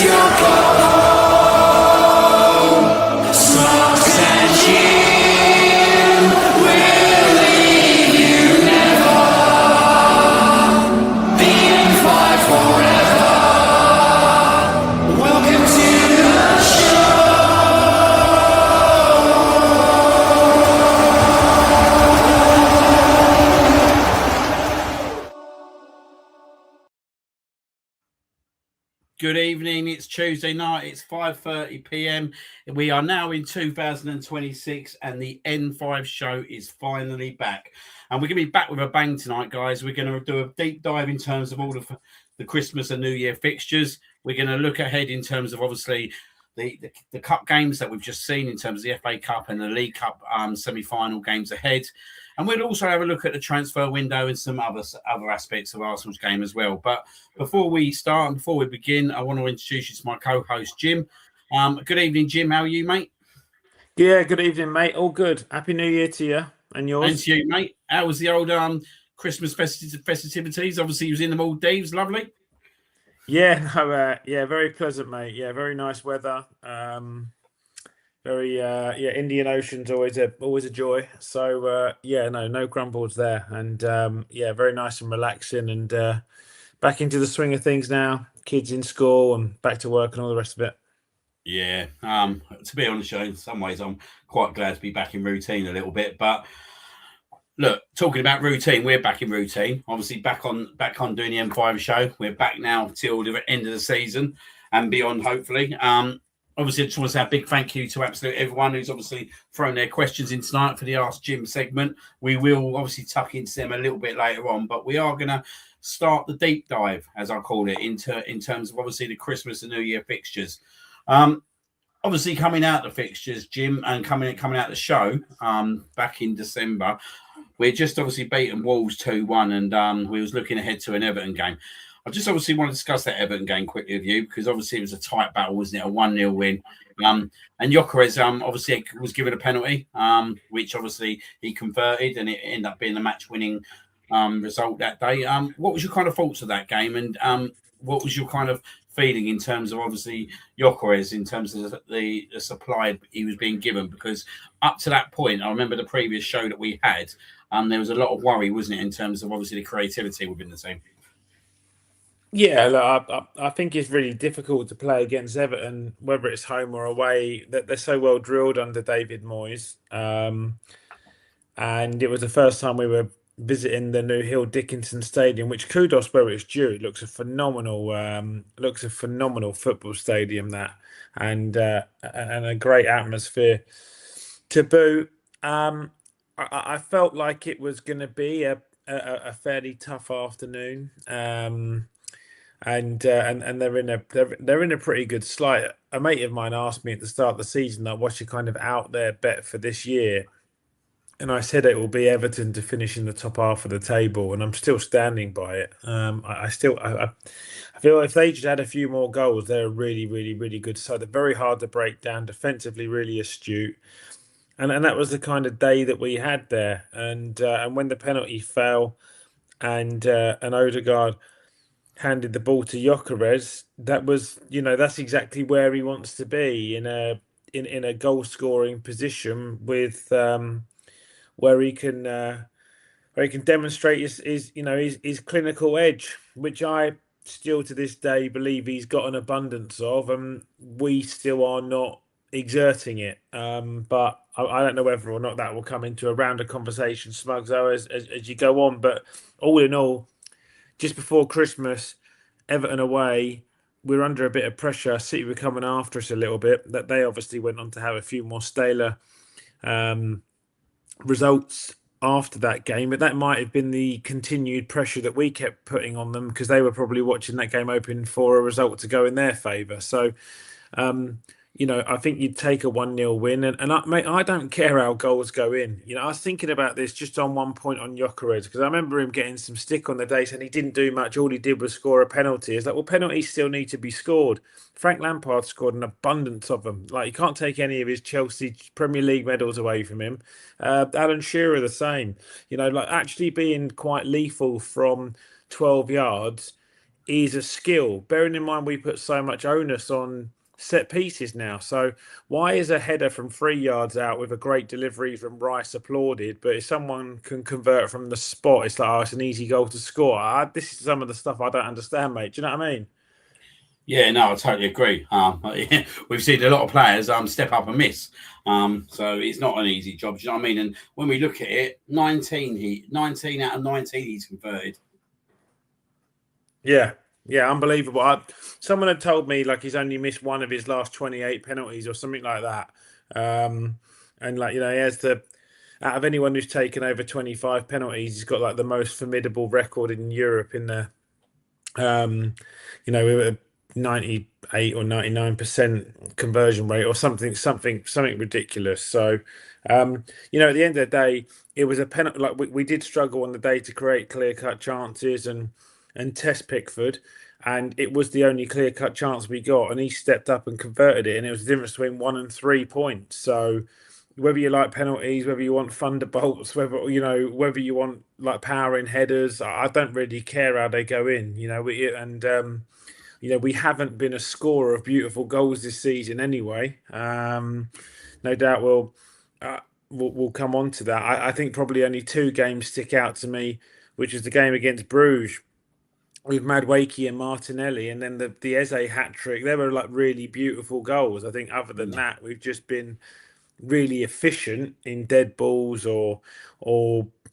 your home. Smuggs and Jim will leave you never. Being five forever. Welcome to the show. Good evening. It's Tuesday night. It's 5:30 p.m. We are now in 2026 and the N5 show is finally back. And we're going to be back with a bang tonight, guys. We're going to do a deep dive in terms of all of the Christmas and New Year fixtures. We're going to look ahead in terms of obviously the cup games that we've just seen in terms of the FA Cup and the League Cup semi-final games ahead. And we'll also have a look at the transfer window and some other aspects of Arsenal's game as well. But before we start and before we begin, I want to introduce you to my co-host, Jim. Good evening, Jim. How are you, mate? Yeah, good evening, mate. All good. Happy New Year to you and yours. And to you, mate. How was the old Christmas festivities? Obviously, you was in the Maldives. Lovely. Yeah, no, very pleasant, mate. Yeah, very nice weather. Indian Ocean's always a joy. So no grumbles there, and very nice and relaxing, and back into the swing of things now. Kids in school and back to work and all the rest of it. Yeah, to be honest, in some ways, I'm quite glad to be back in routine a little bit. But look, talking about routine, we're back in routine. Obviously, back on doing the M5 show. We're back now till the end of the season and beyond, hopefully. Obviously, I just want to say a big thank you to absolutely everyone who's obviously thrown their questions in tonight for the Ask Jim segment. We will obviously tuck into them a little bit later on, but we are going to start the deep dive, as I call it, in terms of obviously the Christmas and New Year fixtures. Obviously, coming out the fixtures, Jim, and coming out the show back in December, we're just obviously beaten Wolves 2-1, and we was looking ahead to an Everton game. I just obviously want to discuss that Everton game quickly with you because obviously it was a tight battle, wasn't it? A 1-0 win. And Gyökeres obviously was given a penalty, which obviously he converted, and it ended up being a match-winning result that day. What was your kind of thoughts of that game, and what was your kind of feeling in terms of obviously Gyökeres in terms of the supply he was being given? Because up to that point, I remember the previous show that we had, there was a lot of worry, wasn't it, in terms of obviously the creativity within the team. Yeah, look, I think it's really difficult to play against Everton, whether it's home or away. That they're so well drilled under David Moyes, and it was the first time we were visiting the new Hill Dickinson Stadium, which kudos where it's due. It looks a phenomenal football stadium, that, and a great atmosphere to boot. I felt like it was going to be a fairly tough afternoon. And they're in a pretty good slide. A mate of mine asked me at the start of the season, like, what's your kind of out there bet for this year? And I said it will be Everton to finish in the top half of the table, and I'm still standing by it. I feel if they just had a few more goals, they're a really, really, really good side. They're very hard to break down, defensively really astute, and that was the kind of day that we had there. And when the penalty fell, and Odegaard handed the ball to Gyökeres, that was, that's exactly where he wants to be, in a goal scoring position with where he can demonstrate his clinical edge, which I still to this day believe he's got an abundance of, and we still are not exerting it. But I don't know whether or not that will come into a rounder conversation, Smugs, though, as you go on. But all in all, just before Christmas, Everton away, we're under a bit of pressure. City were coming after us a little bit. That they obviously went on to have a few more staler results after that game, but that might have been the continued pressure that we kept putting on them, because they were probably watching that game open for a result to go in their favour. So, I think you'd take a 1-0 win. And I don't care how goals go in. I was thinking about this just on one point on Gyökeres, because I remember him getting some stick on the day saying he didn't do much. All he did was score a penalty. It's like, well, penalties still need to be scored. Frank Lampard scored an abundance of them. Like, you can't take any of his Chelsea Premier League medals away from him. Alan Shearer, the same. Like, actually being quite lethal from 12 yards is a skill. Bearing in mind we put so much onus on set pieces now. So why is a header from 3 yards out with a great delivery from Rice applauded, but if someone can convert from the spot, it's like, oh, it's an easy goal to score. This is some of the stuff I don't understand, mate. Do you know what I mean? Yeah, no, I totally agree. We've seen a lot of players step up and miss. So it's not an easy job. Do you know what I mean? And when we look at it, 19 out of 19 he's converted. Yeah, yeah, unbelievable. Someone had told me like he's only missed one of his last 28 penalties or something like that. And like, he has out of anyone who's taken over 25 penalties, he's got like the most formidable record in Europe in the, with a 98 or 99% conversion rate or something ridiculous. So, at the end of the day, it was a penalty. Like we did struggle on the day to create clear-cut chances and test Pickford, and it was the only clear-cut chance we got, and he stepped up and converted it, and it was the difference between 1 and 3 points. So whether you like penalties, whether you want thunderbolts, whether you want like powering headers, I don't really care how they go in. We haven't been a scorer of beautiful goals this season anyway. No doubt we'll come on to that. I think probably only 2 games stick out to me, which is the game against Bruges with Madueke and Martinelli, and then the Eze hat trick. They were like really beautiful goals. I think other than that, we've just been really efficient in dead balls or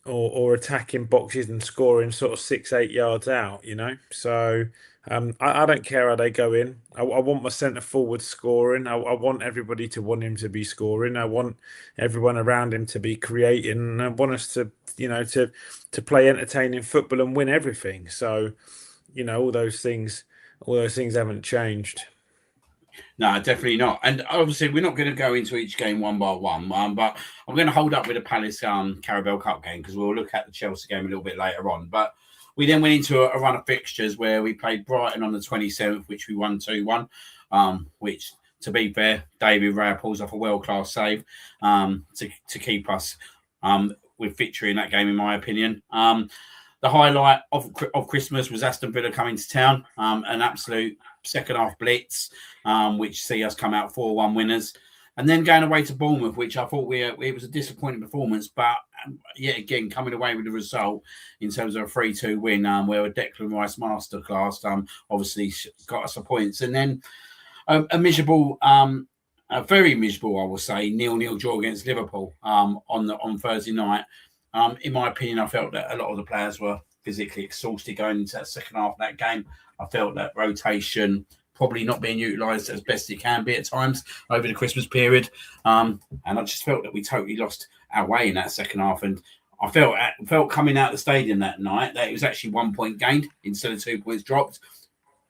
attacking boxes and scoring sort of 6-8 yards out. So. I don't care how they go in. I want my centre forward scoring. I want everybody to want him to be scoring. I want everyone around him to be creating. And I want us to, to play entertaining football and win everything. So, all those things haven't changed. No, definitely not. And obviously, we're not going to go into each game one by one, but I'm going to hold up with the Palace Carabao Cup game because we'll look at the Chelsea game a little bit later on. But we then went into a run of fixtures where we played Brighton on the 27th, which we won 2-1, which, to be fair, David Raya pulls off a world-class save to keep us with victory in that game, in my opinion. The highlight of Christmas was Aston Villa coming to town, an absolute second-half blitz, which see us come out 4-1 winners. And then going away to Bournemouth, which I thought it was a disappointing performance, but yet again, coming away with the result in terms of a 3-2 win, where a Declan Rice masterclass obviously got us the points. And then a very miserable, I will say, 0-0 draw against Liverpool on Thursday night. In my opinion, I felt that a lot of the players were physically exhausted going into that second half of that game. I felt that rotation probably not being utilised as best it can be at times over the Christmas period. And I just felt that we totally lost our way in that second half. And I felt coming out of the stadium that night that it was actually 1 point gained instead of 2 points dropped,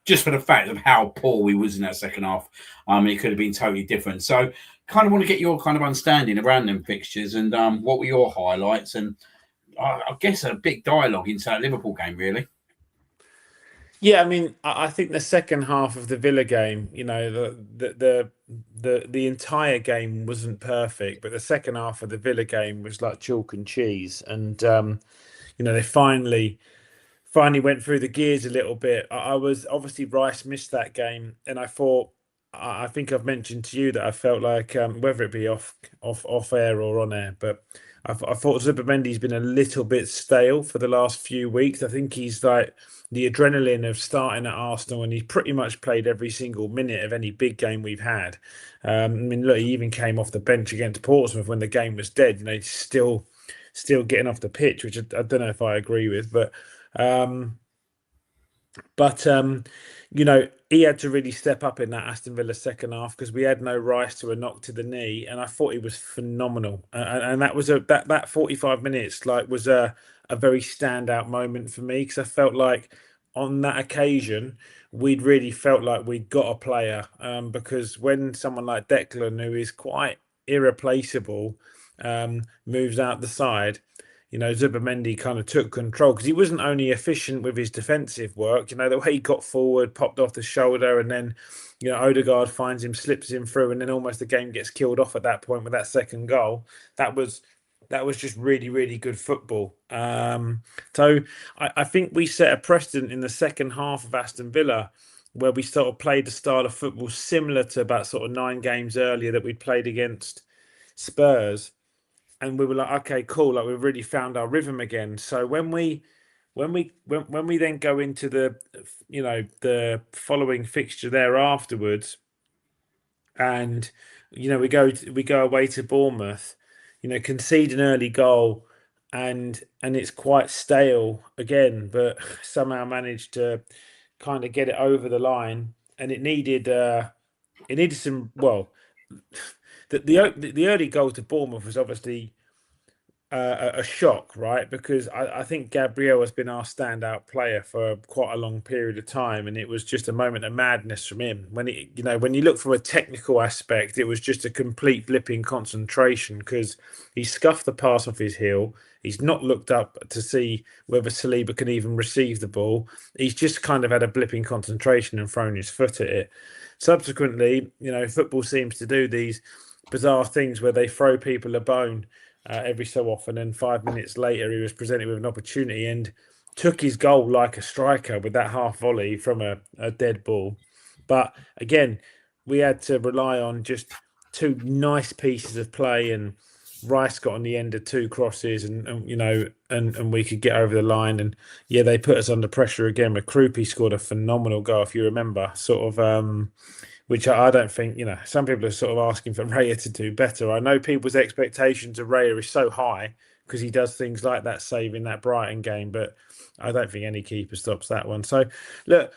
just for the fact of how poor we was in that second half. It could have been totally different. So kind of want to get your kind of understanding around them fixtures and what were your highlights, and I guess a big dialogue into that Liverpool game, really. Yeah, I mean, I think the second half of the Villa game, the entire game wasn't perfect, but the second half of the Villa game was like chalk and cheese, and they finally went through the gears a little bit. I was obviously Rice missed that game, and I think I've mentioned to you that I felt like whether it be off air or on air, but I thought Zubimendi's been a little bit stale for the last few weeks. I think he's like the adrenaline of starting at Arsenal, and he's pretty much played every single minute of any big game we've had. Look, he even came off the bench against Portsmouth when the game was dead. He's still getting off the pitch, which I don't know if I agree with, but he had to really step up in that Aston Villa second half because we had no Rice to a knock to the knee, and I thought he was phenomenal. And that was that 45 minutes was a very standout moment for me because I felt like on that occasion we'd really felt like we'd got a player. Because when someone like Declan, who is quite irreplaceable, moves out the side, Zubimendi kind of took control because he wasn't only efficient with his defensive work, the way he got forward, popped off the shoulder, and then, Odegaard finds him, slips him through, and then almost the game gets killed off at that point with that second goal. That was that was just really, really good football. So I think we set a precedent in the second half of Aston Villa where we sort of played a style of football similar to about sort of 9 games earlier that we played against Spurs, and we were like, okay, cool, like we've really found our rhythm again. So when we then go into the following fixture there afterwards, and we go away to Bournemouth, concede an early goal, and it's quite stale again, but somehow managed to kind of get it over the line, and it needed some, well, the early goal to Bournemouth was obviously a shock, right? Because I think Gabriel has been our standout player for quite a long period of time, and it was just a moment of madness from him. When you look from a technical aspect, it was just a complete blip in concentration because he scuffed the pass off his heel. He's not looked up to see whether Saliba can even receive the ball. He's just kind of had a blip in concentration and thrown his foot at it. Subsequently, football seems to do these bizarre things where they throw people a bone every so often, and 5 minutes later he was presented with an opportunity and took his goal like a striker with that half volley from a dead ball. But again, we had to rely on just two nice pieces of play, and Rice got on the end of two crosses, and we could get over the line. And yeah, they put us under pressure again. McCroupy scored a phenomenal goal, if you remember, sort of which I don't think, some people are sort of asking for Raya to do better. I know people's expectations of Raya is so high because he does things like that save in that Brighton game, but I don't think any keeper stops that one. So, look,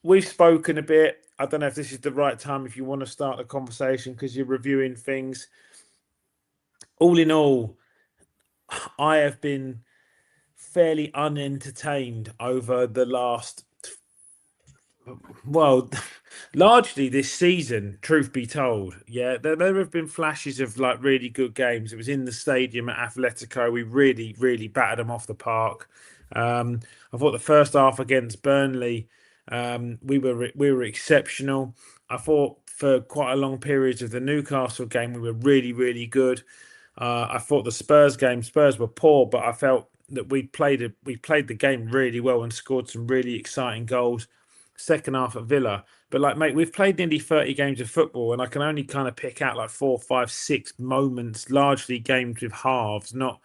we've spoken a bit. I don't know if this is the right time if you want to start the conversation because you're reviewing things. All in all, I have been fairly unentertained over the last, well, largely this season, truth be told. Yeah, there have been flashes of like really good games. It was in the stadium at Atletico. We really, really battered them off the park. I thought the first half against Burnley, we were exceptional. I thought for quite a long periods of the Newcastle game, we were really, really good. I thought the Spurs were poor, but I felt that we played the game really well and scored some really exciting goals. Second half at Villa, but like, mate, we've played nearly 30 games of football, and I can only kind of pick out like 4, 5, 6 moments, largely games with halves, not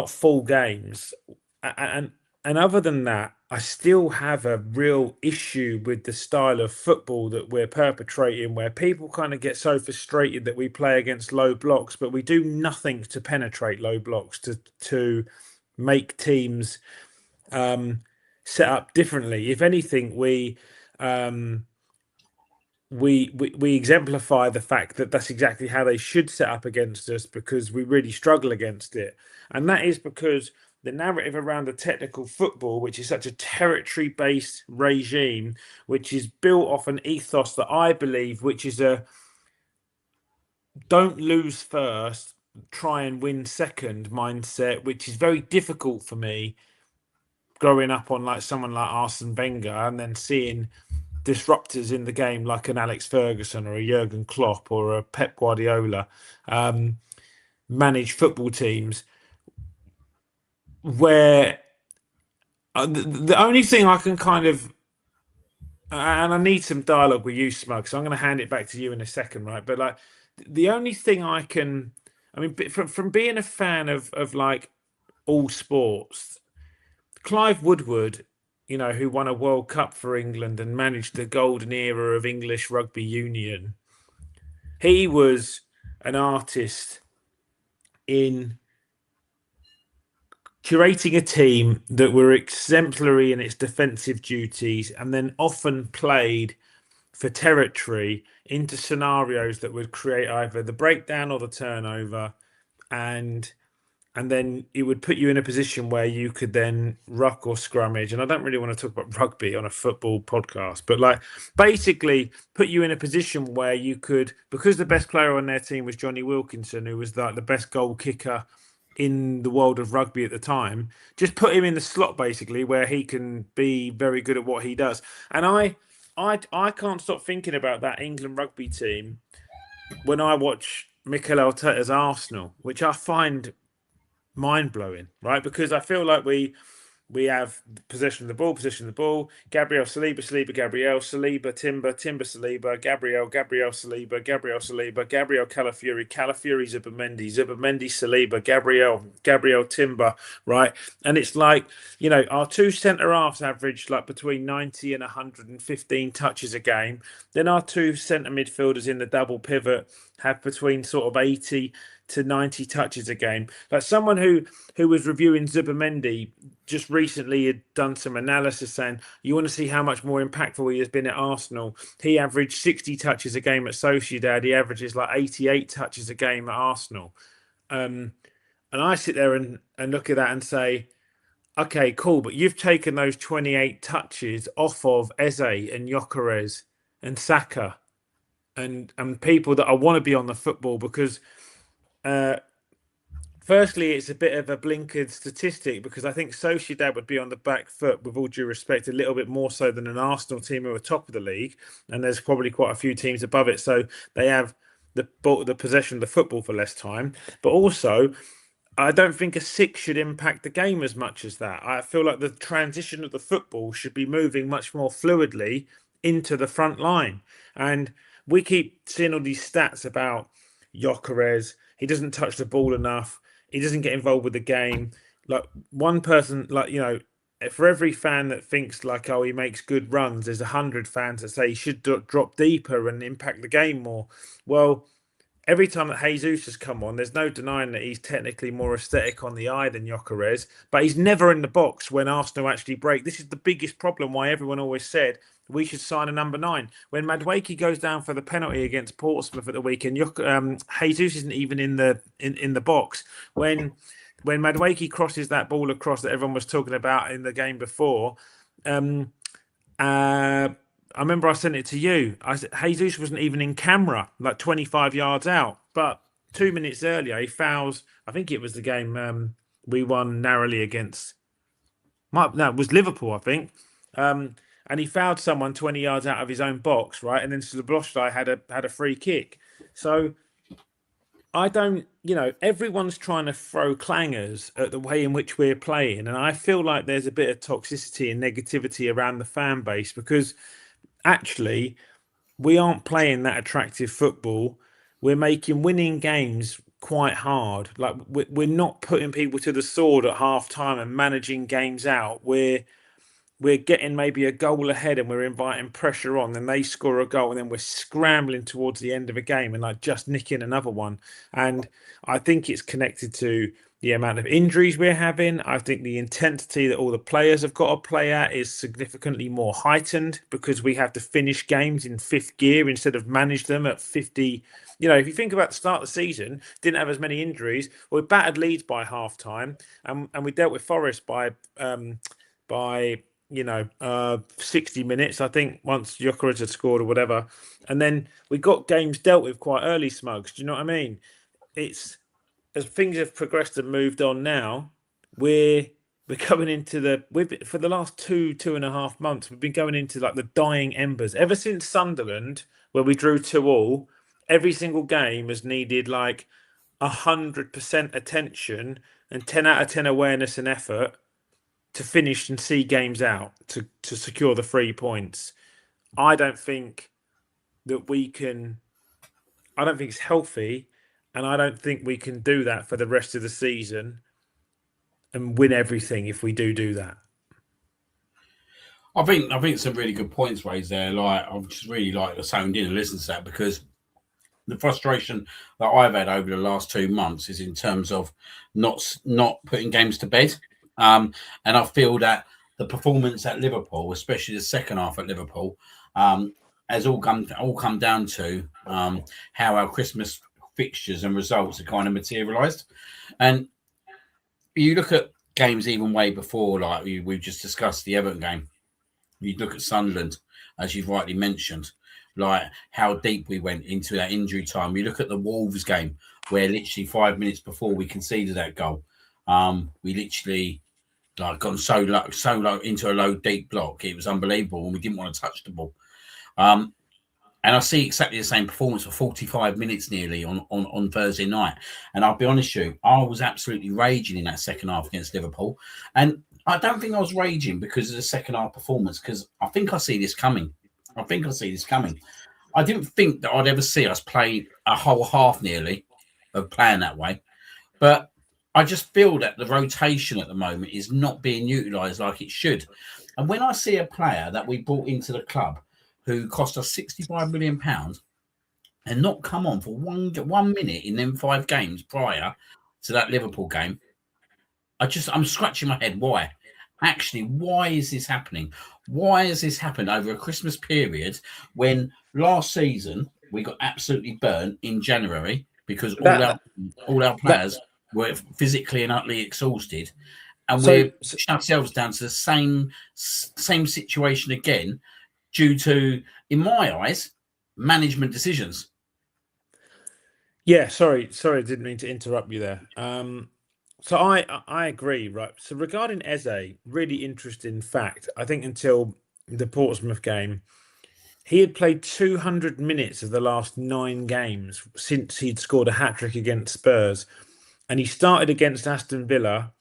full games. And other than that, I still have a real issue with the style of football that we're perpetrating, where people kind of get so frustrated that we play against low blocks, but we do nothing to penetrate low blocks to make teams set up differently. If anything, we exemplify the fact that that's exactly how they should set up against us because we really struggle against it. And that is because the narrative around the technical football, which is such a territory-based regime, which is built off an ethos that I believe, which is a don't lose first, try and win second mindset, which is very difficult for me growing up on like someone like Arsene Wenger and then seeing disruptors in the game like an Alex Ferguson or a Jurgen Klopp or a Pep Guardiola manage football teams where the only thing I can kind of, and I need some dialogue with you, Smug, so I'm going to hand it back to you in a second, right? But like the only thing I mean, from being a fan of like all sports, Clive Woodward, who won a World Cup for England and managed the golden era of English rugby union, he was an artist in curating a team that were exemplary in its defensive duties and then often played for territory into scenarios that would create either the breakdown or the turnover, and then it would put you in a position where you could then ruck or scrummage. And I don't really want to talk about rugby on a football podcast, but like basically put you in a position where you could, because the best player on their team was Johnny Wilkinson, who was like the best goal kicker in the world of rugby at the time, just put him in the slot basically where he can be very good at what he does. And I can't stop thinking about that England rugby team when I watch Mikel Arteta's Arsenal, which I find mind-blowing, right? Because I feel like we have possession of the ball. Gabriel, Saliba, Gabriel, Saliba, Timber, Saliba, Gabriel, Saliba, Gabriel, Calafiori, Zubimendi, Saliba, Gabriel, Timber, right? And it's like, our two centre-halves average like between 90 and 115 touches a game. Then our two centre midfielders in the double pivot have between sort of 80 to 90 touches a game. Like someone who was reviewing Zubimendi just recently had done some analysis saying, you want to see how much more impactful he has been at Arsenal. He averaged 60 touches a game at Sociedad. He averages like 88 touches a game at Arsenal. And I sit there and look at that and say, okay, cool, but you've taken those 28 touches off of Eze and Gyökeres and Saka and people that I want to be on the football because firstly, it's a bit of a blinkered statistic because I think Sociedad would be on the back foot, with all due respect, a little bit more so than an Arsenal team who are top of the league, and there's probably quite a few teams above it, so they have the possession of the football for less time. But also, I don't think a 6 should impact the game as much as that. I feel like the transition of the football should be moving much more fluidly into the front line, and we keep seeing all these stats about Gyökeres. He doesn't touch the ball enough. He doesn't get involved with the game. Like one person, for every fan that thinks like, oh, he makes good runs, there's 100 fans that say he should drop deeper and impact the game more. Well, every time that Jesus has come on, there's no denying that he's technically more aesthetic on the eye than Gyökeres, but he's never in the box when Arsenal actually break. This is the biggest problem why everyone always said we should sign a number 9. When Madueke goes down for the penalty against Portsmouth at the weekend, Jesus isn't even in the box. When Madueke crosses that ball across that everyone was talking about in the game before, I remember I sent it to you. I said Jesus wasn't even in camera, like 25 yards out. But 2 minutes earlier, he fouls. I think it was the game we won narrowly against. No, it was Liverpool, I think. And he fouled someone 20 yards out of his own box, right? And then Szoboszlai had a free kick. So I don't, everyone's trying to throw clangers at the way in which we're playing. And I feel like there's a bit of toxicity and negativity around the fan base because actually we aren't playing that attractive football. We're making winning games quite hard. Like we're not putting people to the sword at half time and managing games out. We're getting maybe a goal ahead and we're inviting pressure on, then they score a goal and then we're scrambling towards the end of a game and like just nicking another one. And I think it's connected to the amount of injuries we're having. I think the intensity that all the players have got to play at is significantly more heightened because we have to finish games in 5th gear instead of manage them at 50. If you think about the start of the season, didn't have as many injuries. We battered Leeds by half time and we dealt with Forest by 60 minutes, I think, once Gyökeres had scored or whatever. And then we got games dealt with quite early, Smugs. Do you know what I mean? It's as things have progressed and moved on now, we're coming into for the last 2.5 months, we've been going into like the dying embers. Ever since Sunderland, where we drew 2-2, every single game has needed like 100% attention and 10 out of 10 awareness and effort to finish and see games out to secure the 3 points. I don't think that we can. I don't think it's healthy, and I don't think we can do that for the rest of the season and win everything if we do that. I think some really good points raised there. Like I've just really zoned in and listened to that because the frustration that I've had over the last 2 months is in terms of not putting games to bed. And I feel that the performance at Liverpool, especially the second half at Liverpool, has all come down to how our Christmas fixtures and results are kind of materialised. And you look at games even way before, like we've just discussed the Everton game. You look at Sunderland, as you've rightly mentioned, like how deep we went into that injury time. You look at the Wolves game, where literally 5 minutes before we conceded that goal, we literally gone so low into a low deep block. It was unbelievable, and we didn't want to touch the ball. And And I see exactly the same performance for 45 minutes nearly on Thursday night. And I'll be honest with you, I was absolutely raging in that second half against Liverpool. And I don't think I was raging because of the second half performance, because I think I see this coming. I didn't think that I'd ever see us play a whole half nearly of playing that way. But I just feel that the rotation at the moment is not being utilised like it should. And when I see a player that we brought into the club who cost us £65 million and not come on for 1 minute in them 5 games prior to that Liverpool game, I'm scratching my head. Why? Actually, why is this happening? Why has this happened over a Christmas period when last season we got absolutely burnt in January because all our players were physically and utterly exhausted, and we're pushing ourselves down to the same situation again due to, in my eyes, management decisions. Yeah, sorry, I didn't mean to interrupt you there. So I agree, right? So regarding Eze, really interesting fact. I think until the Portsmouth game, he had played 200 minutes of the last 9 games since he'd scored a hat-trick against Spurs. And he started against Aston Villa,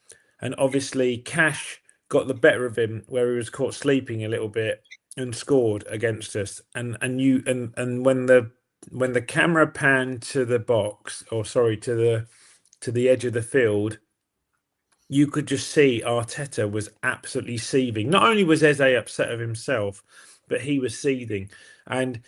and obviously Cash got the better of him where he was caught sleeping a little bit and scored against us. And when the camera panned to the box, or sorry, to the edge of the field, you could just see Arteta was absolutely seething. Not only was Eze upset of himself, but he was seething. And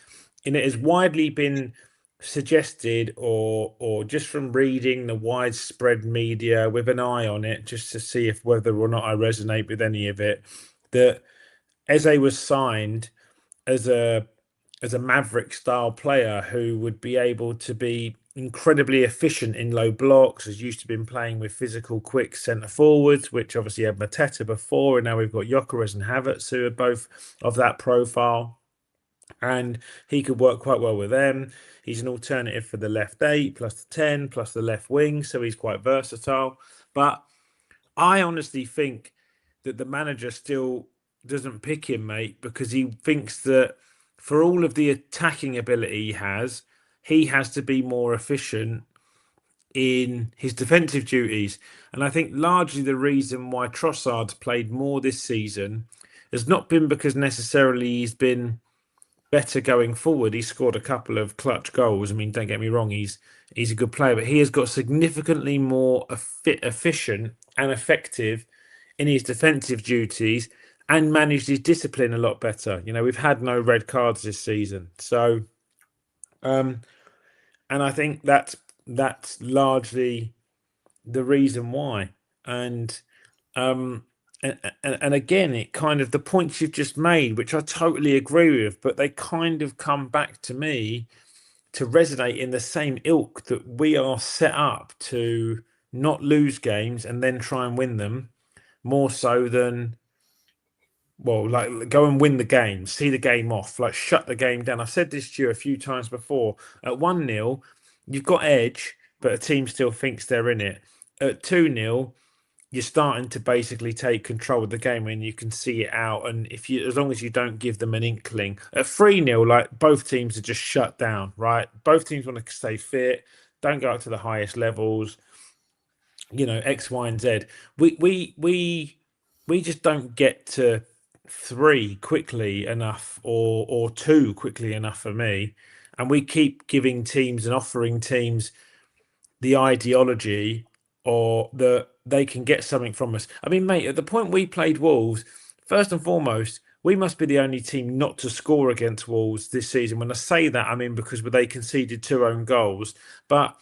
it has widely been suggested, or just from reading the widespread media with an eye on it, just to see if whether or not I resonate with any of it, that Eze was signed as a maverick style player who would be able to be incredibly efficient in low blocks, has used to been playing with physical, quick centre forwards, which obviously had Mateta before, and now we've got Gyökeres and Havertz, who are both of that profile, and he could work quite well with them. He's an alternative for the left 8 plus the 10 plus the left wing, so he's quite versatile. But I honestly think that the manager still doesn't pick him, mate, because he thinks that for all of the attacking ability he has to be more efficient in his defensive duties. And I think largely the reason why Trossard's played more this season has not been because necessarily he's been better going forward. He scored a couple of clutch goals. I mean, don't get me wrong, he's a good player, but he has got significantly more efficient and effective in his defensive duties and managed his discipline a lot better. You know, we've had no red cards this season. So, and I think that's largely the reason why. And again, it kind of, the points you've just made, which I totally agree with, but they kind of come back to me to resonate in the same ilk, that we are set up to not lose games and then try and win them, more so than, well, like, go and win the game, see the game off, like shut the game down. I've said this to you a few times before. At 1-0, you've got edge, but a team still thinks they're in it. At 2-0, you're starting to basically take control of the game and you can see it out. And as long as you don't give them an inkling. At 3-0, like, both teams are just shut down, right? Both teams want to stay fit, don't go up to the highest levels, you know, X, Y, and Z. We just don't get to 3 quickly enough, or 2 quickly enough for me. And we keep giving teams and offering teams the ideology, or that they can get something from us. I mean, mate, at the point we played Wolves, first and foremost, we must be the only team not to score against Wolves this season. When I say that, I mean because they conceded 2 own goals, but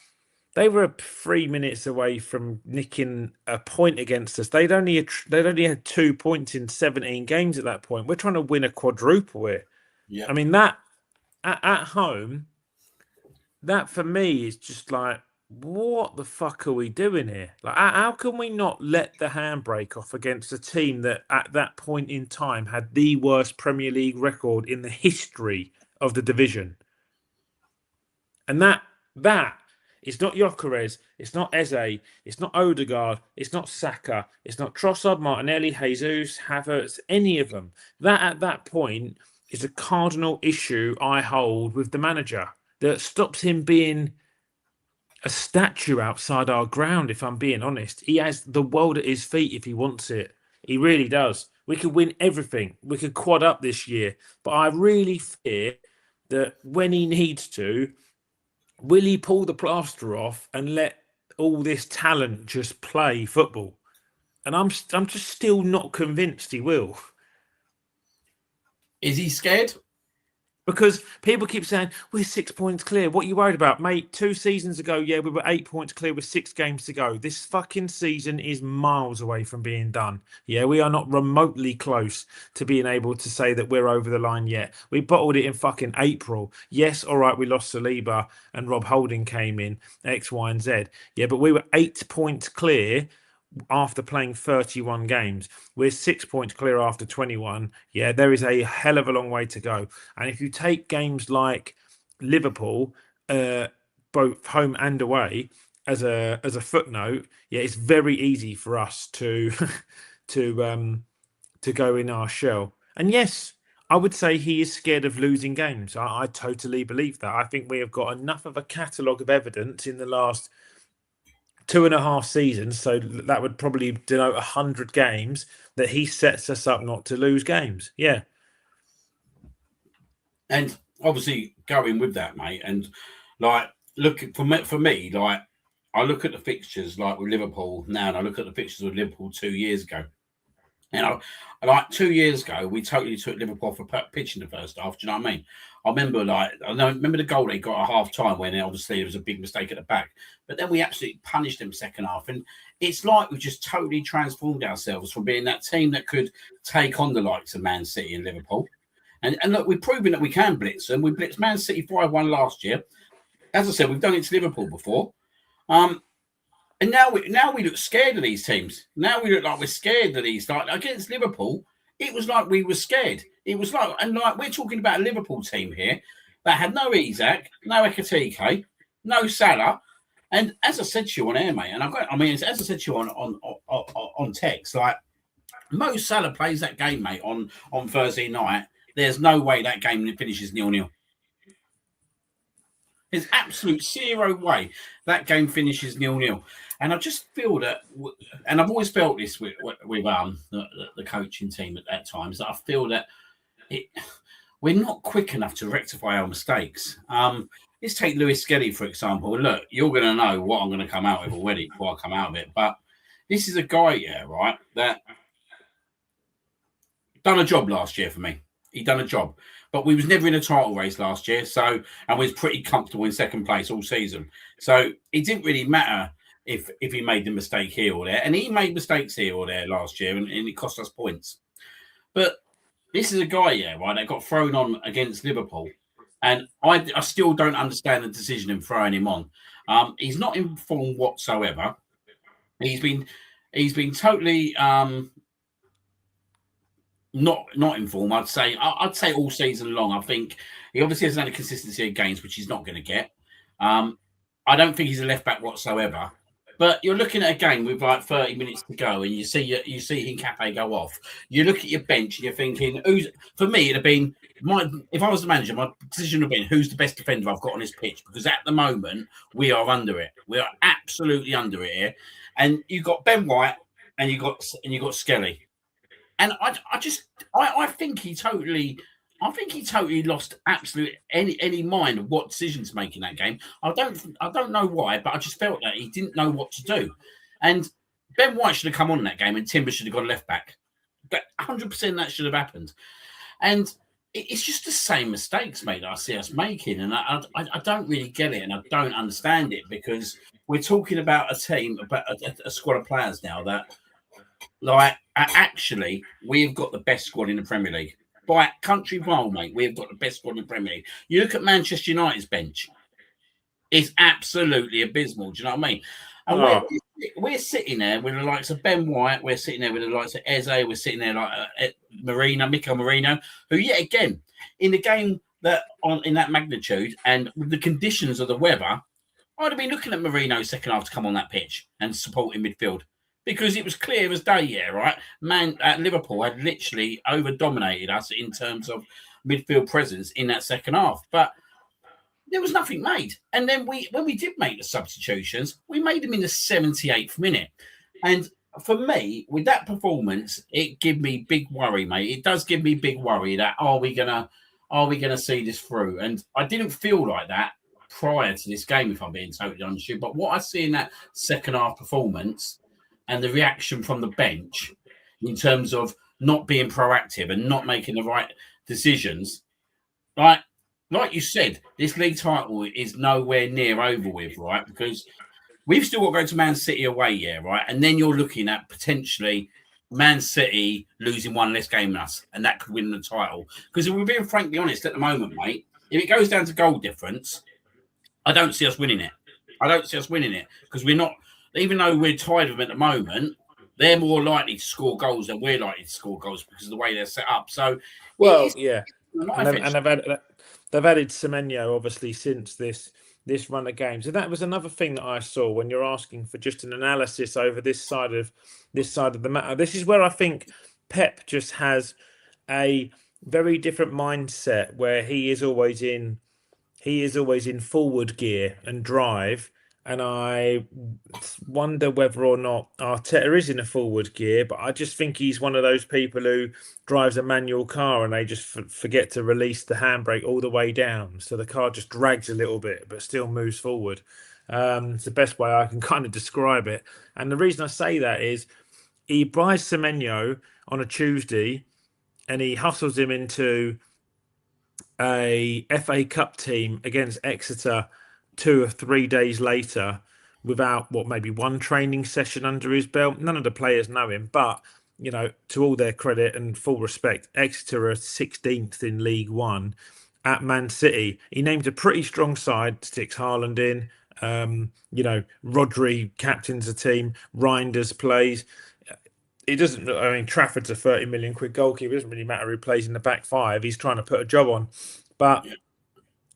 they were 3 minutes away from nicking a point against us. They'd only had 2 points in 17 games at that point. We're trying to win a quadruple here. Yeah. I mean, that at home, that for me is just like, what the fuck are we doing here? Like, how can we not let the handbrake off against a team that at that point in time had the worst Premier League record in the history of the division? And that it's not Gyökeres, it's not Eze, it's not Odegaard, it's not Saka, it's not Trossard, Martinelli, Jesus, Havertz, any of them. That at that point is a cardinal issue I hold with the manager that stops him being a statue outside our ground. If I'm being honest, he has the world at his feet if he wants it. He really does. We could win everything. We could quad up this year, but I really fear that when he needs to, will he pull the plaster off and let all this talent just play football? And I'm just still not convinced he will. Is he scared? Because people keep saying, we're 6 points clear. What are you worried about? Mate, 2 seasons ago, yeah, we were 8 points clear with 6 games to go. This fucking season is miles away from being done. Yeah, we are not remotely close to being able to say that we're over the line yet. We bottled it in fucking April. Yes, all right, we lost Saliba and Rob Holding came in, X, Y, and Z. Yeah, but we were 8 points clear after playing 31 games. We're 6 points clear after 21. Yeah, there is a hell of a long way to go. And if you take games like Liverpool, both home and away, as a footnote, yeah, it's very easy for us to to go in our shell. And yes, I would say he is scared of losing games. I totally believe that. I think we have got enough of a catalogue of evidence in the last 2.5 seasons, so that would probably denote 100 games, that he sets us up not to lose games. Yeah. And obviously going with that, mate, and like look for me, like I look at the fixtures like with Liverpool now, and I look at the fixtures with Liverpool 2 years ago. And like 2 years ago, we totally took Liverpool off a pitch in the first half. Do you know what I mean? I remember the goal they got at half time when obviously there was a big mistake at the back. But then we absolutely punished them second half. And it's like we just totally transformed ourselves from being that team that could take on the likes of Man City and Liverpool. And look, we've proven that we can blitz. And we blitzed Man City 5-1 last year. As I said, we've done it to Liverpool before. And now we look scared of these teams. Now we look like we're scared of these. Like against Liverpool, it was like we were scared. It was like we're talking about a Liverpool team here that had no Isak, no Ekatike, no Salah. And as I said to you on air, mate, and as I said to you on text, like Mo Salah plays that game, mate, on Thursday night. There's no way that game finishes 0-0. There's absolute zero way that game finishes 0-0. And I just feel that, and I've always felt this with the coaching team at that time, is that I feel that we're not quick enough to rectify our mistakes. Let's take Lewis Skelly, for example. Look, you're going to know what I'm going to come out with already before I come out of it. But this is a guy, yeah, right, that done a job last year for me. He done a job. But we was never in a title race last year, and we was pretty comfortable in second place all season. So it didn't really matter if he made the mistake here or there. And he made mistakes here or there last year, and it cost us points. But this is a guy, yeah, right, that got thrown on against Liverpool. And I still don't understand the decision in throwing him on. He's not in form whatsoever. He's been totally not in form. I'd say all season long. I think he obviously hasn't had a consistency of games, which he's not going to get. I don't think he's a left back whatsoever. But you're looking at a game with like 30 minutes to go, and you see Hincapié go off. You look at your bench, and you're thinking, for me, it'd have been if I was the manager, my decision would have been who's the best defender I've got on this pitch, because at the moment we are under it. We are absolutely under it here. And you got Ben White, and you got Skelly. And I think he totally lost absolutely any mind of what decision to make in that game. I don't know why, but I just felt that he didn't know what to do. And Ben White should have come on in that game, and Timber should have gone left back. But 100% that should have happened. And it's just the same mistakes, mate, that I see us making. And I don't really get it, and I don't understand it, because we're talking about a team, about a squad of players now that, like, actually, we've got the best squad in the Premier League. By country mile, mate, we've got the best squad in the Premier League. You look at Manchester United's bench. It's absolutely abysmal. Do you know what I mean? And we're sitting there with the likes of Ben White. We're sitting there with the likes of Eze. We're sitting there like Mikel Merino, who, yet again, in the game in that magnitude and with the conditions of the weather, I'd have been looking at Merino's second half to come on that pitch and support in midfield. Because it was clear as day, yeah, right? Liverpool had literally over-dominated us in terms of midfield presence in that second half. But there was nothing made. And then when we did make the substitutions, we made them in the 78th minute. And for me, with that performance, it gave me big worry, mate. It does give me big worry that are we gonna see this through? And I didn't feel like that prior to this game, if I'm being totally honest with you. But what I see in that second half performance and the reaction from the bench in terms of not being proactive and not making the right decisions, like you said, this league title is nowhere near over with, right? Because we've still got to go to Man City away, yeah, right? And then you're looking at potentially Man City losing one less game than us, and that could win the title. Because if we're being frankly honest at the moment, mate, if it goes down to goal difference, I don't see us winning it. I don't see us winning it because we're not, even though we're tied with them at the moment, they're more likely to score goals than we're likely to score goals because of the way they're set up. So, well, yeah, and they've added Semenyo obviously since this run of games, and that was another thing that I saw when you're asking for just an analysis over this side of the matter. This is where I think Pep just has a very different mindset, where he is always in forward gear and drive. And I wonder whether or not Arteta is in a forward gear, but I just think he's one of those people who drives a manual car and they just forget to release the handbrake all the way down. So the car just drags a little bit, but still moves forward. It's the best way I can kind of describe it. And the reason I say that is he buys Semenyo on a Tuesday and he hustles him into a FA Cup team against Exeter 2 or 3 days later without maybe one training session under his belt. None of the players know him, but to all their credit and full respect, Exeter are 16th in League One at Man City. He named a pretty strong side, sticks Haaland in. Rodri captains the team. Reinders plays. It doesn't. I mean, Trafford's a 30 million quid goalkeeper. It doesn't really matter who plays in the back five. He's trying to put a job on, but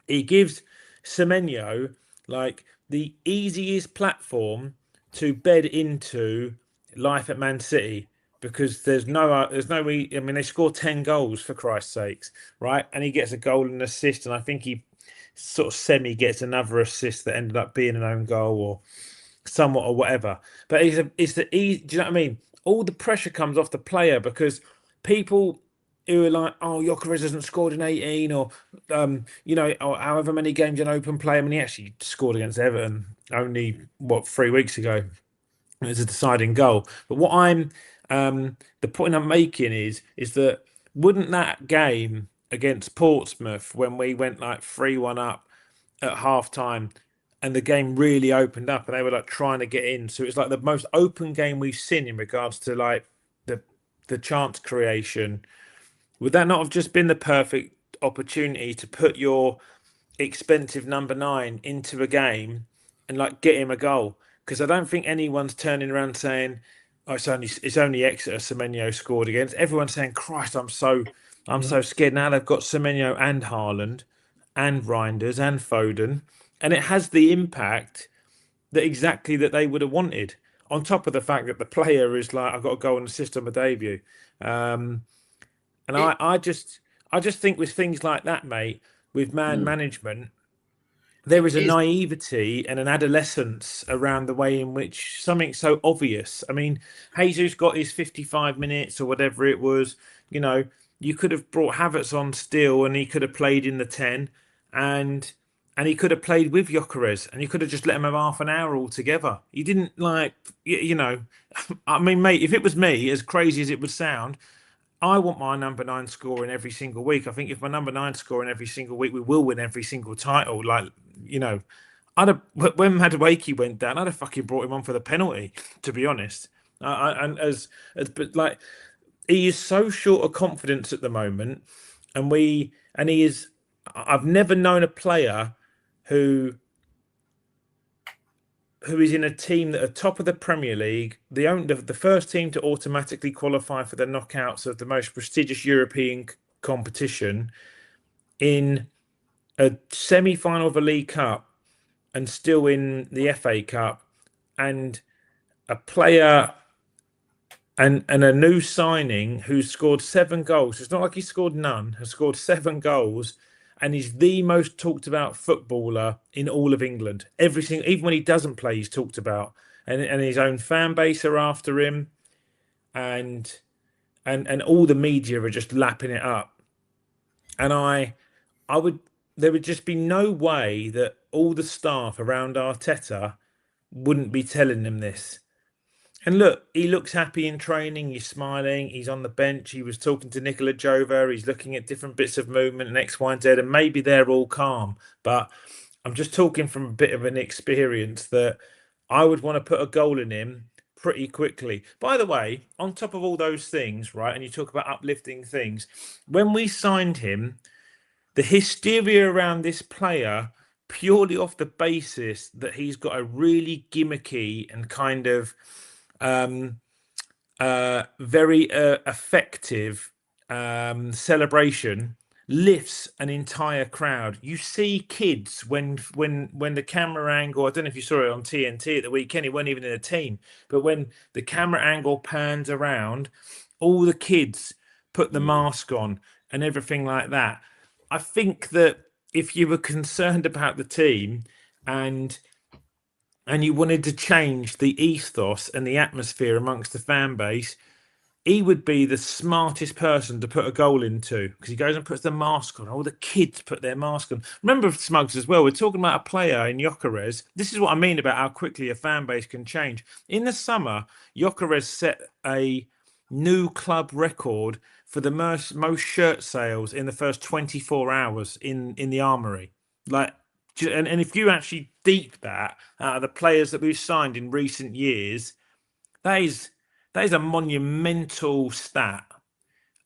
he gives Semenyo like the easiest platform to bed into life at Man City, because there's no way. I mean, they score 10 goals for Christ's sakes, right? And he gets a goal and assist, and I think he sort of semi gets another assist that ended up being an own goal or somewhat or whatever. But it's the easy. Do you know what I mean? All the pressure comes off the player, because people who are like, oh, Gyökeres hasn't scored in 18 or or however many games in open play. I mean, he actually scored against Everton only 3 weeks ago. It was a deciding goal. But what the point I'm making is that wouldn't that game against Portsmouth, when we went like 3-1 up at half time and the game really opened up and they were like trying to get in, so it's like the most open game we've seen in regards to like the chance creation, would that not have just been the perfect opportunity to put your expensive number 9 into a game and like get him a goal? Because I don't think anyone's turning around saying, oh, it's only Exeter Semenyo scored against. Everyone's saying, Christ, I'm so scared now. They've got Semenyo and Haaland and Reinders and Foden, and it has the impact that they would have wanted. On top of the fact that the player is like, I've got to go and assist on my debut. I just think with things like that, mate, with management, there is a naivety and an adolescence around the way in which something so obvious. I mean, Jesus got his 55 minutes or whatever it was. You could have brought Havertz on still, and he could have played in the 10, and he could have played with Gyökeres, and you could have just let him have half an hour altogether. You didn't I mean, mate, if it was me, as crazy as it would sound, I want my number 9 scoring every single week. I think if my number 9 scoring every single week, we will win every single title. Like, when Madueke went down, I'd have fucking brought him on for the penalty, to be honest. But like, he is so short of confidence at the moment, and he is. I've never known a player who is in a team that are top of the Premier League, the first team to automatically qualify for the knockouts of the most prestigious European competition, in a semi-final of a League Cup and still in the FA Cup, and a player and a new signing who scored 7 goals. It's not like he scored none. Has scored 7 goals, and he's the most talked about footballer in all of England. Everything, even when he doesn't play, he's talked about, and his own fan base are after him, and all the media are just lapping it up. And I would, there would just be no way that all the staff around Arteta wouldn't be telling him this. And look, he looks happy in training. He's smiling. He's on the bench. He was talking to Nicola Jova. He's looking at different bits of movement and X, Y, and Z. And maybe they're all calm. But I'm just talking from a bit of an experience that I would want to put a goal in him pretty quickly. By the way, on top of all those things, right, and you talk about uplifting things, when we signed him, the hysteria around this player purely off the basis that he's got a really gimmicky and kind of very effective celebration lifts an entire crowd. You see kids when the camera angle, I don't know if you saw it on TNT at the weekend, he wasn't even in a team, but when the camera angle pans around, all the kids put the mask on and everything like that. I think that if you were concerned about the team and you wanted to change the ethos and the atmosphere amongst the fan base, he would be the smartest person to put a goal into, because he goes and puts the mask on. All the kids put their mask on. Remember Smugs as well. We're talking about a player in Gyökeres. This is what I mean about how quickly a fan base can change. In the summer, Gyökeres set a new club record for the most shirt sales in the first 24 hours in the Armoury. Like, and if you actually deep that out of the players that we've signed in recent years, that is a monumental stat.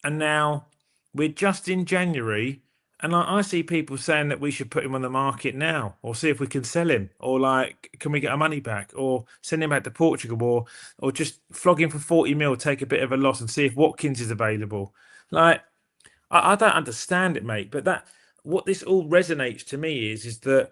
And now we're just in January, and I see people saying that we should put him on the market now, or see if we can sell him, or like, can we get our money back, or send him back to Portugal, or just flog him for 40 mil, take a bit of a loss, and see if Watkins is available. Like, I don't understand it, mate. But what this all resonates to me is that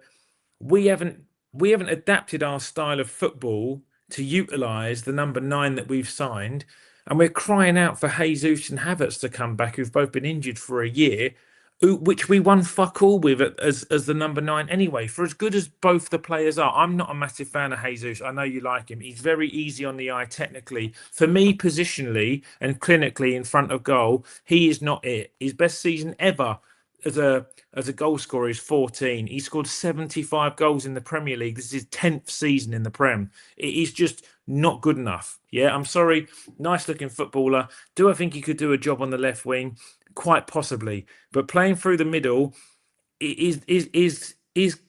we haven't adapted our style of football to utilise the number 9 that we've signed, and we're crying out for Jesus and Havertz to come back, who've both been injured for a year, which we won fuck all with as the number 9 anyway. For as good as both the players are, I'm not a massive fan of Jesus. I know you like him. He's very easy on the eye technically. For me, positionally and clinically in front of goal, he is not it. His best season ever as a goal scorer is 14. He scored 75 goals in the Premier League. This is his 10th season in the Prem. It is just not good enough. Yeah, I'm sorry. Nice looking footballer. Do I think he could do a job on the left wing? Quite possibly. But playing through the middle, his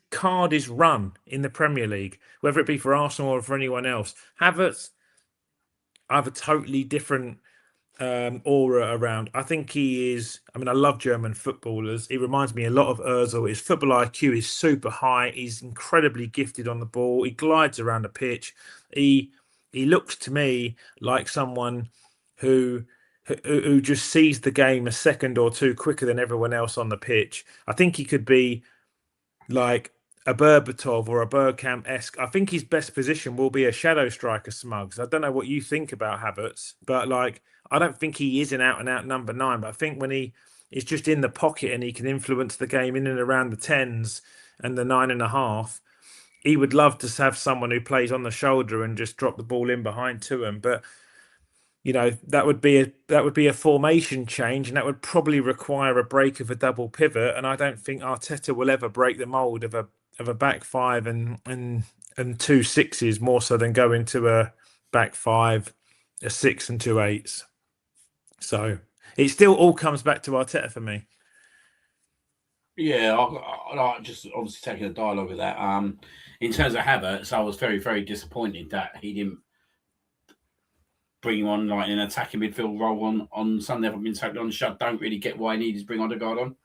card is run in the Premier League, whether it be for Arsenal or for anyone else. Havertz, I have a totally different aura around. I think he is, I mean, I love German footballers. He reminds me a lot of Ozil. His football IQ is super high. He's incredibly gifted on the ball. He glides around the pitch. He looks to me like someone who just sees the game a second or two quicker than everyone else on the pitch. I think he could be like a Berbatov or a Bergkamp-esque. I think his best position will be a shadow striker, Smugs. I don't know what you think about Havertz, but like, I don't think he is an out-and-out number 9, but I think when he is just in the pocket and he can influence the game in and around the 10s and the 9.5, he would love to have someone who plays on the shoulder and just drop the ball in behind to him. But you know, that would be a formation change, and that would probably require a break of a double pivot. And I don't think Arteta will ever break the mold of a back 5 and 2 6s, more so than go into a back 5, a 6 and 2 8s. So it still all comes back to Arteta for me. Yeah, I just obviously taking a dialogue with that. In terms of Havertz, I was very, very disappointed that he didn't bring him on like an attacking midfield role on Sunday. I've been totally honest. I don't really get why he needed to bring Odegaard on.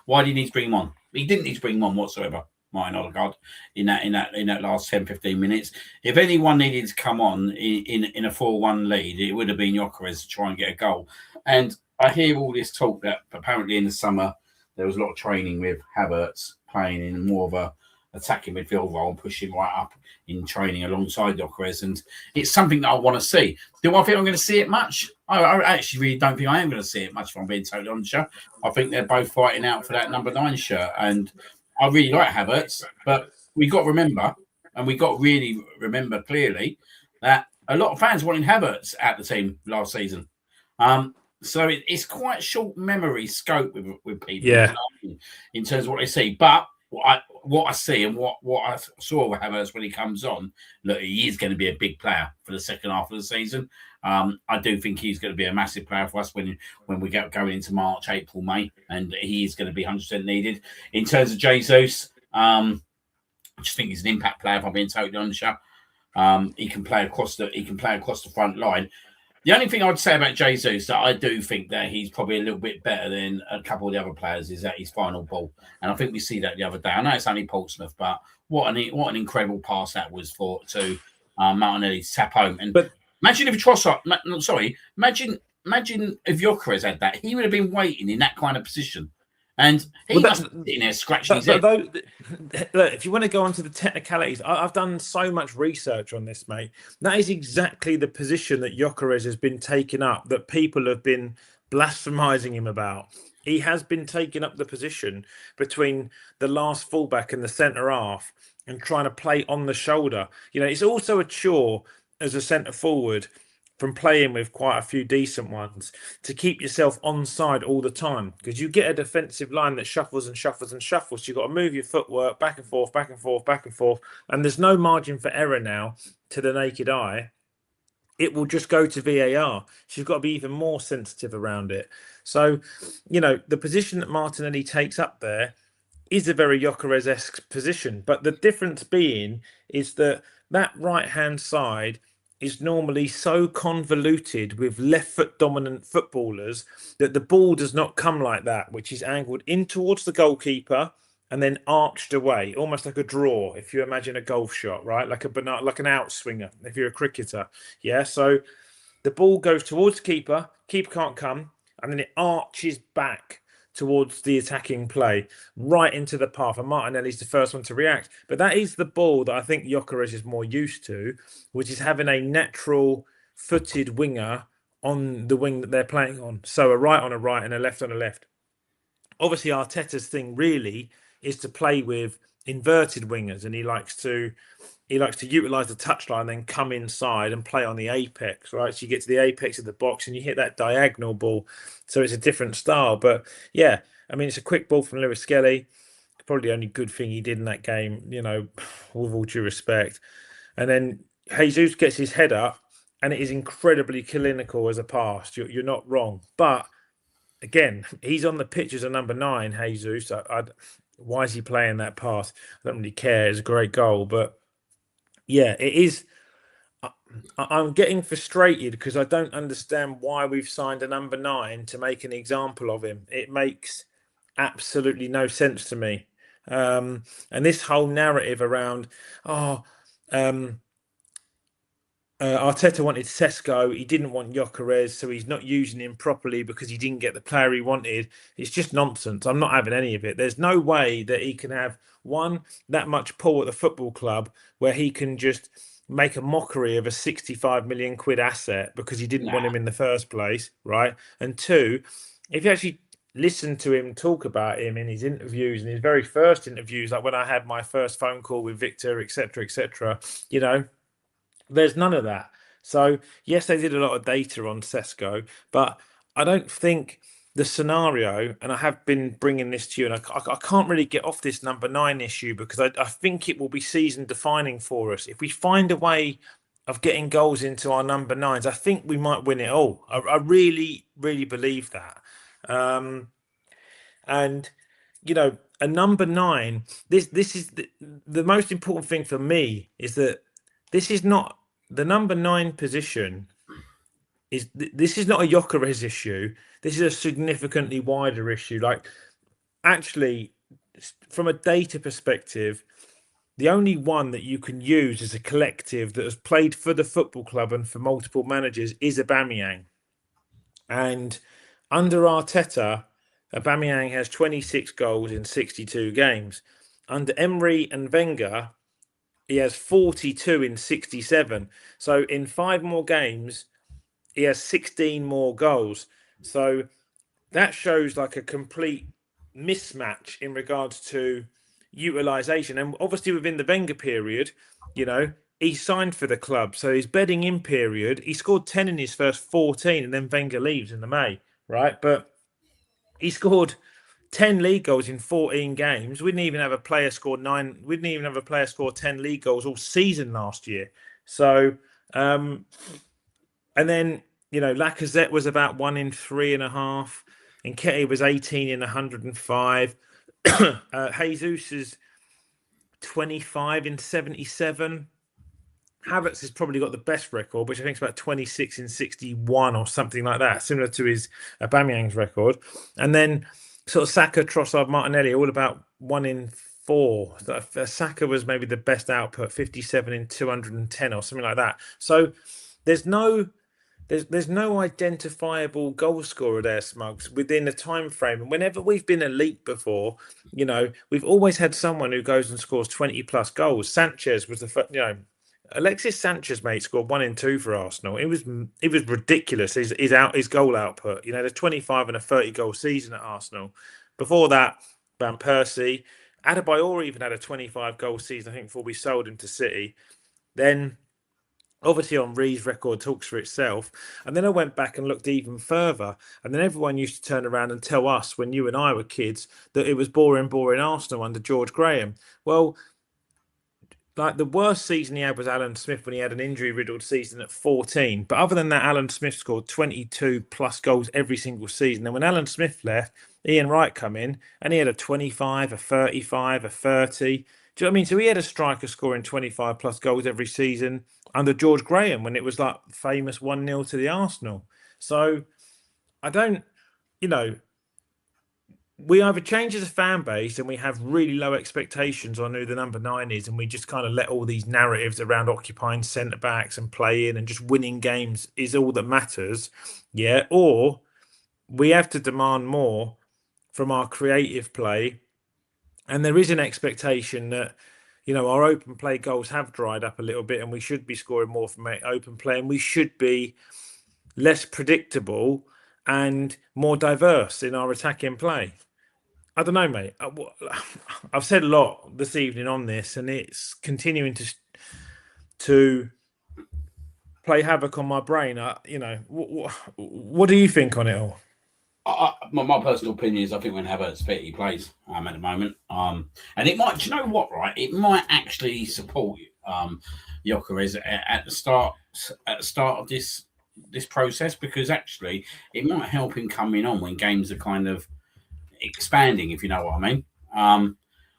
Why did he need to bring him on? He didn't need to bring him on whatsoever. Martin Odegaard in that last 10-15 minutes. If anyone needed to come on in a 4-1 lead, it would have been Gyökeres to try and get a goal. And I hear all this talk that apparently in the summer there was a lot of training with Havertz playing in more of attacking midfield role and push him right up in training alongside Gyökeres. And it's something that I want to see. Do I think I'm going to see it much? I actually really don't think I am going to see it much, if I'm being totally honest. I think they're both fighting out for that number 9 shirt. And I really like Havertz, but we got to remember, and we got to really remember clearly, that a lot of fans wanted Havertz at the team last season. So it's quite short memory scope with people in terms of what they see. But what I see and what I saw with Havertz when he comes on, look, he is going to be a big player for the second half of the season. I do think he's going to be a massive player for us when we get going into March, April, May, and he is going to be 100% needed. In terms of Jesus, I just think he's an impact player. If I'm being totally honest, he can play across the front line. The only thing I would say about Jesus that I do think that he's probably a little bit better than a couple of the other players is that his final ball, and I think we see that the other day. I know it's only Portsmouth, but what an incredible pass that was to Martinelli to tap home. And imagine if Trossard, imagine if Gyökeres had that, he would have been waiting in that kind of position. And he must be sitting there scratching his head. Look, if you want to go on to the technicalities, I've done so much research on this, mate. That is exactly the position that Gyökeres has been taking up, that people have been blasphemizing him about. He has been taking up the position between the last fullback and the centre half and trying to play on the shoulder. You know, it's also a chore as a centre forward, from playing with quite a few decent ones, to keep yourself onside all the time, because you get a defensive line that shuffles and shuffles and shuffles. So you've got to move your footwork back and forth, back and forth, back and forth. And there's no margin for error now to the naked eye. It will just go to VAR. So you've got to be even more sensitive around it. So, you know, the position that Martinelli takes up there is a very Gyökeres-esque position. But the difference being is that right-hand side is normally so convoluted with left foot dominant footballers that the ball does not come like that, which is angled in towards the goalkeeper and then arched away, almost like a draw. If you imagine a golf shot, right? Like an outswinger, if you're a cricketer. Yeah. So the ball goes towards the keeper can't come, and then it arches back towards the attacking play, right into the path. And Martinelli's the first one to react. But that is the ball that I think Gyökeres is more used to, which is having a natural-footed winger on the wing that they're playing on. So a right on a right and a left on a left. Obviously, Arteta's thing really is to play with inverted wingers, and he likes to utilize the touchline, then come inside and play on the apex, right? So you get to the apex of the box and you hit that diagonal ball. So it's a different style. But yeah, I mean, it's a quick ball from Lewis Skelly. Probably the only good thing he did in that game, you know, with all due respect. And then Jesus gets his head up, and it is incredibly clinical as a pass. You're not wrong. But again, he's on the pitch as a number 9, Jesus. Why is he playing that pass? I don't really care. It's a great goal. But yeah, it is. I'm getting frustrated because I don't understand why we've signed a number 9 to make an example of him. It makes absolutely no sense to me. And this whole narrative around, Arteta wanted Sesko, he didn't want Gyökeres, so he's not using him properly because he didn't get the player he wanted. It's just nonsense. I'm not having any of it. There's no way that he can have that much pull at the football club where he can just make a mockery of a 65 million quid asset because he didn't want him in the first place, right? And 2, if you actually listen to him talk about him in his interviews, in his very first interviews, like when I had my first phone call with Victor, etc., you know, there's none of that. So yes, they did a lot of data on Sesko, but I don't think the scenario, and I have been bringing this to you, and I can't really get off this number 9 issue because I think it will be season defining for us. If we find a way of getting goals into our number 9s, I think we might win it all. I really, really believe that. And, you know, a number 9, this is the most important thing for me is that this is not the number 9 position. This is not a Gyökeres issue. This is a significantly wider issue. Like, actually, from a data perspective, the only one that you can use as a collective that has played for the football club and for multiple managers is Aubameyang. And under Arteta, Aubameyang has 26 goals in 62 games. under Emery and Wenger, he has 42 in 67. So in 5 more games, he has 16 more goals. So that shows like a complete mismatch in regards to utilization. And obviously within the Wenger period, he signed for the club. So his bedding in period, he scored 10 in his first 14, and then Wenger leaves in the May, right? But he scored 10 league goals in 14 games. We didn't even have a player score 9. We didn't even have a player score 10 league goals all season last year. So, and then, Lacazette was about 1 in 3.5. Nketiah was 18 in 105. Jesus is 25 in 77. Havertz has probably got the best record, which I think is about 26 in 61 or something like that, similar to his Aubameyang's record. And then sort of Saka, Trossard, Martinelli, all about 1 in 4. Saka was maybe the best output, 57 in 210 or something like that. So there's no identifiable goal scorer there, Smugs, within a time frame. And whenever we've been elite before, we've always had someone who goes and scores 20 plus goals. Sanchez was the first, Alexis Sanchez, mate, scored 1 in 2 for Arsenal. It was ridiculous. His goal output. The 25 and a 30 goal season at Arsenal. Before that, Van Persie, Adebayor even had a 25 goal season, I think, before we sold him to City. Then, obviously, Henry's record talks for itself. And then I went back and looked even further. And then everyone used to turn around and tell us when you and I were kids that it was boring Arsenal under George Graham. Well, like the worst season he had was Alan Smith when he had an injury-riddled season at 14. But other than that, Alan Smith scored 22 plus goals every single season. Then when Alan Smith left, Ian Wright come in and he had a 25, a 35, a 30. Do you know what I mean? So he had a striker scoring 25 plus goals every season under George Graham when it was like famous 1-0 to the Arsenal. So I don't, we either change as a fan base and we have really low expectations on who the number 9 is, and we just kind of let all these narratives around occupying centre backs and playing and just winning games is all that matters. Yeah. Or we have to demand more from our creative play. And there is an expectation that, our open play goals have dried up a little bit and we should be scoring more from open play, and we should be less predictable and more diverse in our attacking play. I don't know, mate. I've said a lot this evening on this, and it's continuing to play havoc on my brain. What do you think on it all? My personal opinion is I think when Havertz fit, he plays at the moment. And it might, do you know what, right? It might actually support Gyökeres at the start of this process, because actually it might help him coming on when games are kind of expanding, if you know what I mean.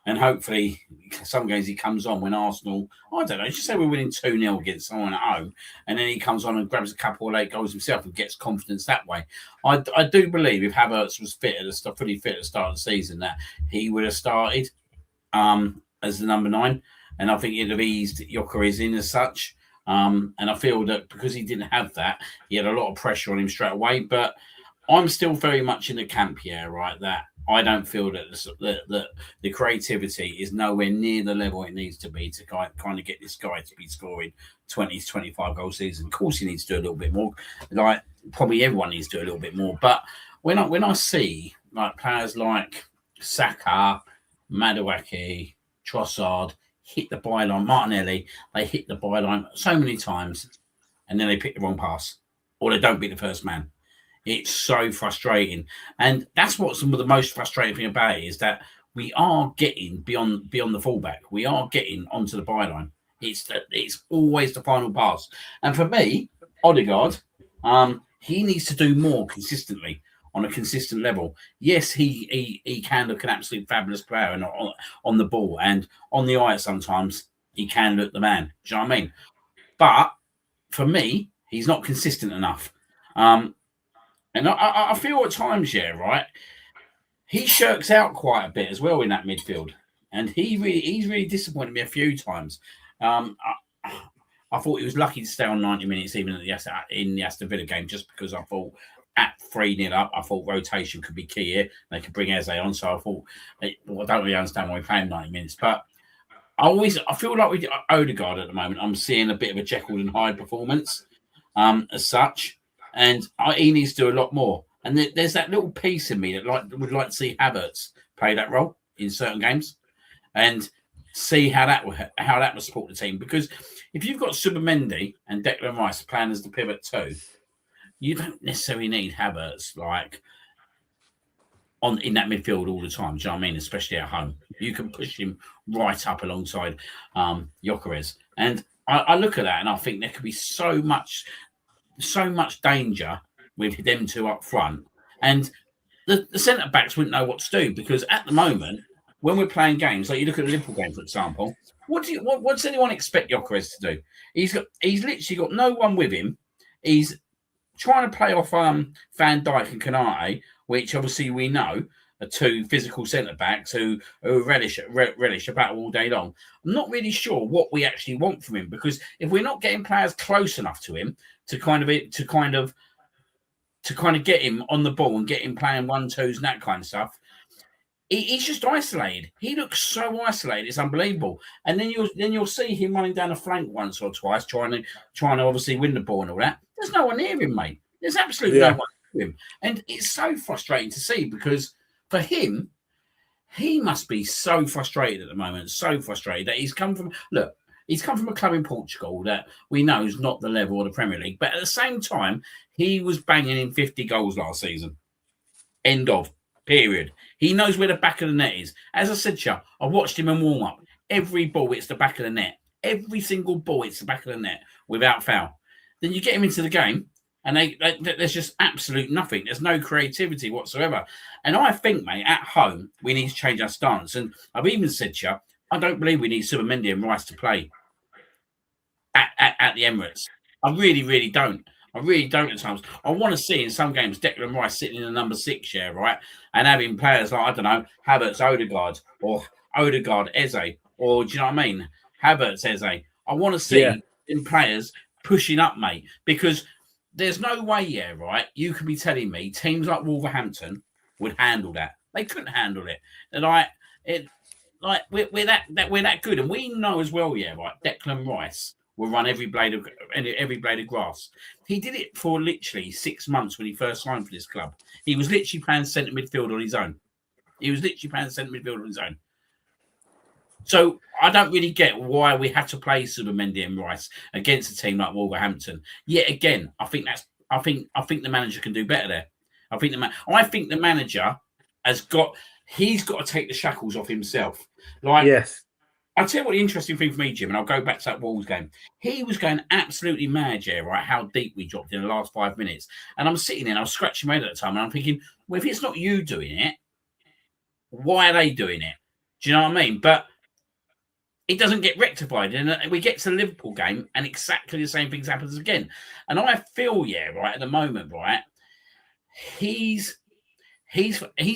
And hopefully some games he comes on when Arsenal, I don't know, just say we're winning 2-0 against someone at home, and then he comes on and grabs a couple of late goals himself and gets confidence that way. I do believe if Havertz was fully fit at the start of the season, that he would have started as the number 9, and I think it'd have eased Gyökeres in as such. And I feel that because he didn't have that, he had a lot of pressure on him straight away. But I'm still very much in the camp here, right, that I don't feel that the creativity is nowhere near the level it needs to be to kind of get this guy to be scoring 20 to 25 goal season. Of course, he needs to do a little bit more. Like, probably everyone needs to do a little bit more. But when I see like players like Saka, Madueke, Trossard hit the byline, Martinelli, they hit the byline so many times, and then they pick the wrong pass, or they don't beat the first man. It's so frustrating. And that's what's some of the most frustrating thing about it, is that we are getting beyond the fullback. We are getting onto the byline. It's always the final pass. And for me, Odegaard, he needs to do more consistently on a consistent level. Yes, he can look an absolute fabulous player and on the ball, and on the eye sometimes he can look the man. Do you know what I mean? But for me, he's not consistent enough. And I feel at times, yeah, right, he shirks out quite a bit as well in that midfield. And he's really disappointed me a few times. I thought he was lucky to stay on 90 minutes even in the Aston Villa game, just because I thought at 3-0 up, I thought rotation could be key here. They could bring Eze on. So I thought, well, I don't really understand why we're playing 90 minutes. But I feel like with Odegaard at the moment, I'm seeing a bit of a Jekyll and Hyde performance as such. And he needs to do a lot more. And there's that little piece in me that would like to see Havertz play that role in certain games and see how that will support the team. Because if you've got Subamendi and Declan Rice playing as the pivot too, you don't necessarily need Havertz in that midfield all the time. Do you know what I mean? Especially at home, you can push him right up alongside Gyökeres. And I look at that and I think there could be so much danger with them two up front, and the centre backs wouldn't know what to do, because at the moment when we're playing games, like you look at the Liverpool game for example, what does anyone expect Gyökeres to do? He's literally got no one with him. He's trying to play off Van Dijk and Konate, which obviously we know are two physical centre backs who relish a battle all day long. I'm not really sure what we actually want from him, because if we're not getting players close enough to him to kind of get him on the ball and get him playing 1-2s and that kind of stuff, he's just isolated. He looks so isolated; it's unbelievable. And then you'll see him running down a flank once or twice, trying to obviously win the ball and all that. There's no one near him, mate. There's absolutely no one near him, and it's so frustrating to see, because for him, he must be so frustrated at the moment, so frustrated that he's come from a club in Portugal that we know is not the level of the Premier League, but at the same time, he was banging in 50 goals last season. End of. Period. He knows where the back of the net is. As I said to you, I watched him in warm-up. Every ball, it's the back of the net. Every single ball, it's the back of the net without foul. Then you get him into the game, and there's just absolute nothing. There's no creativity whatsoever. And I think, mate, at home, we need to change our stance. And I've even said to you, I don't believe we need Subamendi and Rice to play at the Emirates. I really, really don't. I really don't at times. I want to see in some games Declan Rice sitting in the number 6 chair, right? And having players like, I don't know, Havertz, Odegaard, or Odegaard, Eze, or do you know what I mean? Havertz, Eze. I want to see in players pushing up, mate, because there's no way, right? You could be telling me teams like Wolverhampton would handle that. They couldn't handle it. And we're that good, and we know as well, right? Declan Rice will run every blade of grass. He did it for literally 6 months when he first signed for this club. He was literally playing centre midfield on his own. So I don't really get why we had to play Subamendi and Rice against a team like Wolverhampton. Yet again, I think the manager can do better there. I think the manager he's got to take the shackles off himself. Yes. I'll tell you what the interesting thing for me, Jim, and I'll go back to that Wolves game. He was going absolutely mad, right? How deep we dropped in the last 5 minutes. And I'm sitting there and I was scratching my head at the time and I'm thinking, well, if it's not you doing it, why are they doing it? Do you know what I mean? But it doesn't get rectified. And we get to the Liverpool game and exactly the same things happens again. And I feel, right, at the moment, right, he's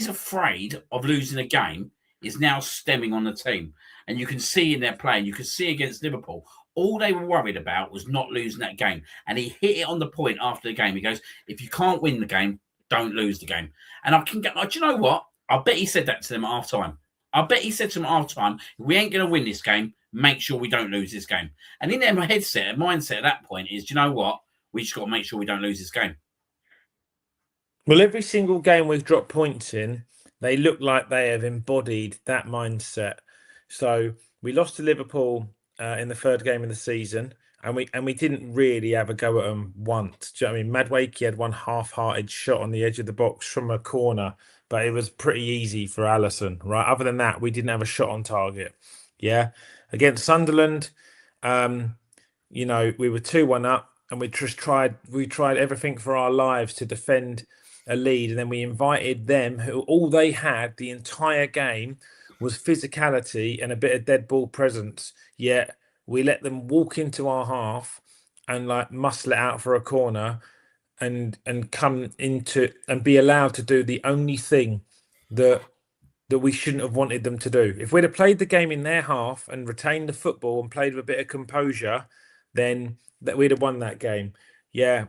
afraid of losing a game is now stemming on the team. And you can see in their play, and you can see against Liverpool, all they were worried about was not losing that game. And he hit it on the point after the game. He goes, if you can't win the game, don't lose the game. And I can get, do you know what? I bet he said that to them at half-time. I bet he said to them at half-time, if we ain't going to win this game, make sure we don't lose this game. And in their mindset at that point is, do you know what? We just got to make sure we don't lose this game. Well, every single game we've dropped points in, they look like they have embodied that mindset. So we lost to Liverpool in the third game of the season, and we didn't really have a go at them once. Do you know what I mean? Madueke had one half-hearted shot on the edge of the box from a corner, but it was pretty easy for Alisson, right? Other than that, we didn't have a shot on target. Yeah. Against Sunderland, we were 2-1 up, and we tried everything for our lives to defend a lead, and then we invited them, who all they had the entire game was physicality and a bit of dead ball presence. Yet we let them walk into our half and muscle it out for a corner and come into and be allowed to do the only thing that we shouldn't have wanted them to do. If we'd have played the game in their half and retained the football and played with a bit of composure, then we'd have won that game. Yeah.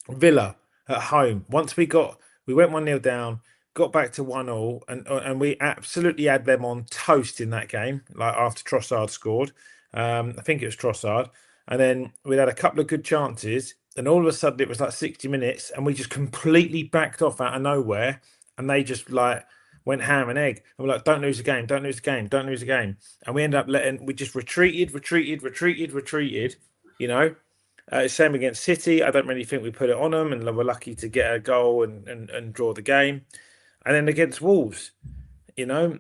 Villa, at home. Once we went 1-0 down, got back to 1-1, and we absolutely had them on toast in that game. Like after Trossard scored, I think it was Trossard, and then we'd had a couple of good chances, and all of a sudden it was like 60 minutes, and we just completely backed off out of nowhere, and they just like went ham and egg. And we're like, don't lose the game, don't lose the game, don't lose the game. And we ended up we just retreated. You know, same against City. I don't really think we put it on them, and we're lucky to get a goal and draw the game. And then against Wolves, you know,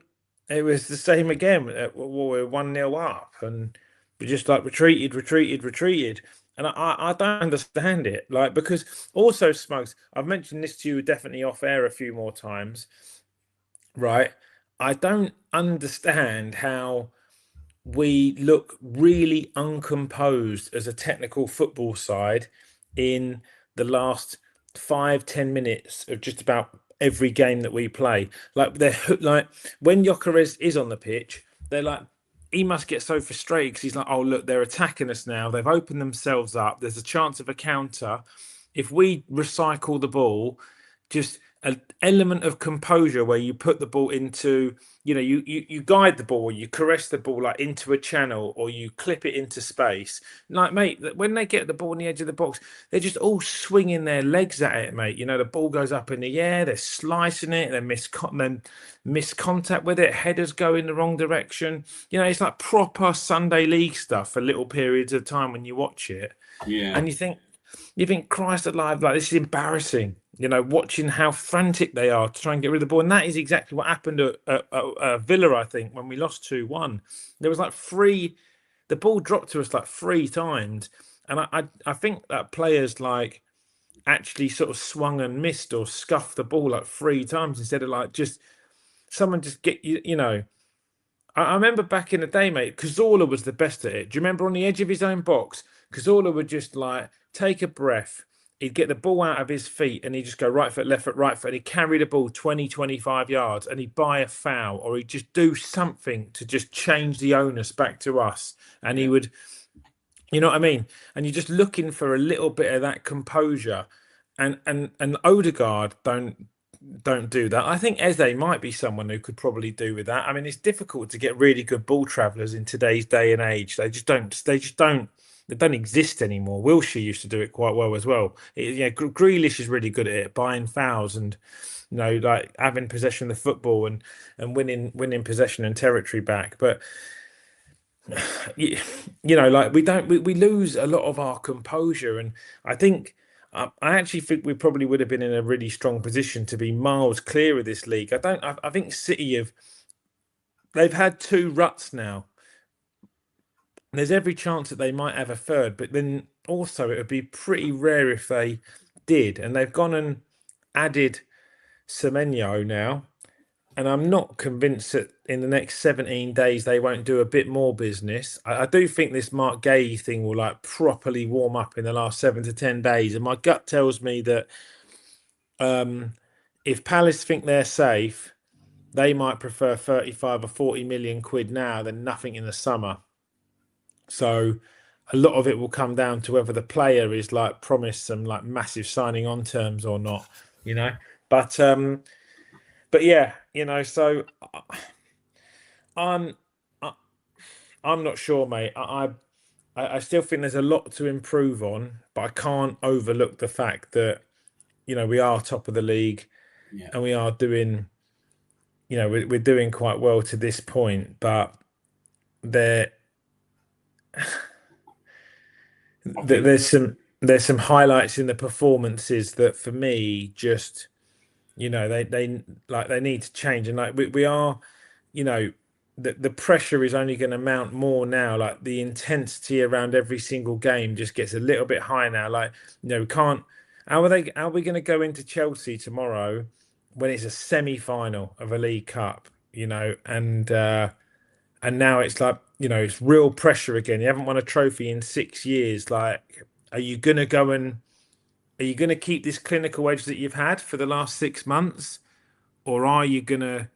it was the same again. We're 1-0 up, and we just like retreated. And I don't understand it. Like, because also, Smugs, I've mentioned this to you definitely off air a few more times, right? I don't understand how we look really uncomposed as a technical football side in the last 5-10 minutes of just about every game that we play. Like they're like when Gyökeres is on the pitch, they're like he must get so frustrated because he's like, oh look, they're attacking us now. They've opened themselves up. There's a chance of a counter. If we recycle the ball, just an element of composure where you put the ball into, you guide the ball, or you caress the ball like into a channel, or you clip it into space. Like, mate, when they get the ball on the edge of the box, they're just all swinging their legs at it, mate. The ball goes up in the air, they're slicing it, they miss contact with it, headers go in the wrong direction. It's like proper Sunday league stuff for little periods of time when you watch it. Yeah. And you think, Christ alive, like this is embarrassing. Watching how frantic they are to try and get rid of the ball. And that is exactly what happened at Villa, I think, when we lost 2-1. There was like the ball dropped to us like 3 times. And I think that players like actually sort of swung and missed or scuffed the ball like 3 times instead of like just someone just get I remember back in the day, mate, Cazorla was the best at it. Do you remember on the edge of his own box? Cazorla would just like take a breath. He'd get the ball out of his feet and he'd just go right foot, left foot, right foot. And he'd carry the ball 20, 25 yards and he'd buy a foul, or he'd just do something to just change the onus back to us. And he would, you know what I mean? And you're just looking for a little bit of that composure. And Odegaard don't do that. I think Eze might be someone who could probably do with that. I mean, it's difficult to get really good ball travellers in today's day and age. They don't exist anymore. Wilshere used to do it quite well as well. Grealish is really good at it, buying fouls and like having possession of the football and winning possession and territory back. But like we lose a lot of our composure, and I actually think we probably would have been in a really strong position to be miles clear of this league. I think City they've had 2 ruts now. There's every chance that they might have a third, but then also it would be pretty rare if they did. And they've gone and added Semenyo now, and I'm not convinced that in the next 17 days they won't do a bit more business. I do think this Mark Gay thing will like properly warm up in the last 7 to 10 days, and my gut tells me that if Palace think they're safe, they might prefer 35 or 40 million quid now than nothing in the summer. So a lot of it will come down to whether the player is like promised some like massive signing on terms or not, But yeah, so I'm not sure, mate. I still think there's a lot to improve on, but I can't overlook the fact that we are top of the league, and we are doing, we're doing quite well to this point, but there's some highlights in the performances that for me just they need to change, and like we are, the pressure is only going to mount more now. Like the intensity around every single game just gets a little bit higher now. Like we can't. How are we going to go into Chelsea tomorrow when it's a semi-final of a League Cup? And now it's like, it's real pressure again. You haven't won a trophy in 6 years. Like, are you going to keep this clinical edge that you've had for the last 6 months? Or are you going to,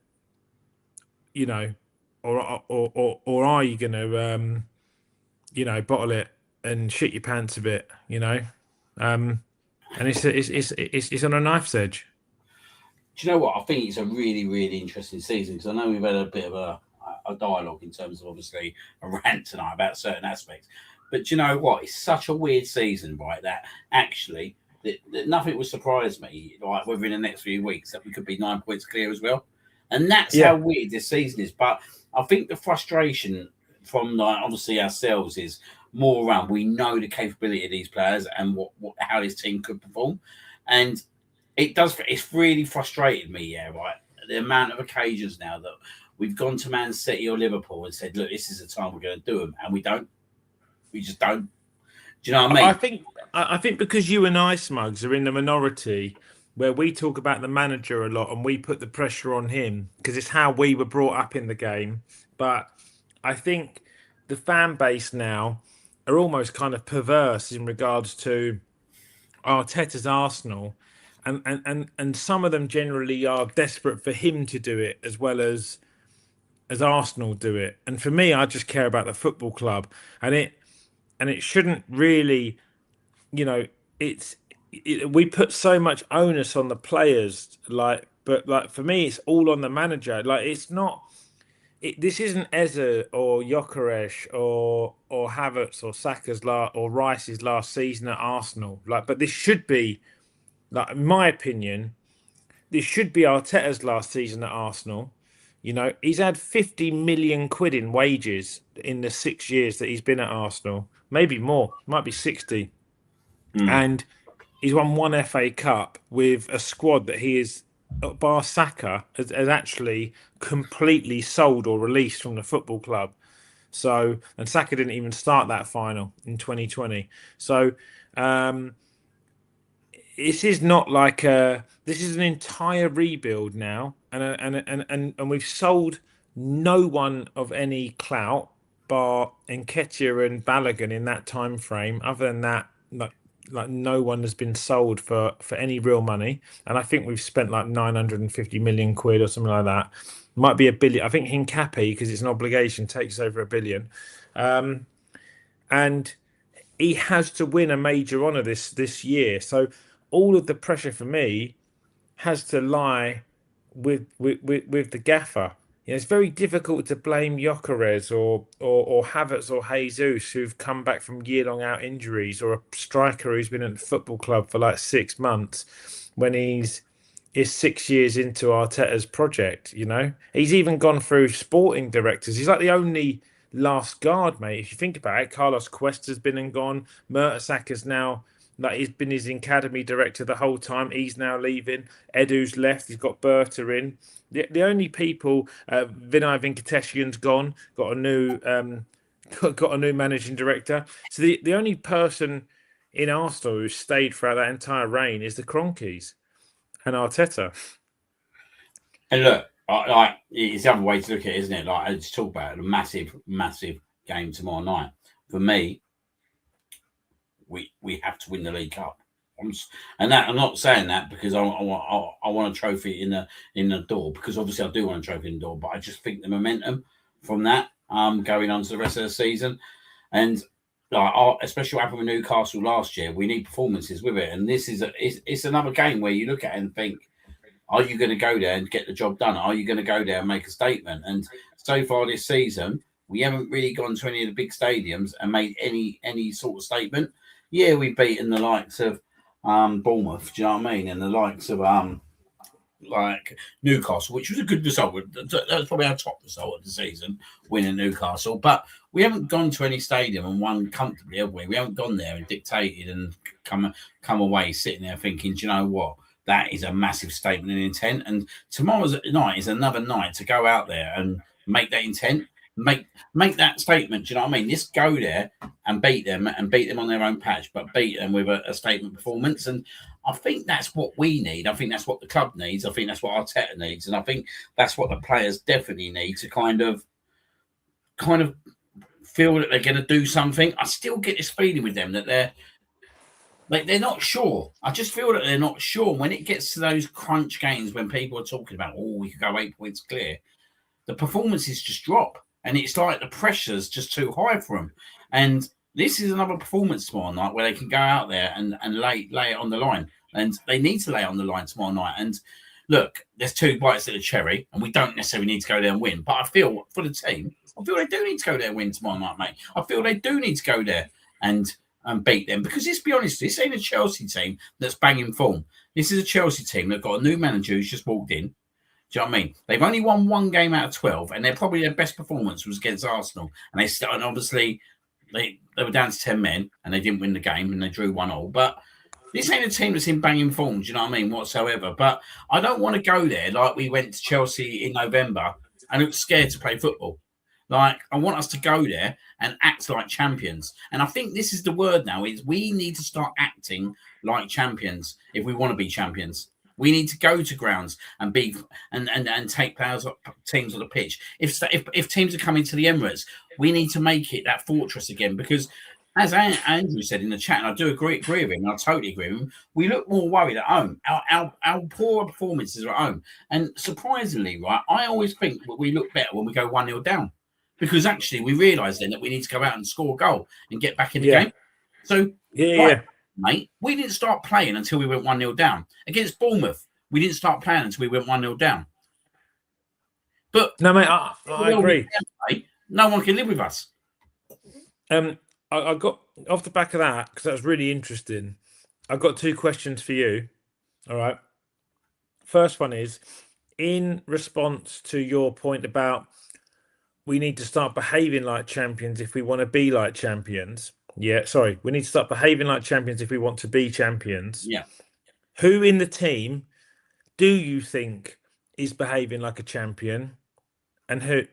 or are you going to, bottle it and shit your pants a bit, and it's on a knife's edge. Do you know what? I think it's a really, really interesting season because I know we've had a bit of a dialogue in terms of obviously a rant tonight about certain aspects. But do you know what? It's such a weird season, right? That actually, that nothing would surprise me, like whether in the next few weeks that we could be 9 points clear as well. And that's how weird this season is. But I think the frustration from like obviously ourselves is more around we know the capability of these players and what how this team could perform, and it does. It's really frustrated me, yeah, right. The amount of occasions now that we've gone to Man City or Liverpool and said, "Look, this is the time we're going to do them," and we don't. We just don't. Do you know what I mean? I think because you and I, Smugs, are in the minority where we talk about the manager a lot and we put the pressure on him because it's how we were brought up in the game. But I think the fan base now are almost kind of perverse in regards to Arteta's Arsenal. And some of them generally are desperate for him to do it as well as Arsenal do it. And for me, I just care about the football club, and it shouldn't really, you know, we put so much onus on the players, but for me, it's all on the manager. Like it's not. This isn't Eze or Gyökeres or Havertz or Saka's or Rice's last season at Arsenal. But this should be, like, in my opinion, this should be Arteta's last season at Arsenal. You know, he's had 50 million quid in wages in the 6 years that he's been at Arsenal, maybe more, might be 60. And he's won one FA Cup with a squad that he is, bar Saka, has actually completely sold or released from the football club. So, and Saka didn't even start that final in 2020. So, this is not like this is an entire rebuild now, and we've sold no one of any clout bar Nketiah and Balogun in that time frame. Other than that, like no one has been sold for any real money, and I think we've spent like 950 million quid or something like that. Might be a billion. I think Hincapi, because it's an obligation, takes over $1 billion, and he has to win a major honour this year. So all of the pressure for me has to lie with the gaffer. You know, it's very difficult to blame Gyökeres or Havertz or Jesus, who've come back from year-long out injuries, or a striker who's been at the football club for like 6 months, when is 6 years into Arteta's project. You know, he's even gone through sporting directors. He's like the only last guard, mate. If you think about it, Carlos Cuesta's been and gone. Mertesacker's now, like, he's been his academy director the whole time. He's now leaving. Edu's left. He's got Berta in. The only people, Vinay Venkateshian's gone. Got a new managing director. So the only person in Arsenal who stayed throughout that entire reign is the Cronkies and Arteta. And look, like it's the other way to look at it, isn't it? Like I just talk about it, a massive, massive game tomorrow night. For me, we have to win the League Cup. And that I'm not saying that because I want a trophy in the door, because obviously I do want a trophy in the door, but I just think the momentum from that going on to the rest of the season, and like especially what happened with Newcastle last year, we need performances with it, and this is it's another game where you look at it and think, are you going to go there and get the job done? Are you going to go there and make a statement? And so far this season, we haven't really gone to any of the big stadiums and made any sort of statement. Yeah, we've beaten the likes of Bournemouth, do you know what I mean? And the likes of like Newcastle, which was a good result. That was probably our top result of the season, winning Newcastle. But we haven't gone to any stadium and won comfortably, have we? We haven't gone there and dictated and come away sitting there thinking, do you know what? That is a massive statement and intent. And tomorrow's night is another night to go out there and make that intent. Make that statement. Do you know what I mean? Just go there and beat them on their own patch, but beat them with a statement performance. And I think that's what we need. I think that's what the club needs. I think that's what Arteta needs, and I think that's what the players definitely need to kind of feel that they're going to do something. I still get this feeling with them that they're not sure. I just feel that they're not sure. When it gets to those crunch games, when people are talking about, we could go 8 points clear, the performances just drop. And it's like the pressure's just too high for them. And this is another performance tomorrow night where they can go out there and lay it on the line. And they need to lay on the line tomorrow night. And look, there's 2 bites at the cherry, and we don't necessarily need to go there and win. But I feel for the team, I feel they do need to go there and win tomorrow night, mate. I feel they do need to go there and beat them. Because let's be honest, this ain't a Chelsea team that's banging form. This is a Chelsea team that got a new manager who's just walked in. Do you know what I mean? They've only won 1 game out of 12, and they're probably their best performance was against Arsenal. And obviously they were down to 10 men, and they didn't win the game, and they drew 1-1. But this ain't a team that's in banging form, do you know what I mean, whatsoever. But I don't want to go there like we went to Chelsea in November and look scared to play football. Like, I want us to go there and act like champions. And I think this is the word now, is we need to start acting like champions if we want to be champions. We need to go to grounds and be and take teams on the pitch. If teams are coming to the Emirates, we need to make it that fortress again, because as Andrew said in the chat, and I do agree with him, and I totally agree with him, we look more worried at home. Our poorer performances are at home. And surprisingly, right, I always think that we look better when we go 1-0 down, because actually we realise then that we need to go out and score a goal and get back in the game. So, mate, we didn't start playing until we went 1-0 down. Against Bournemouth, we didn't start playing until we went 1-0 down. But no, mate, I agree. No one can live with us. I got off the back of that, because that was really interesting. I've got 2 questions for you. All right. First one is, in response to your point about we need to start behaving like champions if we want to be like champions. Yeah, sorry. We need to start behaving like champions if we want to be champions. Yeah. Who in the team do you think is behaving like a champion, and who?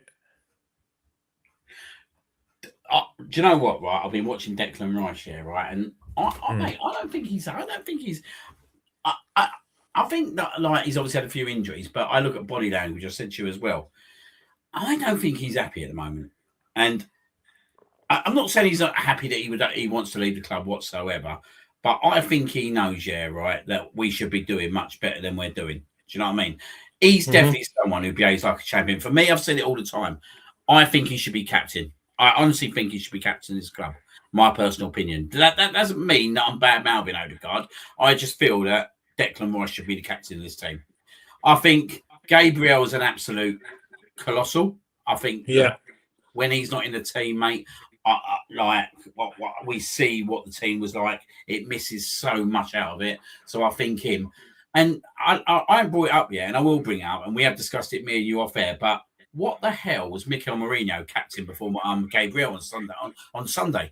Do you know what? Right, I've been watching Declan Rice here, right, and mate, I don't think he's. I think that, like, he's obviously had a few injuries, but I look at body language. I said to you as well. I don't think he's happy at the moment, and I'm not saying he's not happy that he wants to leave the club whatsoever. But I think he knows, right, that we should be doing much better than we're doing. Do you know what I mean? He's definitely someone who behaves like a champion. For me, I've said it all the time. I think he should be captain. I honestly think he should be captain of this club. My personal opinion. That doesn't mean that I'm bad mouthing Odegaard. I just feel that Declan Rice should be the captain of this team. I think Gabriel is an absolute colossal. I think when he's not in the team, mate, like what we see what the team was like, it misses so much out of it. So I think him, and I brought it up, and I will bring it up, and we have discussed it, me and you, off air. But what the hell was Mikel Mourinho captain before Gabriel on Sunday?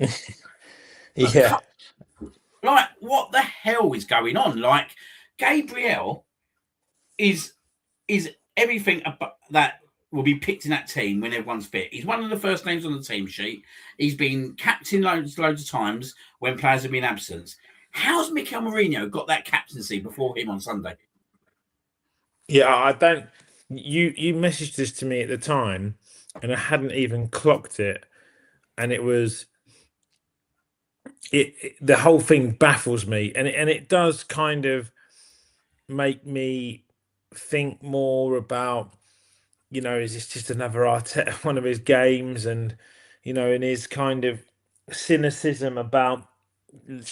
Like, what the hell is going on? Like, Gabriel is everything about that will be picked in that team when everyone's fit. He's one of the first names on the team sheet. He's been captain loads of times when players have been absent. How's Mikel Mourinho got that captaincy before him on Sunday? Yeah, I don't. You messaged this to me at the time, and I hadn't even clocked it, and it was the whole thing baffles me, and it does kind of make me think more about, is this just another Arteta, one of his games, and in his kind of cynicism about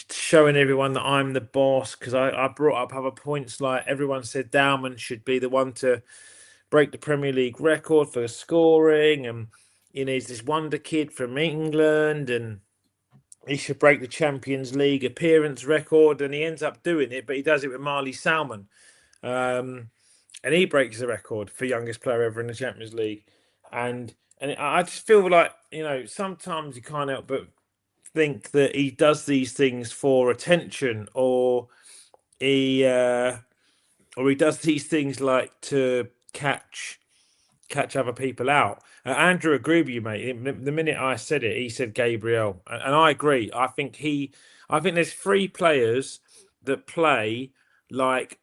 showing everyone that I'm the boss, because I brought up other points, like everyone said Dalman should be the one to break the Premier League record for scoring, and he's this wonder kid from England, and he should break the Champions League appearance record, and he ends up doing it, but he does it with Marley Salmon, and he breaks the record for youngest player ever in the Champions League, and I just feel like sometimes you can't help but think that he does these things for attention, or he does these things like to catch other people out. Andrew agreed with you, mate. The minute I said it, he said Gabriel, and I agree. I think there's 3 players that play like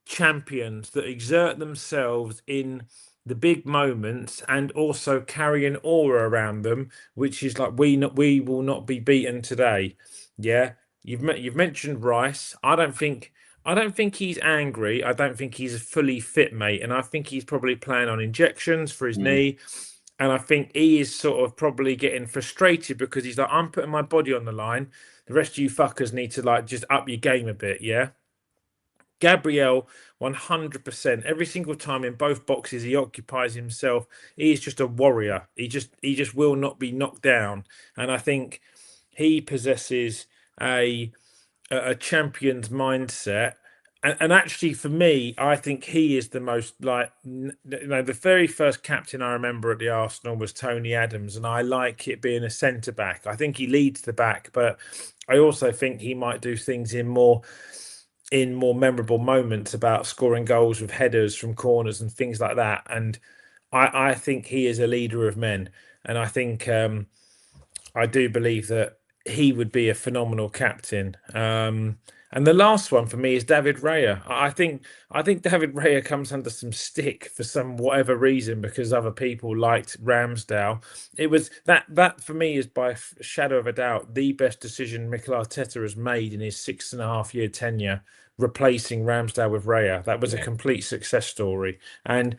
champions, that exert themselves in the big moments and also carry an aura around them, which is like, we will not be beaten today. Yeah, you've mentioned Rice. I don't think he's angry. I don't think he's fully fit, mate. And I think he's probably playing on injections for his knee. And I think he is sort of probably getting frustrated because he's like, I'm putting my body on the line. The rest of you fuckers need to like just up your game a bit, yeah. Gabriel, 100%. Every single time in both boxes, he occupies himself. He is just a warrior. He just will not be knocked down. And I think he possesses a champion's mindset. And actually, for me, I think he is the most like the very first captain I remember at the Arsenal was Tony Adams, and I like it being a centre back. I think he leads the back, but I also think he might do things in more memorable moments about scoring goals with headers from corners and things like that. And I think he is a leader of men, and I think I do believe that he would be a phenomenal captain. And the last one for me is David Raya. I think David Raya comes under some stick for some whatever reason because other people liked Ramsdale. It was that for me is by shadow of a doubt the best decision Mikel Arteta has made in his 6.5-year tenure, replacing Ramsdale with Raya. That was a complete success story. And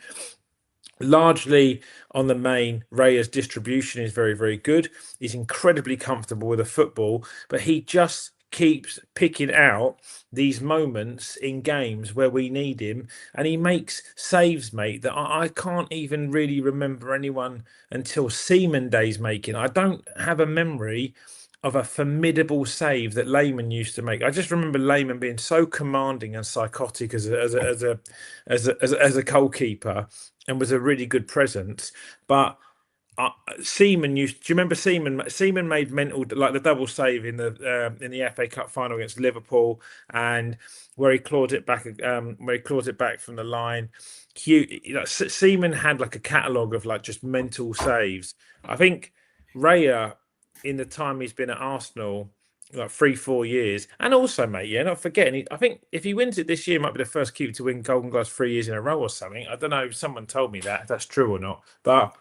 largely on the main, Raya's distribution is very, very good. He's incredibly comfortable with the football, but he just keeps picking out these moments in games where we need him, and he makes saves, mate, that I can't even really remember anyone until Seaman days making. I don't have a memory of a formidable save that Lehmann used to make. I just remember Lehmann being so commanding and psychotic as a goalkeeper, and was a really good presence. But Seaman used. Do you remember Seaman? Seaman made mental like the double save in the FA Cup final against Liverpool, and where he clawed it back from the line. Seaman had like a catalogue of like just mental saves. I think Raya, in the time he's been at Arsenal, like 3-4 years, and also, mate, yeah, not forgetting. I think if he wins it this year, might be the first keeper to win Golden Gloves 3 years in a row or something. I don't know. Someone told me that if that's true or not, but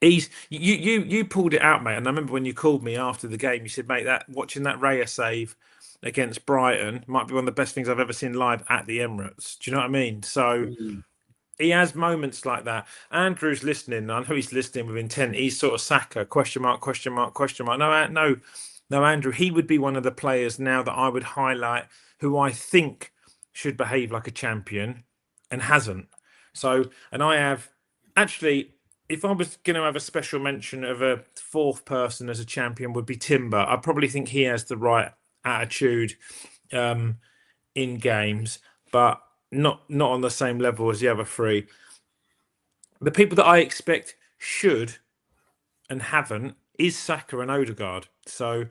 you pulled it out, mate. And I remember when you called me after the game, you said, mate, that watching that Raya save against Brighton might be one of the best things I've ever seen live at the Emirates. Do you know what I mean? So he has moments like that. Andrew's listening. I know he's listening with intent. He's sort of Saka, question mark, question mark, question mark. No, Andrew, he would be one of the players now that I would highlight who I think should behave like a champion and hasn't. So, and I have actually, if I was going to have a special mention of a fourth person as a champion, would be Timber. I probably think he has the right attitude in games, but not on the same level as the other three. The people that I expect should and haven't is Saka and Odegaard. So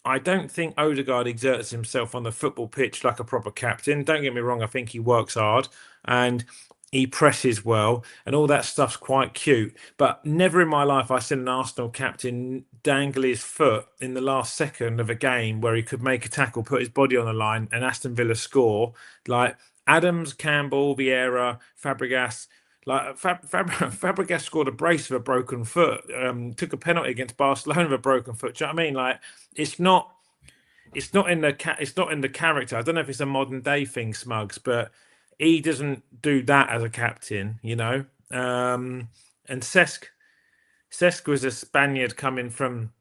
I don't think Odegaard exerts himself on the football pitch like a proper captain. Don't get me wrong, I think he works hard and he presses well, and all that stuff's quite cute. But never in my life I've seen an Arsenal captain dangle his foot in the last second of a game where he could make a tackle, put his body on the line, and Aston Villa score. Like Adams, Campbell, Vieira, Fabregas. Like Fabregas scored a brace with a broken foot. Took a penalty against Barcelona with a broken foot. Do you know what I mean? Like it's not in the character. I don't know if it's a modern day thing, Smugs, but he doesn't do that as a captain, you know. And Cesc was a Spaniard coming from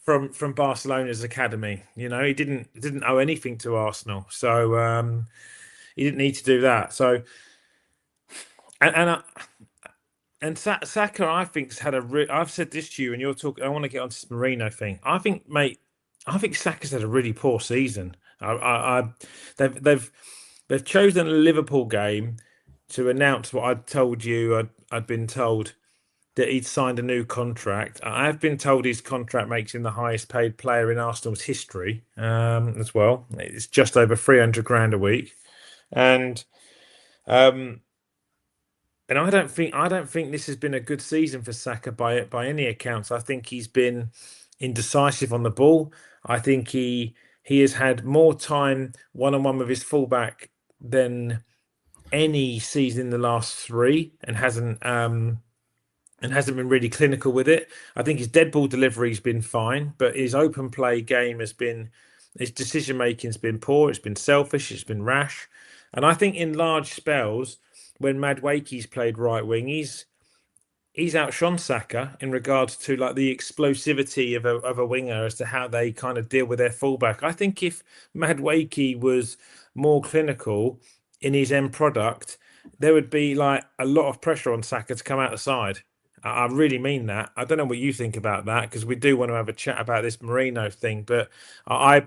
Barcelona's academy. You know, he didn't owe anything to Arsenal, so he didn't need to do that. So. And Saka, I think, has had I've said this to you, and you're talking. I want to get on this Marino thing. I think, mate, Saka's had a really poor season. They've chosen a Liverpool game to announce what I'd told you. I'd been told that he'd signed a new contract. I've been told his contract makes him the highest paid player in Arsenal's history, as well. It's just over 300 grand a week, and. And I don't think this has been a good season for Saka by any accounts. I think he's been indecisive on the ball. I think he has had more time one-on-one with his fullback than any season in the last three, and hasn't been really clinical with it. I think his dead ball delivery's been fine, but his open play game his decision making's been poor. It's been selfish. It's been rash, and I think in large spells, when Madueke's played right wing, he's outshone Saka in regards to like the explosivity of a winger as to how they kind of deal with their fullback. I think if Madueke was more clinical in his end product, there would be like a lot of pressure on Saka to come out the side. I really mean that. I don't know what you think about that because we do want to have a chat about this Merino thing, but I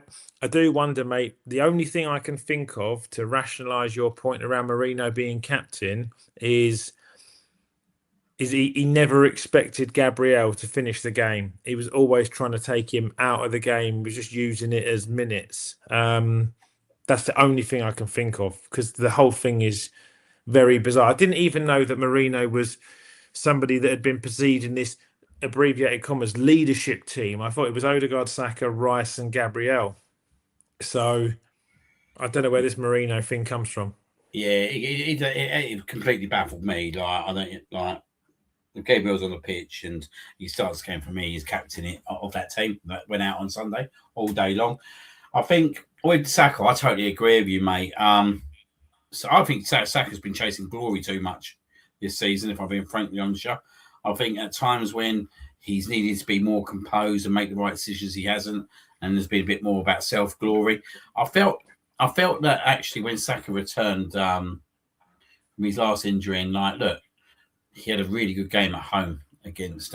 do wonder, mate. The only thing I can think of to rationalise your point around Merino being captain is he never expected Gabriel to finish the game. He was always trying to take him out of the game. He was just using it as minutes. That's the only thing I can think of because the whole thing is very bizarre. I didn't even know that Merino was somebody that had been perceived in this abbreviated commas leadership team. I thought it was Odegaard, Saka, Rice, and Gabriel. So I don't know where this Merino thing comes from. Yeah, it completely baffled me. Like I don't like. Gabriel's on the pitch and he starts the game for me. He's captain of that team that went out on Sunday all day long. I think with Saka, I totally agree with you, mate. So I think Saka's been chasing glory too much this season, if I'm being frankly honest. I think at times when he's needed to be more composed and make the right decisions, he hasn't, and there's been a bit more about self-glory. I felt that actually when Saka returned from his last injury, and like, look, he had a really good game at home against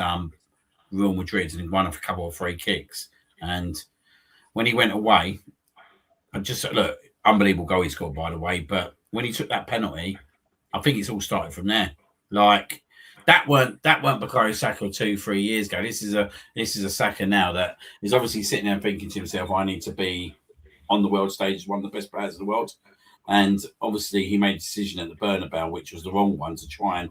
Real Madrid and won a couple of free kicks. And when he went away, I just look, unbelievable goal he scored, by the way. But when he took that penalty, I think it's all started from there. Like that weren't Bukayo Saka 2-3 years ago. This is a Saka now that is obviously sitting there thinking to himself, I need to be on the world stage as one of the best players in the world. And obviously he made a decision at the Bernabeu, which was the wrong one, to try and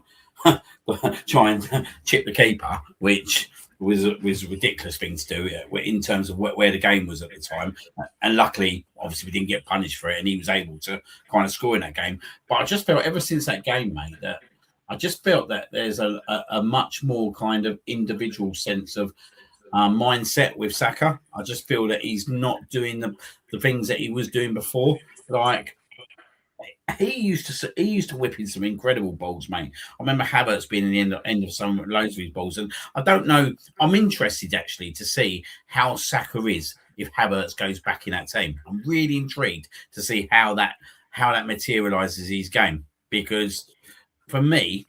chip the keeper, which was a ridiculous thing to do in terms of where the game was at the time. And luckily, obviously, we didn't get punished for it, and he was able to kind of score in that game. But I just felt ever since that game, mate, that I just felt that there's a much more kind of individual sense of mindset with Saka. I just feel that he's not doing the things that he was doing before. Like, he used to whip in some incredible balls, mate. I remember Havertz being in the end of some loads of his balls, and I don't know. I'm interested actually to see how Saka is if Havertz goes back in that team. I'm really intrigued to see how that materialises his game, because for me,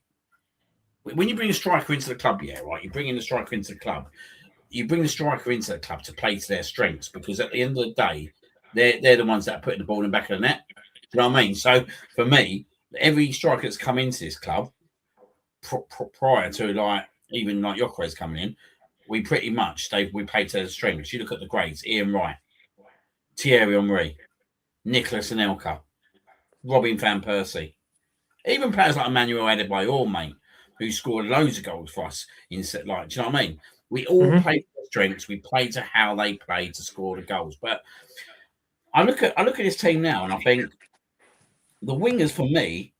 when you bring a striker into the club, yeah, right, you bring in the striker into the club. You bring the striker into the club to play to their strengths, because at the end of the day, they're the ones that are putting the ball in the back of the net. Do you know what I mean? So for me, every striker that's come into this club prior to like even like Gyökeres coming in, we pretty much we played to their strengths. You look at the grades: Ian Wright, Thierry Henry, Nicholas Anelka, Robin van Persie, even players like Emmanuel Adebayor, mate, who scored loads of goals for us in set. Like, do you know what I mean? We all played to their strengths. We played to how they played to score the goals. But I look at this team now, and I think the wingers for me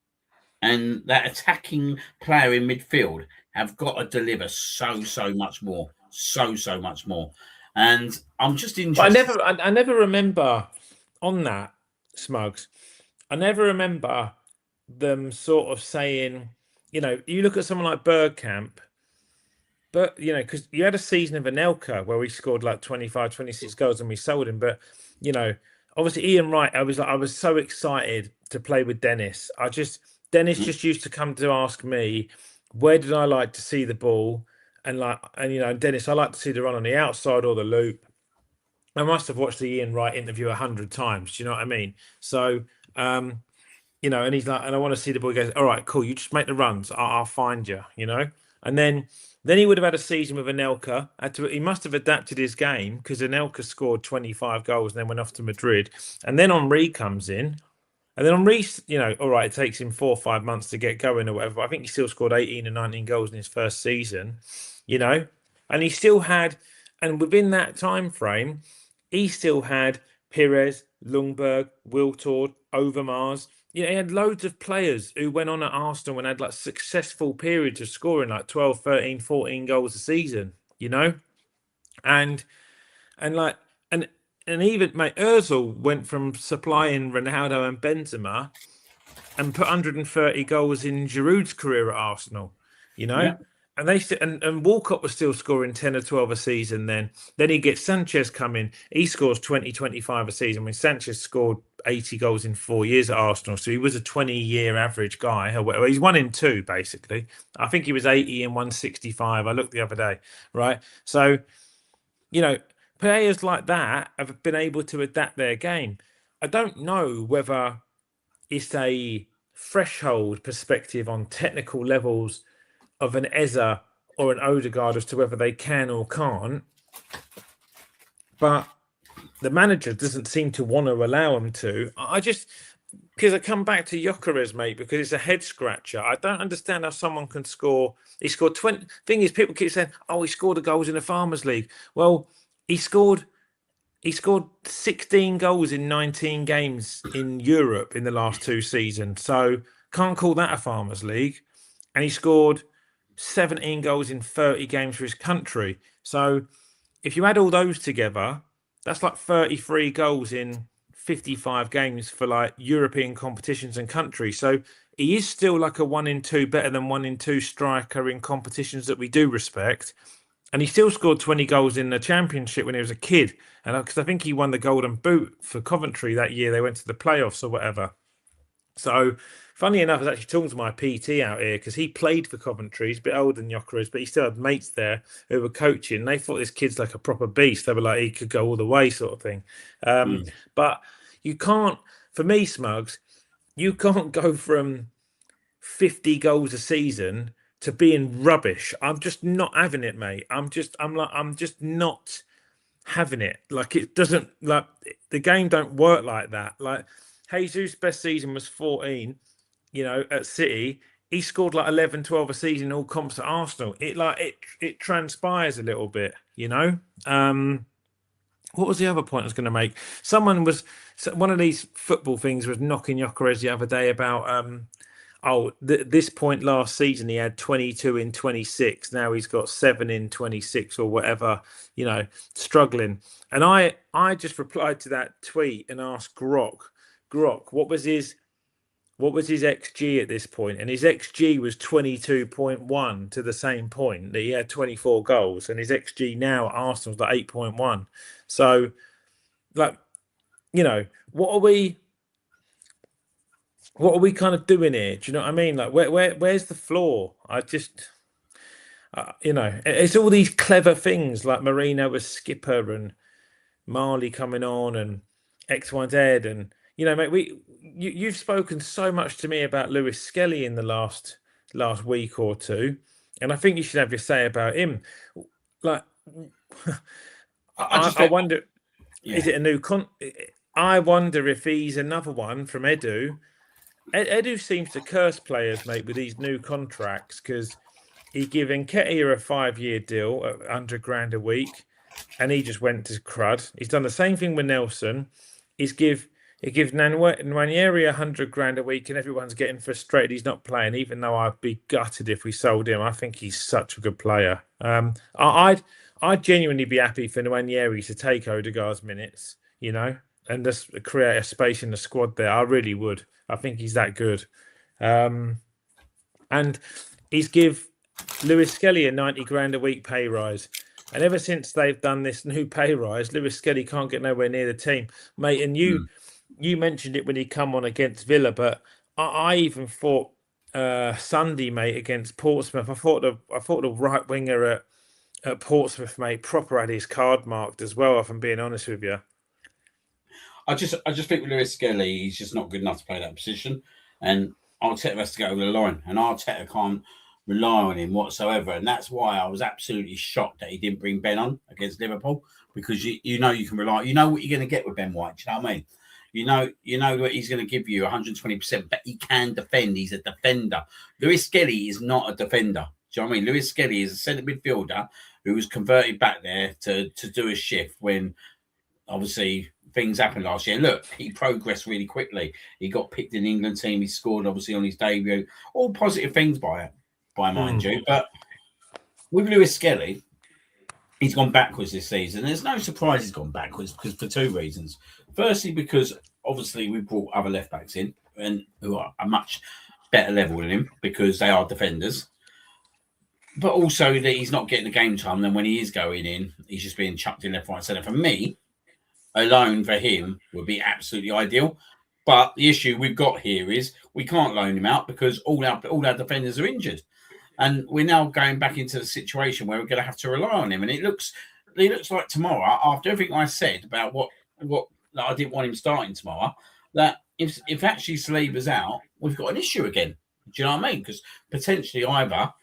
and that attacking player in midfield have got to deliver so much more, so much more. And I'm just interested. But I never remember on that, Smugs. I never remember them sort of saying, you look at someone like Bergkamp, but because you had a season of Anelka where we scored like 25, 26 goals and we sold him, but obviously Ian Wright, I was so excited to play with Dennis. Dennis just used to come to ask me, where did I like to see the ball? And Dennis, I like to see the run on the outside or the loop. I must have watched the Ian Wright interview 100 times. Do you know what I mean? So, and he's like, and I want to see the ball. He goes, all right, cool. You just make the runs. I'll find you, And then he would have had a season with Anelka. He must have adapted his game, because Anelka scored 25 goals and then went off to Madrid. And then Henri comes in. And then Henri, all right, it takes him 4 or 5 months to get going or whatever. But I think he still scored 18 or 19 goals in his first season, And he still had, and within that time frame, he still had Pires, Ljungberg, Wiltord, Overmars. He had loads of players who went on at Arsenal and had like successful periods of scoring like 12, 13, 14 goals a season, And even mate, Ozil went from supplying Ronaldo and Benzema and put 130 goals in Giroud's career at Arsenal, Yeah. And and Walcott was still scoring 10 or 12 a season then. Then he gets Sanchez coming. He scores 20, 25 a season. When Sanchez scored 80 goals in 4 years at Arsenal. So he was a 20-year average guy. Well, he's 1 in 2, basically. I think he was 80 in 165. I looked the other day, right? So, players like that have been able to adapt their game. I don't know whether it's a threshold perspective on technical levels of an Eza or an Odegaard as to whether they can or can't. But the manager doesn't seem to want to allow them to. Because I come back to Gyökeres, mate, because it's a head scratcher. I don't understand how someone can score. He scored 20. Thing is, people keep saying, "Oh, he scored the goals in the Farmers League." Well, he scored 16 goals in 19 games in Europe in the last 2 seasons. So can't call that a Farmers League. And he scored 17 goals in 30 games for his country. So if you add all those together, that's like 33 goals in 55 games for like European competitions and countries. So he is still like a 1 in 2, better than 1 in 2 striker in competitions that we do respect. And he still scored 20 goals in the Championship when he was a kid. And because I think he won the Golden Boot for Coventry that year, they went to the playoffs or whatever. So, funny enough, I was actually talking to my PT out here because he played for Coventry. He's a bit older than Gyökeres, but he still had mates there who were coaching. They thought this kid's like a proper beast. They were like, he could go all the way, sort of thing. But you can't, for me, Smugs, you can't go from 50 goals a season to being rubbish. I'm just not having it, mate. I'm just not having it. Like, it doesn't, like, the game don't work like that. Like, Jesus' best season was 14, at City. He scored like 11, 12 a season in all comps at Arsenal. It transpires a little bit, What was the other point I was going to make? One of these football things was knocking Gyökeres the other day about, this point last season he had 22 in 26. Now he's got 7 in 26 or whatever, struggling. And I just replied to that tweet and asked Grok, what was his XG at this point? And his XG was 22.1 to the same point that he had 24 goals. And his XG now at Arsenal's like 8.1. So, like, what are we kind of doing here? Do you know what I mean? Like, where's the flaw? I just, it's all these clever things like Marino as skipper and Marley coming on and X, Y, Z. And, mate, you've spoken so much to me about Lewis Skelly in the last week or two. And I think you should have your say about him. Like, I wonder, is it a new I wonder if he's another one from Edu. Edu seems to curse players, mate, with these new contracts because he gave Nketiah a 5-year deal at £100,000 a week, and he just went to crud. He's done the same thing with Nelson. He gives Nwaneri $100,000 a week, and everyone's getting frustrated he's not playing. Even though I'd be gutted if we sold him, I think he's such a good player. I'd genuinely be happy for Nwaneri to take Odegaard's minutes, and just create a space in the squad there. I really would. I think he's that good. And he's give Lewis Skelly a $90,000 a week pay rise. And ever since they've done this new pay rise, Lewis Skelly can't get nowhere near the team, mate. And you mentioned it when he come on against Villa, but I even thought Sunday, mate, against Portsmouth. I thought the right winger at Portsmouth, mate, proper had his card marked as well. If I'm being honest with you. I just think with Lewis Skelly, he's just not good enough to play that position, and Arteta has to go over the line, and Arteta can't rely on him whatsoever, and that's why I was absolutely shocked that he didn't bring Ben on against Liverpool, because you can rely, what you're going to get with Ben White. Do you know what I mean? You know what he's going to give you 120%, but he can defend. He's a defender. Lewis Skelly is not a defender. Do you know what I mean? Lewis Skelly is a centre midfielder who was converted back there to do a shift when obviously things happened last year. Look, he progressed really quickly. He got picked in the England team. He scored obviously on his debut. All positive things by mind you. But with Lewis Skelly, he's gone backwards this season. There's no surprise he's gone backwards because for 2 reasons. Firstly, because obviously we brought other left backs in and who are a much better level than him because they are defenders. but also that he's not getting the game time. And then when he is going in, he's just being chucked in left, right, centre. For me, a loan for him would be absolutely ideal. But the issue we've got here is we can't loan him out because all our defenders are injured, and we're now going back into the situation where we're going to have to rely on him. And it looks like tomorrow, after everything I said about what that I didn't want him starting tomorrow, that if actually Saliba's out, we've got an issue again. Do you know what I mean? Because potentially either,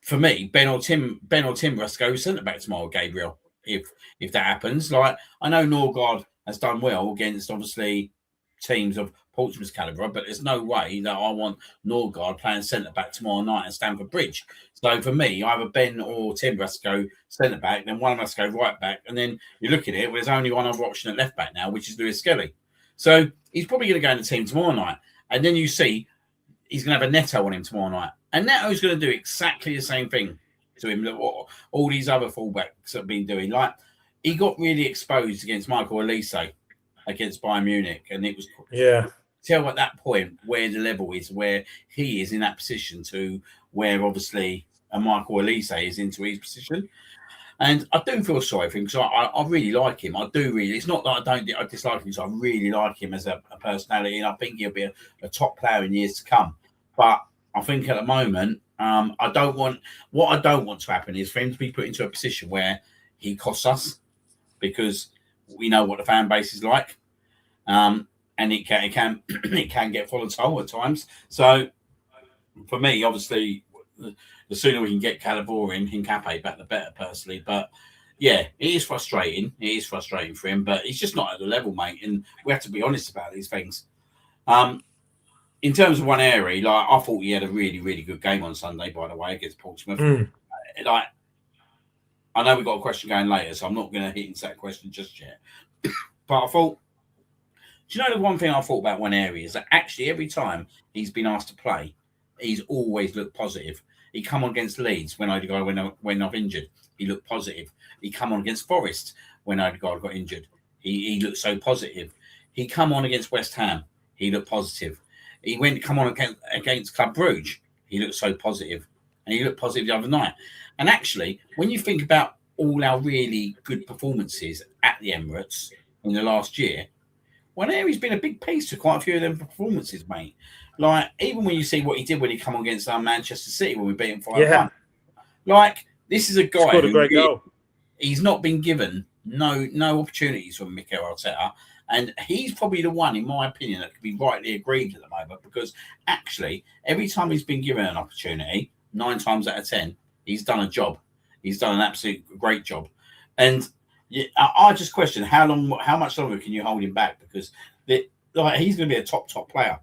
for me, Ben or Tim has to go centre back tomorrow, Gabriel. If that happens, like I know Norgard has done well against obviously teams of Portsmouth's calibre, but there's no way that I want Norgard playing centre back tomorrow night at Stamford Bridge. So for me, either Ben or Tim has to go centre back, then one of us go right back, and then you look at it, well, there's only one other option at left back now, which is Lewis Skelly. So he's probably going to go in the team tomorrow night, and then you see he's going to have a Neto on him tomorrow night, and Neto's going to do exactly the same thing to him that all these other fullbacks have been doing. Like he got really exposed against Michael Elise against Bayern Munich, and it was tell at that point where the level is, where he is in that position to where obviously a Michael Elise is into his position. And I do feel sorry for him because I really like him. I do really. It's not that I dislike him. So I really like him as a personality, and I think he'll be a top player in years to come. But I think at the moment, I don't want to happen is for him to be put into a position where he costs us, because we know what the fan base is like, and it can get volatile at times. So for me, obviously, the sooner we can get Calabori and Hincape back, the better, personally. But yeah, it is frustrating. It is frustrating for him, but he's just not at the level, mate. And we have to be honest about these things. In terms of one area, like I thought he had a really, really good game on Sunday, by the way, against Portsmouth. Like, I know we've got a question going later, so I'm not going to hit into that question just yet. But I thought, do you know the one thing I thought about one area is that actually every time he's been asked to play, he's always looked positive. He come on against Leeds when I've injured. He looked positive. He come on against Forest when Odegaard got injured. He looked so positive. He come on against West Ham. He looked positive. He went to come on against Club Brugge. He looked so positive. And he looked positive the other night. And actually, when you think about all our really good performances at the Emirates in the last year, Nwaneri's been a big piece to quite a few of them performances, mate. Like, even when you see what he did when he come on against Manchester City when we beat him 5-1. Like, this is a guy scored a great goal. He's not been given no opportunities from Mikel Arteta. And he's probably the one, in my opinion, that could be rightly aggrieved at the moment, because actually, every time he's been given an opportunity, 9 times out of 10, he's done a job. He's done an absolute great job. And I just question how much longer can you hold him back? Because he's going to be a top player,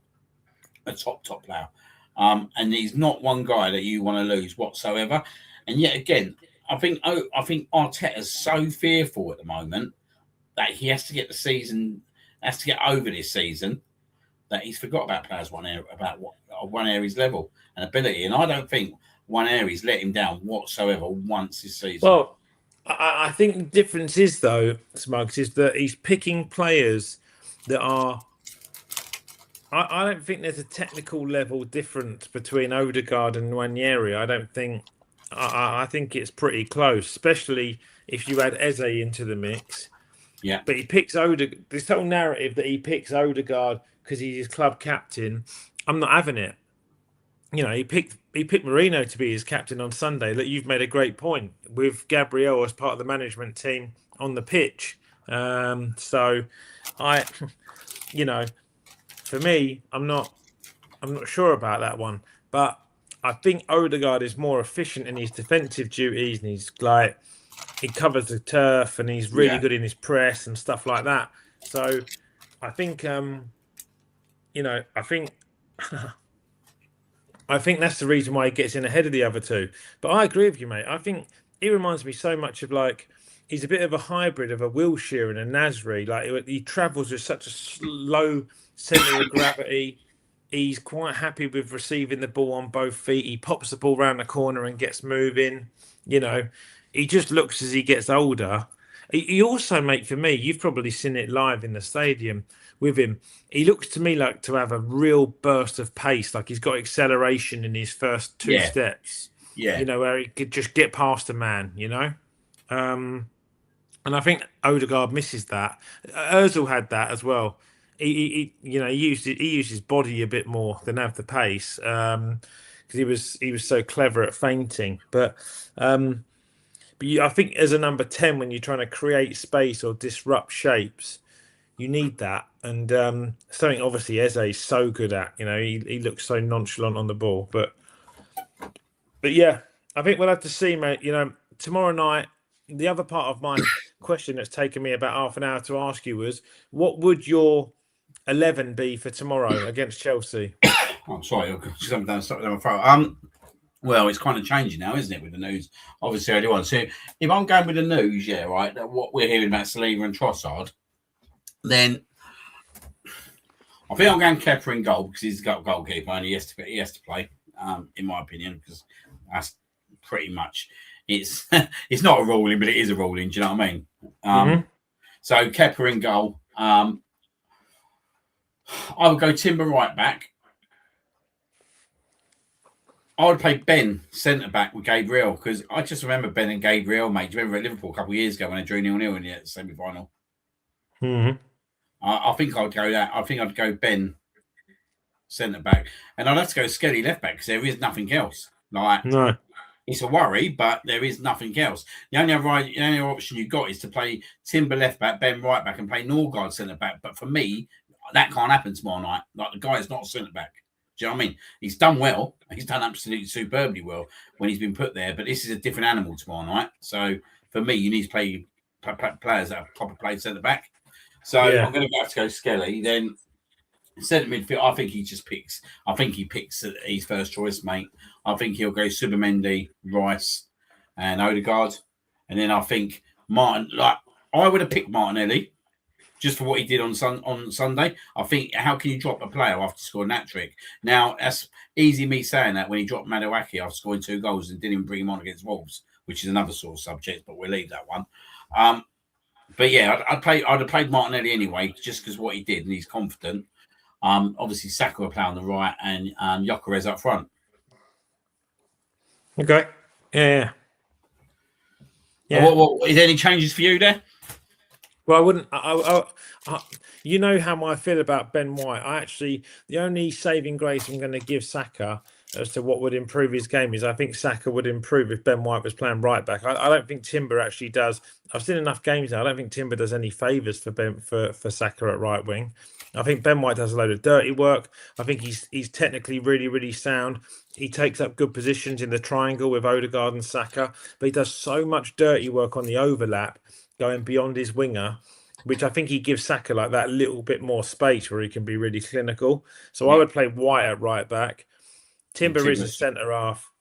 and he's not one guy that you want to lose whatsoever. And yet again, I think Arteta's so fearful at the moment that he has to get over this season, that he's forgot about players about Nwaneri's level and ability. And I don't think Nwaneri's let him down whatsoever once this season. Well, I think the difference is, though, Smuggs, is that he's picking players that are... I don't think there's a technical level difference between Odegaard and Nwaneri. I don't think... I think it's pretty close, especially if you add Eze into the mix. Yeah. But he picks Odegaard... This whole narrative that he picks Odegaard because he's his club captain, I'm not having it. You know, he picked Marino to be his captain on Sunday. Look, you've made a great point with Gabriel as part of the management team on the pitch. So for me, I'm not sure about that one. But I think Odegaard is more efficient in his defensive duties, and he covers the turf, and he's really good in his press and stuff like that. So I think I think that's the reason why he gets in ahead of the other two. But I agree with you, mate. I think he reminds me so much of, like, he's a bit of a hybrid of a Wilshere and a Nasri. Like, he travels with such a low centre of gravity. He's quite happy with receiving the ball on both feet. He pops the ball around the corner and gets moving. You know, he just looks, as he gets older. He also, mate, for me, you've probably seen it live in the stadium with him. He looks to me like to have a real burst of pace, like he's got acceleration in his first two steps. Yeah. where he could just get past a man, and I think Odegaard misses that. Özil had that as well. He used his body a bit more than have the pace, because he was so clever at feinting. But I think as a number 10, when you're trying to create space or disrupt shapes, you need that. And something obviously Eze is so good at. He looks so nonchalant on the ball. But yeah, I think we'll have to see, mate. Tomorrow night. The other part of my question that's taken me about half an hour to ask you was, what would your 11 be for tomorrow against Chelsea? I'm sorry, I've got something down my throat. Well, it's kind of changing now, isn't it, with the news? Obviously, early on. So if I'm going with the news, yeah, right, that what we're hearing about Saliba and Trossard, then I think I'm going Kepa in goal because he's got goalkeeper and he has to play, in my opinion, because that's pretty much it's not a ruling, but it is a ruling. Do you know what I mean? So Kepa in goal. I would go Timber right back. I would play Ben centre back with Gabriel because I just remember Ben and Gabriel, mate. Do you remember at Liverpool a couple of years ago when they drew 0-0 in the semi final? I think I'd go that. I think I'd go Ben centre back, and I'd have to go Skelly left back because there is nothing else. No. It's a worry, but there is nothing else. The only other option you've got is to play Timber left back, Ben right back, and play Norgard centre back. But for me, that can't happen tomorrow night. Like the guy's not centre back. Do you know what I mean? He's done well. He's done absolutely superbly well when he's been put there. But this is a different animal tomorrow night. So for me, you need to play players that have proper played centre back. So I'm going to have to go Skelly. Then centre midfield, I think he just picks. I think he picks his first choice, mate. I think he'll go Subamendi, Rice, and Odegaard. And then I think Martin, I would have picked Martinelli just for what he did on Sunday. I think, how can you drop a player after scoring that trick? Now, that's easy me saying that when he dropped Maduaki after scoring 2 goals and didn't even bring him on against Wolves, which is another sort of subject, but we'll leave that one. But yeah, I'd have played Martinelli anyway, just because what he did, and he's confident. Obviously, Saka will play on the right and Gyökeres up front. Okay. Yeah. What, is there any changes for you there? Well, I wouldn't. You know how I feel about Ben White. The only saving grace I'm going to give Saka as to what would improve his game is I think Saka would improve if Ben White was playing right back. I don't think Timber actually does. I've seen enough games now. I don't think Timber does any favours for Saka at right wing. I think Ben White does a load of dirty work. I think he's technically really, really sound. He takes up good positions in the triangle with Odegaard and Saka, but he does so much dirty work on the overlap, going beyond his winger, which I think he gives Saka like that little bit more space where he can be really clinical. So I would play White at right back. Timber is a centre half.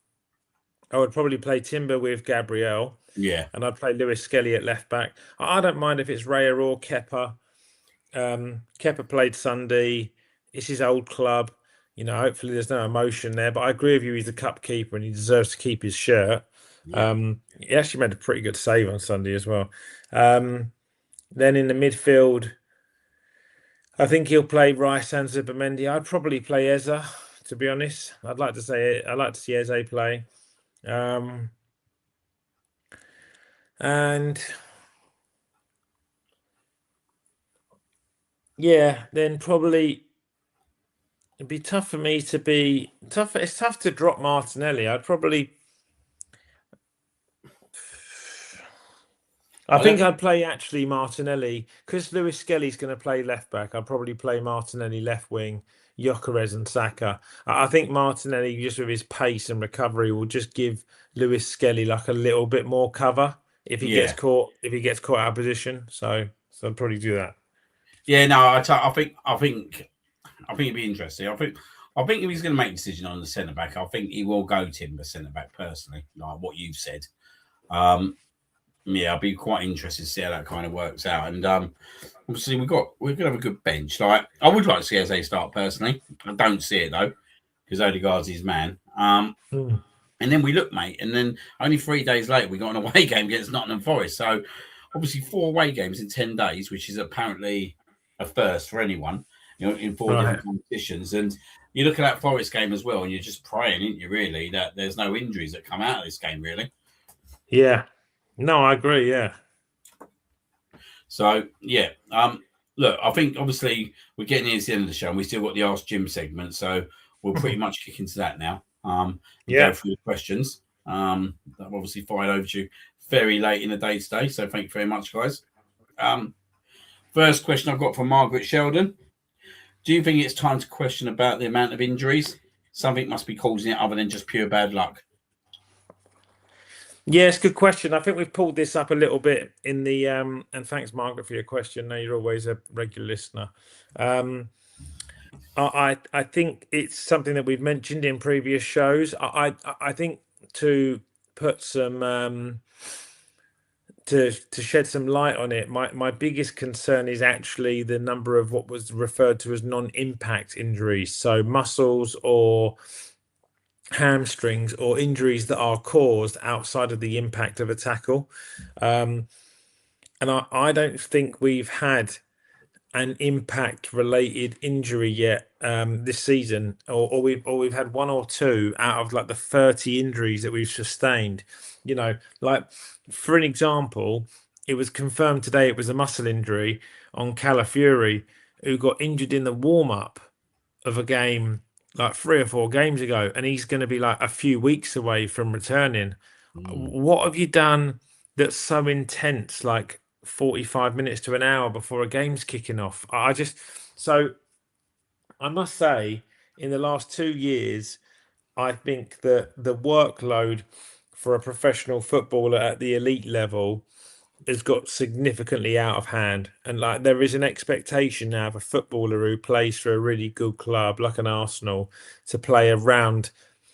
I would probably play Timber with Gabriel. Yeah. And I'd play Lewis Skelly at left back. I don't mind if it's Raya or Kepa. Kepa played Sunday. It's his old club. Hopefully there's no emotion there. But I agree with you, he's the cup keeper and he deserves to keep his shirt. Yeah. He actually made a pretty good save on Sunday as well. Then in the midfield, I think he'll play Rice and Zubimendi. I'd probably play Eze, to be honest. I'd like to see Eze play. And yeah, then probably it'd be tough for me to be tough. It's tough to drop Martinelli. I think I'd play actually Martinelli because Lewis Skelly's going to play left back. I'd probably play Martinelli left wing, Gyökeres and Saka. I think Martinelli, just with his pace and recovery, will just give Lewis Skelly like a little bit more cover if he gets caught. If he gets caught out of position, so I'd probably do that. Yeah, no, I think it'd be interesting. I think if he's going to make a decision on the centre back, I think he will go Timber centre back personally, like what you've said. I'd be quite interested to see how that kind of works out. And obviously we're going to have a good bench. Like I would like to see Eze start personally. I don't see it though because Odegaard's his man. And then we look, mate, and then only 3 days later we got an away game against Nottingham Forest. So obviously 4 away games in 10 days, which is apparently a first for anyone, in 4 different competitions. And you look at that Forest game as well, and you're just praying, aren't you, really, that there's no injuries that come out of this game, really. Yeah. No, I agree. Yeah. So, yeah. Look, I think obviously we're getting near the end of the show, and we still got the Ask Jim segment, so we'll pretty much kick into that now. And Yeah. go through the questions. That I've obviously fired over to you very late in the day today, so thank you very much, guys. First question I've got from Margaret Sheldon. Do you think it's time to question about the amount of injuries? Something must be causing it other than just pure bad luck. Yes, good question. I think we've pulled this up a little bit in the and thanks, Margaret, for your question. No, you're always a regular listener. I think it's something that we've mentioned in previous shows. I think to put some to shed some light on it, my biggest concern is actually the number of what was referred to as non-impact injuries, so muscles or hamstrings or injuries that are caused outside of the impact of a tackle. And I don't think we've had an impact related injury yet this season, or we've had one or two out of like the 30 injuries that we've sustained. You know, like for an example, it was confirmed today it was a muscle injury on Calafiori, who got injured in the warm-up of a game like 3 or 4 games ago, and he's going to be like a few weeks away from returning. What have you done that's so intense, like 45 minutes to an hour before a game's kicking off? So I must say, in the last 2 years, I think that the workload for a professional footballer at the elite level has got significantly out of hand, and like there is an expectation now of a footballer who plays for a really good club like an Arsenal to play around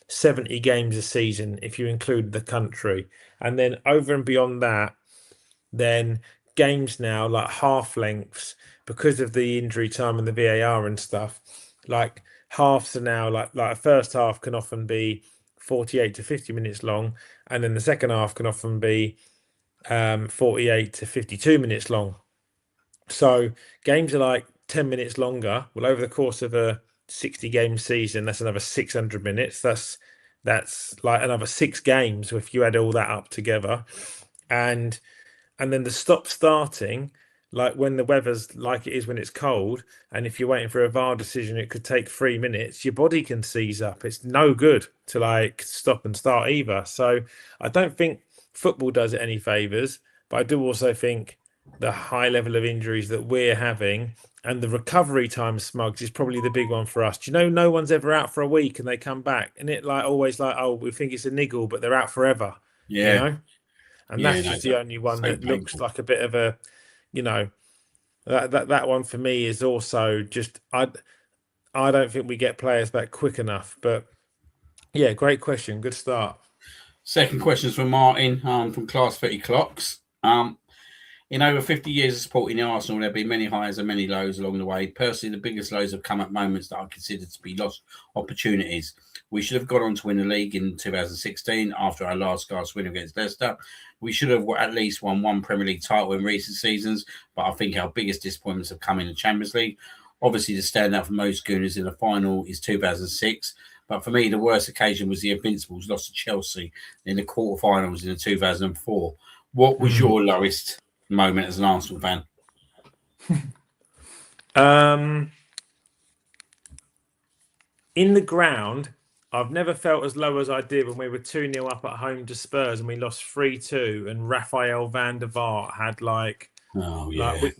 70 games a season if you include the country, and then over and beyond that, then games now like half lengths because of the injury time and the VAR and stuff. Like halves are now like a first half can often be 48 to 50 minutes long, and then the second half can often be 48 to 52 minutes long. So games are like 10 minutes longer. Well, over the course of a 60 game season, that's another 600 minutes. That's like another 6 games if you add all that up together. And then the stop starting, like when the weather's like it is when it's cold, and if you're waiting for a VAR decision, it could take 3 minutes. Your body can seize up. It's no good to like stop and start either. So I don't think football does it any favors, but I do also think the high level of injuries that we're having and the recovery time, Smugs, is probably the big one for us. Do you know no one's ever out for a week and they come back, and it like always like, oh, we think it's a niggle, but they're out forever. Yeah. You know? And Yeah, that's no, just the only one so that looks painful. like a bit of a, you know, that one for me is also just I don't think we get players back quick enough. But yeah, great question. Good start. Second question is from Martin from Class 30 Clocks. In over 50 years of supporting the Arsenal, there have been many highs and many lows along the way. Personally, the biggest lows have come at moments that I consider to be lost opportunities. We should have gone on to win the league in 2016 after our last gasp win against Leicester. We should have at least won one Premier League title in recent seasons, but I think our biggest disappointments have come in the Champions League. Obviously, the standout for most Gooners in the final is 2006. But for me, the worst occasion was the Invincibles lost to Chelsea in the quarterfinals in the 2004. What was your lowest moment as an Arsenal fan? In the ground, I've never felt as low as I did when we were 2-0 up at home to Spurs and we lost 3-2, and Raphael van der Vaart had like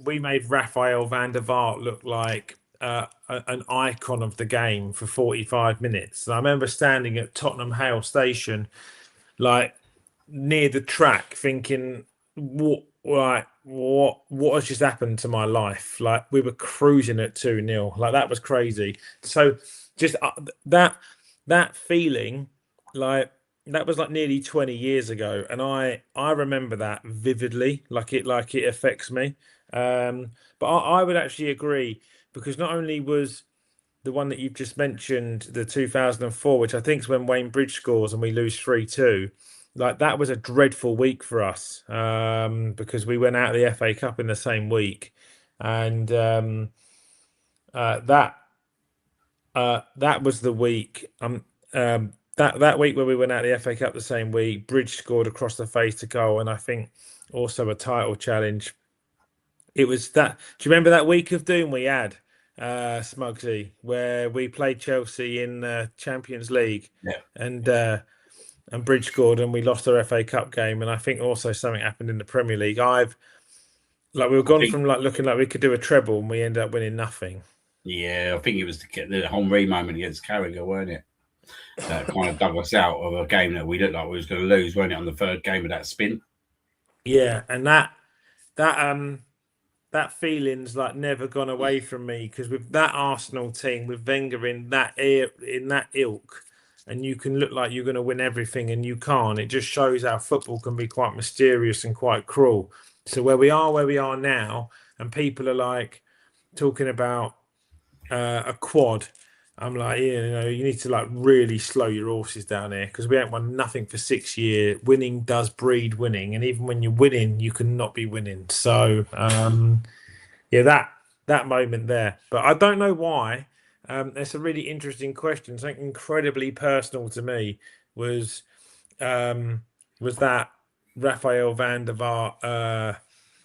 we made Raphael van der Vaart look like an icon of the game for 45 minutes. And I remember standing at Tottenham Hale Station, like near the track, thinking, what has just happened to my life? Like we were cruising at 2-0. Like that was crazy. So just that feeling, like that was like nearly 20 years ago, and I remember that vividly. Like it affects me. But I would actually agree, because not only was the one that you've just mentioned, the 2004, which I think is when Wayne Bridge scores and we lose 3-2. Like that was a dreadful week for us, because we went out of the FA Cup in the same week, and that That was the week. That week where we went out the FA Cup the same week. Bridge scored across the face to goal, and I think also a title challenge. It was that. Do you remember that week of doom we had, Smuggsy, where we played Chelsea in Champions League, Yeah. and Bridge scored, and we lost our FA Cup game, and I think also something happened in the Premier League. We were I gone think, from like looking like we could do a treble, and we ended up winning nothing. yeah, I think it was the Henry moment against Carragher, weren't it? That kind of dug us out of a game that we looked like we was going to lose, weren't it, on the third game of that spin? Yeah, and that that feeling's like never gone away from me, because with that Arsenal team, with Wenger in that ilk, and you can look like you're going to win everything and you can't. It just shows how football can be quite mysterious and quite cruel. So where we are now, and people are like talking about a quad. I'm like, yeah, you know, you need to like really slow your horses down here, because we ain't won nothing for 6 years. Winning does breed winning, and even when you're winning, you can not be winning. So yeah, that moment there. But I don't know why. It's a really interesting question. Something incredibly personal to me was that Raphael van der Vaart.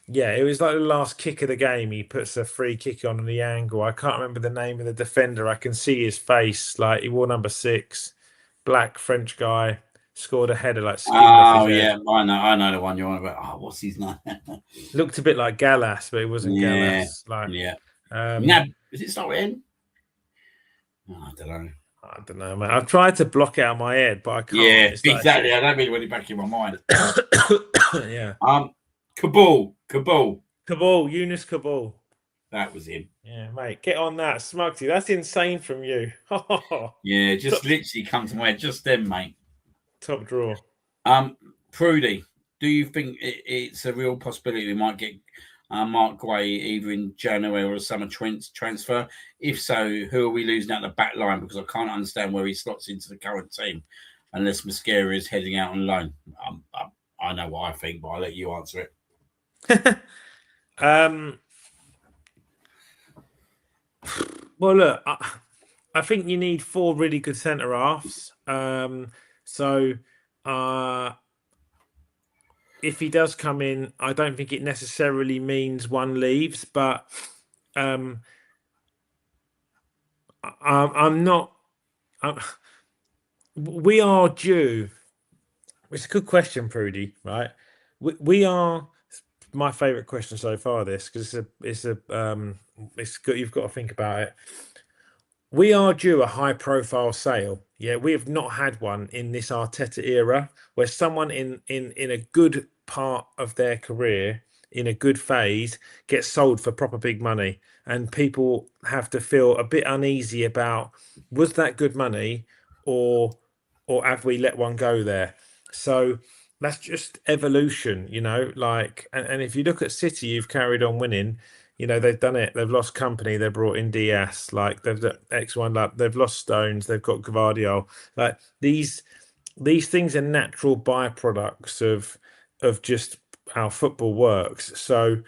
Yeah, it was like the last kick of the game. He puts a free kick on the angle. I can't remember the name of the defender. I can see his face. Like, he wore number 6, black French guy, scored a header, like skimmed off his Oh head. yeah, I know the one you're on about. Oh, what's his name? Looked a bit like Gallas, but it wasn't Yeah, Gallas. Like, yeah. um, Now, is it start with N? Oh, I don't know. I don't know, man. I've tried to block it out of my head, but I can't. Yeah, It's like, exactly. I don't really want it back in my mind. yeah. Kabul. Kabul, Eunice Kabul. That was him. Yeah, mate, get on that, Smugsy. That's insane from you. Yeah, just literally come to my head just then, mate. Top draw. Prudy, do you think it's a real possibility we might get Mark Guay either in January or a summer transfer? If so, who are we losing out the back line? Because I can't understand where he slots into the current team unless Mosquera is heading out on loan. I know what I think, but I'll let you answer it. Well, look, I think you need 4 really good centre halves. If he does come in, I don't think it necessarily means one leaves, but I'm not. We are due. It's a good question, Prudy. Right? We are. My favourite question so far. This, because it's good. You've got to think about it. We are due a high-profile sale. Yeah, we have not had one in this Arteta era, where someone in a good part of their career, in a good phase, gets sold for proper big money, and people have to feel a bit uneasy about, was that good money, or have we let one go there? So that's just evolution, you know. Like, and if you look at City, you've carried on winning. You know, they've done it. They've lost company. They brought in Diaz. Like, they've got X1. Like, they've lost Stones. They've got Gvardiol. Like, these things are natural byproducts of just how football works. So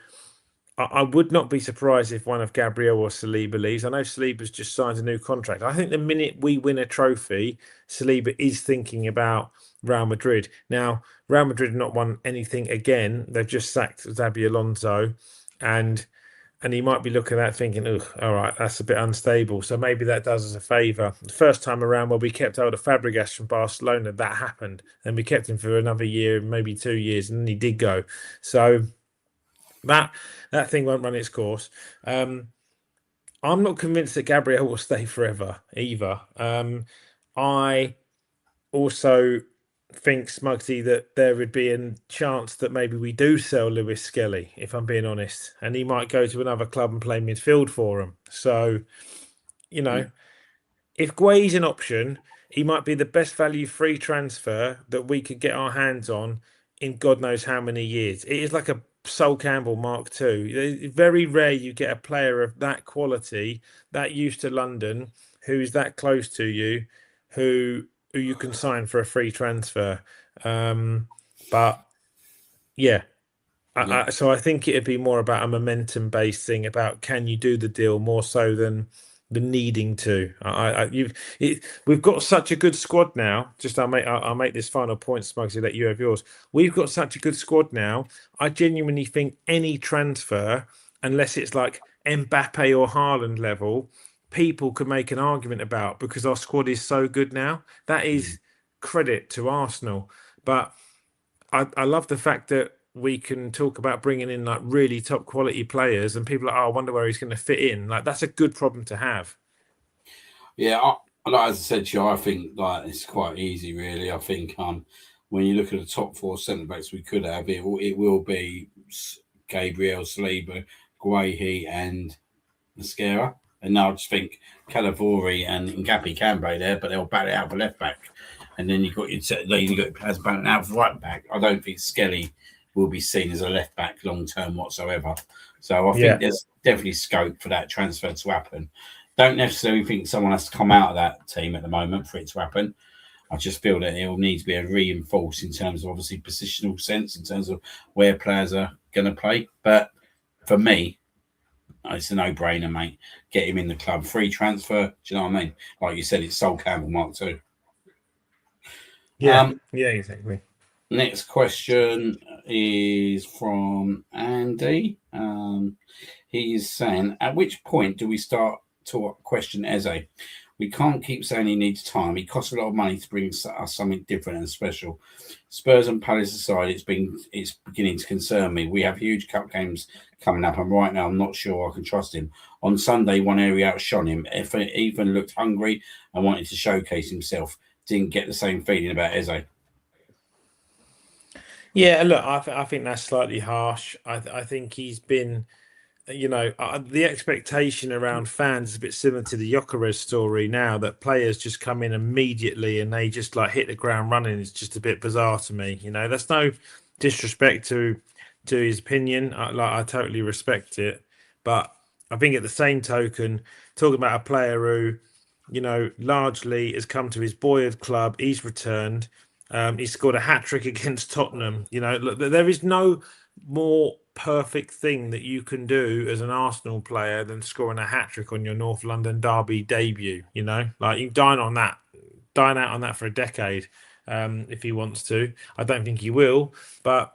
I would not be surprised if one of Gabriel or Saliba leaves. I know Saliba's just signed a new contract. I think the minute we win a trophy, Saliba is thinking about Real Madrid. Now, Real Madrid have not won anything again. They've just sacked Xabi Alonso, and he might be looking at that thinking, "Ugh, all right, that's a bit unstable." So maybe that does us a favour. The first time around where we kept hold of Fabregas from Barcelona, that happened, and we kept him for another year, maybe 2 years, and then he did go. So that thing won't run its course. I'm not convinced that Gabriel will stay forever either. I also think, Smugsy, that there would be a chance that maybe we do sell Lewis Skelly, if I'm being honest, and he might go to another club and play midfield for him. So, you know, if Guay's an option, he might be the best value free transfer that we could get our hands on in God knows how many years. It is like a Sol Campbell Mark II. It's very rare you get a player of that quality, that used to London, who's that close to you, who you can sign for a free transfer. But yeah, so I think it'd be more about a momentum based thing about, can you do the deal, more so than the needing to. We've got such a good squad now. Just I'll make this final point, Smuggsy, let you have yours. We've got such a good squad now. I genuinely think any transfer, unless it's like Mbappe or Haaland level, people could make an argument about, because our squad is so good now. That is credit to Arsenal. But I love the fact that we can talk about bringing in like really top quality players, and people are like, oh, I wonder where he's going to fit in. Like, that's a good problem to have. Yeah, like as I said to you, I think like it's quite easy, really. I think when you look at the top 4 centre backs we could have, it will be Gabriel, Saliba, Guehi, and Mascara. And now I just think Calavori and Ngapi can play there, but they'll bat it out for left back. And then you got players batting out for right back. I don't think Skelly will be seen as a left back long term whatsoever. So I think there's definitely scope for that transfer to happen. Don't necessarily think someone has to come out of that team at the moment for it to happen. I just feel that it will need to be a reinforced in terms of obviously positional sense, in terms of where players are going to play. But for me, it's a no-brainer, mate. Get him in the club. Free transfer. Do you know what I mean? Like you said, it's Sol Campbell Mark II. Yeah, exactly. Next question is from Andy. He is saying, at which point do we start to question Eze? We can't keep saying he needs time. He costs a lot of money to bring us something different and special. Spurs and Palace aside, it's beginning to concern me. We have huge cup games coming up, and right now I'm not sure I can trust him. On Sunday, one area outshone him. Even looked hungry and wanted to showcase himself. Didn't get the same feeling about Eze. Yeah, look, I think that's slightly harsh. I think he's been, the expectation around fans is a bit similar to the Gyökeres story now, that players just come in immediately and they just like hit the ground running. It's just a bit bizarre to me. That's no disrespect to his opinion. I totally respect it, but I think at the same token, talking about a player who, largely has come to his boyhood club, he's returned. He scored a hat-trick against Tottenham. Look, there is no more perfect thing that you can do as an Arsenal player than scoring a hat-trick on your North London derby debut. Like, you dine out on that for a decade, if he wants to. I don't think he will, but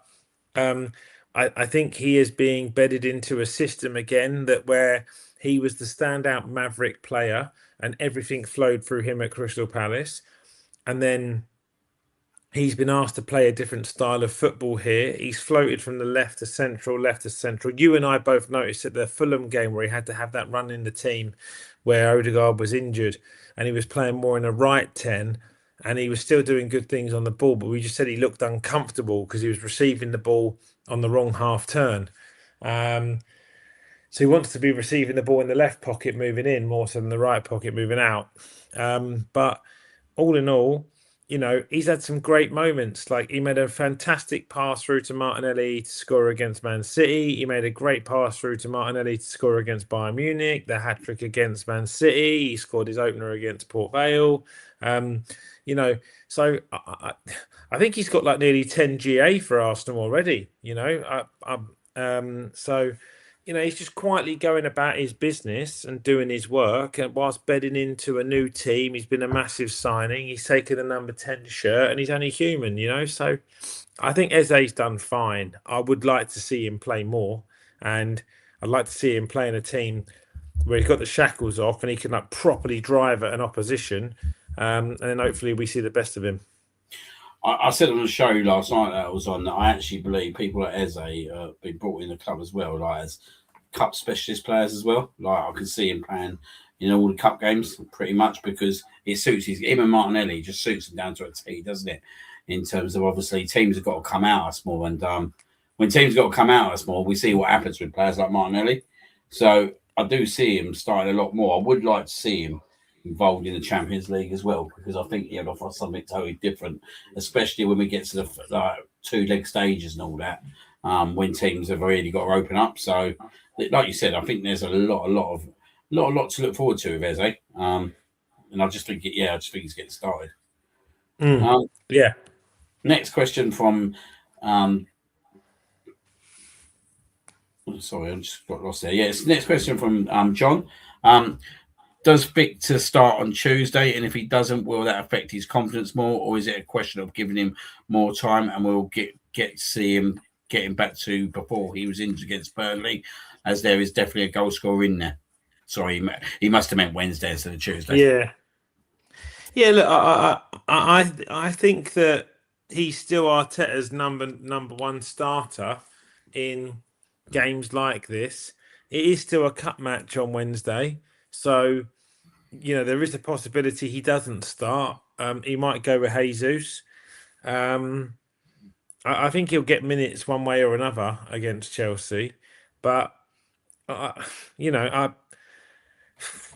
I think he is being bedded into a system again where he was the standout maverick player and everything flowed through him at Crystal Palace. And then he's been asked to play a different style of football here. He's floated from the left to central. You and I both noticed at the Fulham game where he had to have that run in the team where Odegaard was injured and he was playing more in a right 10 and he was still doing good things on the ball, but we just said he looked uncomfortable because he was receiving the ball on the wrong half turn. So he wants to be receiving the ball in the left pocket moving in more so than the right pocket moving out. But all in all, he's had some great moments. Like, he made a fantastic pass through to Martinelli to score against Man City. He made a great pass through to Martinelli to score against Bayern Munich. The hat-trick against Man City. He scored his opener against Port Vale. So I think he's got like nearly 10 GA for Arsenal already. So he's just quietly going about his business and doing his work. And whilst bedding into a new team, he's been a massive signing. He's taken a number 10 shirt and he's only human, So I think Eze's done fine. I would like to see him play more. And I'd like to see him play in a team where he's got the shackles off and he can like properly drive at an opposition. And then hopefully we see the best of him. I said on the show last night that I was on that I actually believe people at Eze be brought in the club as well, like as cup specialist players as well. Like, I can see him playing in all the cup games pretty much because it suits him and Martinelli. It just suits him down to a T, doesn't it? In terms of obviously teams have got to come out us more, and when teams have got to come out us more, we see what happens with players like Martinelli. So I do see him starting a lot more. I would like to see him involved in the Champions League as well, because I think he'll offer something totally different, especially when we get to the two-leg stages and all that, when teams have really got to open up. So, like you said, I think there's a lot to look forward to with Eze, and I just think he's getting started. Yeah. Next question from, sorry, I just got lost there. Yes, next question from John. Does Victor start on Tuesday? And if he doesn't, will that affect his confidence more, or is it a question of giving him more time and we'll get to see him getting back to before he was injured against Burnley, as there is definitely a goal scorer in there. Sorry, he must have meant Wednesday instead of Tuesday. Yeah. Look, I think that he's still Arteta's number one starter in games like this. It is still a cup match on Wednesday, so there is a possibility he doesn't start. He might go with Jesus. I think he'll get minutes one way or another against Chelsea, but I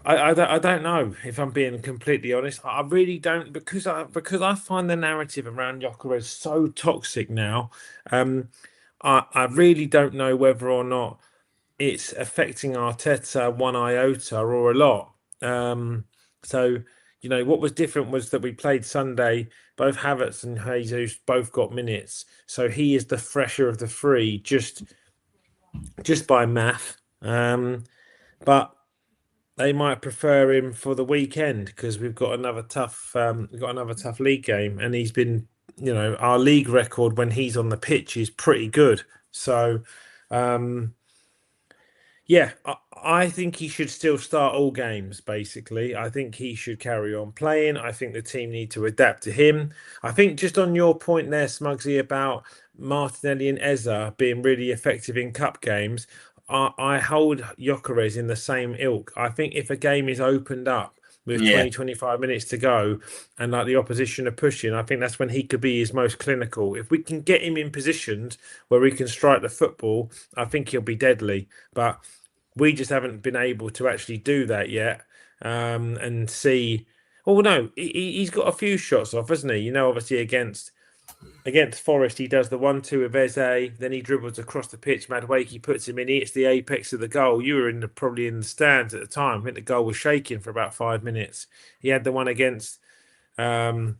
don't know if I'm being completely honest. I really don't, because I find the narrative around Gyökeres so toxic now. I really don't know whether or not it's affecting Arteta one iota or a lot. So what was different was that we played Sunday. Both Havertz and Jesus both got minutes, so he is the fresher of the three, just by math. But they might prefer him for the weekend because we've got another tough league game, and he's been, our league record when he's on the pitch is pretty good. So, yeah, I think he should still start all games. Basically, I think he should carry on playing. I think the team need to adapt to him. I think just on your point there, Smuggsy, about Martinelli and Eza being really effective in cup games. I hold Gyökeres in the same ilk. I think if a game is opened up with 20-25 minutes to go and like the opposition are pushing, I think that's when he could be his most clinical. If we can get him in positions where he can strike the football, I think he'll be deadly. But we just haven't been able to actually do that yet, and see. Oh no, he's got a few shots off, hasn't he? Obviously against Forest, he does the 1-2 with Eze, then he dribbles across the pitch. Madueke puts him in. He hits the apex of the goal. You were probably in the stands at the time. I think the goal was shaking for about 5 minutes. He had the one against Leno,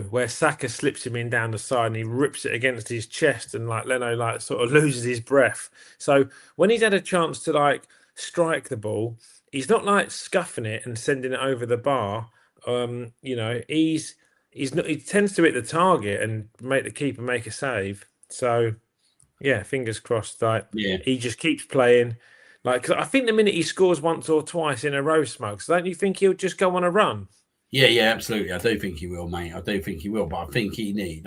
where Saka slips him in down the side and he rips it against his chest, and Leno sort of loses his breath. So when he's had a chance to strike the ball, he's not scuffing it and sending it over the bar. He's not. He tends to hit the target and make the keeper make a save. So, yeah, fingers crossed. He just keeps playing. 'Cause I think the minute he scores once or twice in a row, Smugs, don't you think he'll just go on a run? Yeah, absolutely. I do think he will, mate. I do think he will, but I think he needs.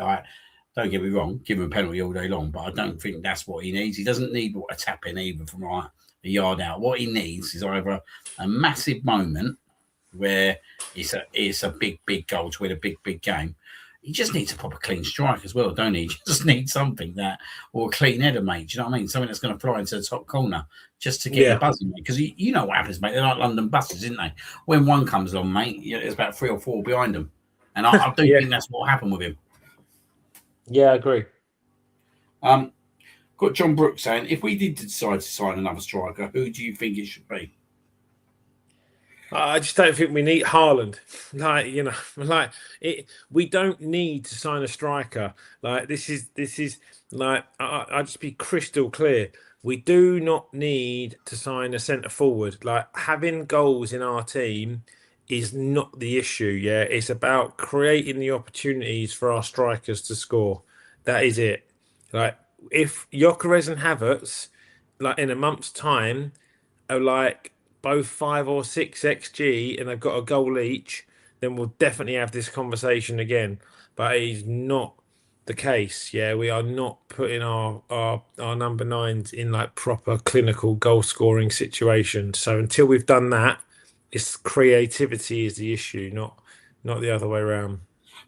Don't get me wrong, give him a penalty all day long, but I don't think that's what he needs. He doesn't need a tap in either from a yard out. What he needs is either a massive moment where it's a big goal to win a big game. He just needs a proper clean strike as well, don't he? He just needs something or a clean header, mate. Do you know what I mean? Something that's going to fly into the top corner just to get the buzzing, mate. Because you know what happens, mate. They're like London buses, isn't they? When one comes along, mate, there's about 3 or 4 behind them. And I do think that's what happened with him. Yeah, I agree. Got John Brooks saying, if we did decide to sign another striker, who do you think it should be? I just don't think we need Haaland. We don't need to sign a striker. This is I'll just be crystal clear. We do not need to sign a centre forward. Having goals in our team is not the issue. Yeah, it's about creating the opportunities for our strikers to score. That is it. If Gyökeres and Havertz, in a month's time, are both 5 or 6 XG and they've got a goal each, then we'll definitely have this conversation again. But it is not the case. Yeah, we are not putting our number 9s in proper clinical goal scoring situations. So until we've done that, it's creativity is the issue, not the other way around.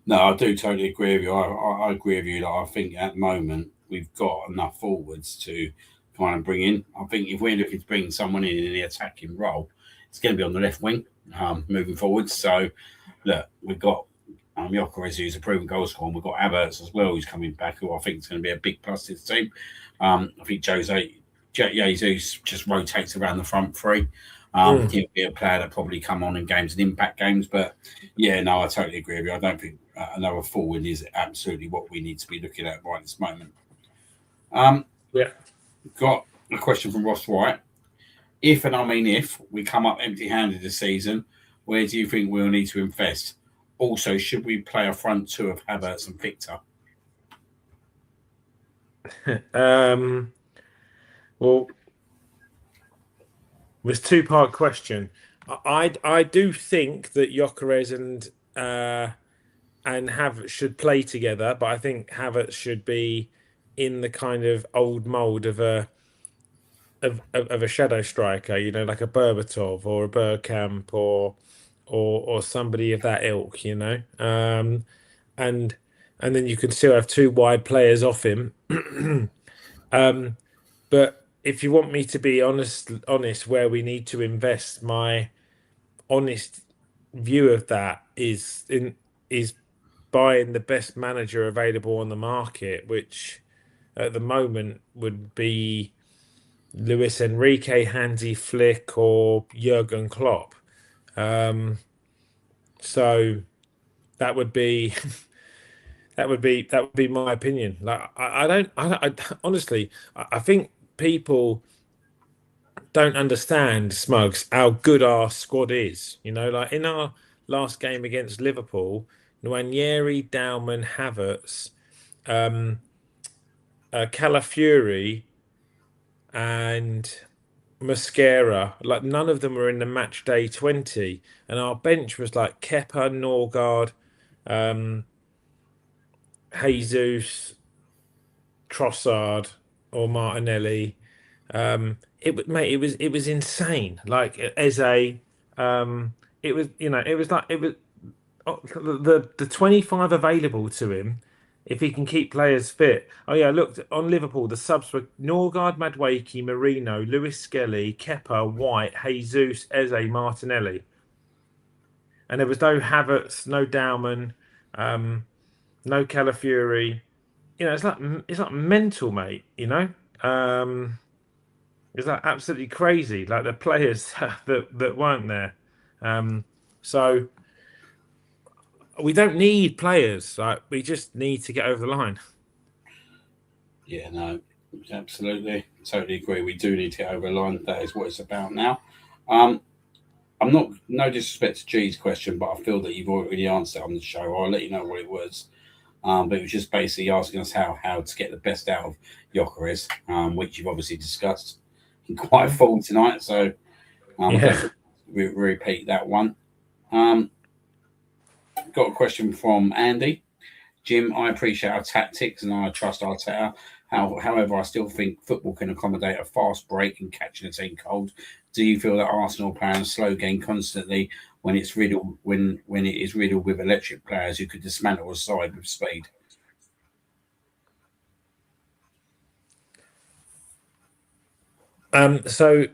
No, I do totally agree with you. I agree with you. I think at the moment we've got enough forwards to kind of bring in. I think if we're looking to bring someone in the attacking role, it's going to be on the left wing moving forward. So, look, we've got Gyökeres, who's a proven goal scorer. We've got Havertz as well, who's coming back, who I think is going to be a big plus to the team. I think Jesus just rotates around the front three. He'll be a player that probably come on in games and impact games. But, yeah, no, I totally agree with you. I don't think another forward is absolutely what we need to be looking at right this moment. Yeah. Got a question from Ross White. if, and I mean if, we come up empty-handed this season, where do you think we'll need to invest? Also, should we play a front two of Havertz and Victor? Well, it was two-part question. I do think that Gyökeres and Havertz should play together, but I think Havertz should be in the kind of old mold of a shadow striker, like a Berbatov or a Bergkamp or somebody of that ilk, and then you can still have two wide players off him. But if you want me to be honest, where we need to invest, my honest view of that is buying the best manager available on the market, which at the moment would be Luis Enrique, Hansi Flick, or Jurgen Klopp. So that would be that would be my opinion. Like I honestly, I think people don't understand, Smugs, how good our squad is. Like in our last game against Liverpool, Nwaneri, Dauman, Havertz, Calafiori, and Mascara, like none of them were in the match day 20, and our bench was like Kepa, Norgard, Jesus, Trossard, or Martinelli. It was insane. Like Eze, it was the 25 available to him. If he can keep players fit. Oh yeah, I looked on Liverpool. The subs were Norgard, Madueke, Marino, Lewis Skelly, Kepa, White, Jesus, Eze, Martinelli, and there was no Havertz, no Dauman, no Calafiori. It's like mental, mate. It's like absolutely crazy. Like the players that weren't there. So we don't need players. Like we just need to get over the line. Yeah, no, absolutely, totally agree. We do need to get over the line. That is what it's about now. I'm not, no disrespect to G's question, but I feel that you've already answered it on the show. I'll let you know what it was. But it was just basically asking us how to get the best out of Gyökeres, which you've obviously discussed in quite full tonight. So I don't repeat that one. Got a question from Andy. Jim, I appreciate our tactics and I trust Arteta. However, I still think football can accommodate a fast break and catching a team cold. Do you feel that Arsenal play a slow game constantly when it's riddled when it is riddled with electric players who could dismantle a side with speed? So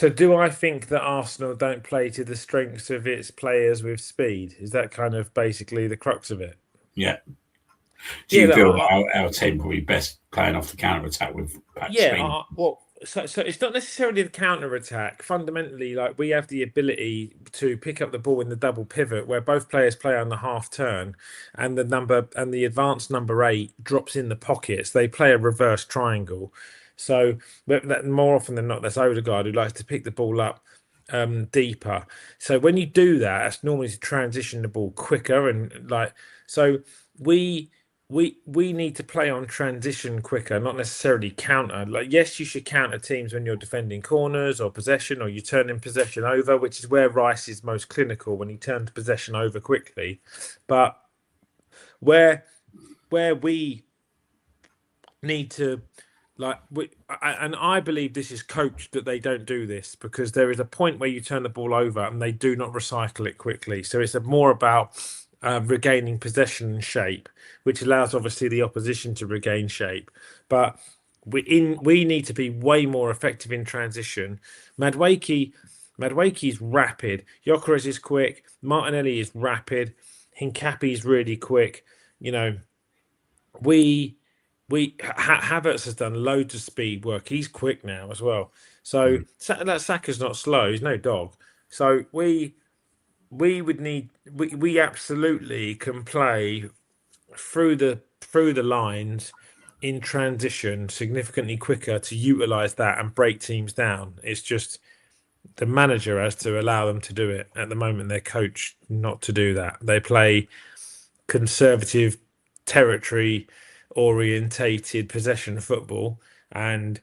do I think that Arsenal don't play to the strengths of its players with speed? Is that kind of basically the crux of it? Yeah. Do you feel that our team will be best playing off the counter attack with speed? Well, so it's not necessarily the counter attack. Fundamentally, like we have the ability to pick up the ball in the double pivot, where both players play on the half turn, and the advanced number 8 drops in the pockets. They play a reverse triangle. So that more often than not, that's Odegaard who likes to pick the ball up deeper. So when you do that, it's normally to transition the ball quicker and so we need to play on transition quicker, not necessarily counter. Like, yes, you should counter teams when you're defending corners or possession, or you're turning possession over, which is where Rice is most clinical when he turns possession over quickly. But where we need to, and I believe this is coached that they don't do this, because there is a point where you turn the ball over and they do not recycle it quickly. So it's more about regaining possession and shape, which allows obviously the opposition to regain shape. But we need to be way more effective in transition. Madueke is rapid. Gyökeres is quick. Martinelli is rapid. Hincapi is really quick. Havertz has done loads of speed work. He's quick now as well. So that Saka's not slow. He's no dog. So we absolutely can play through the lines in transition significantly quicker to utilize that and break teams down. It's just the manager has to allow them to do it. At the moment, they're coached not to do that. They play conservative, territory orientated possession football and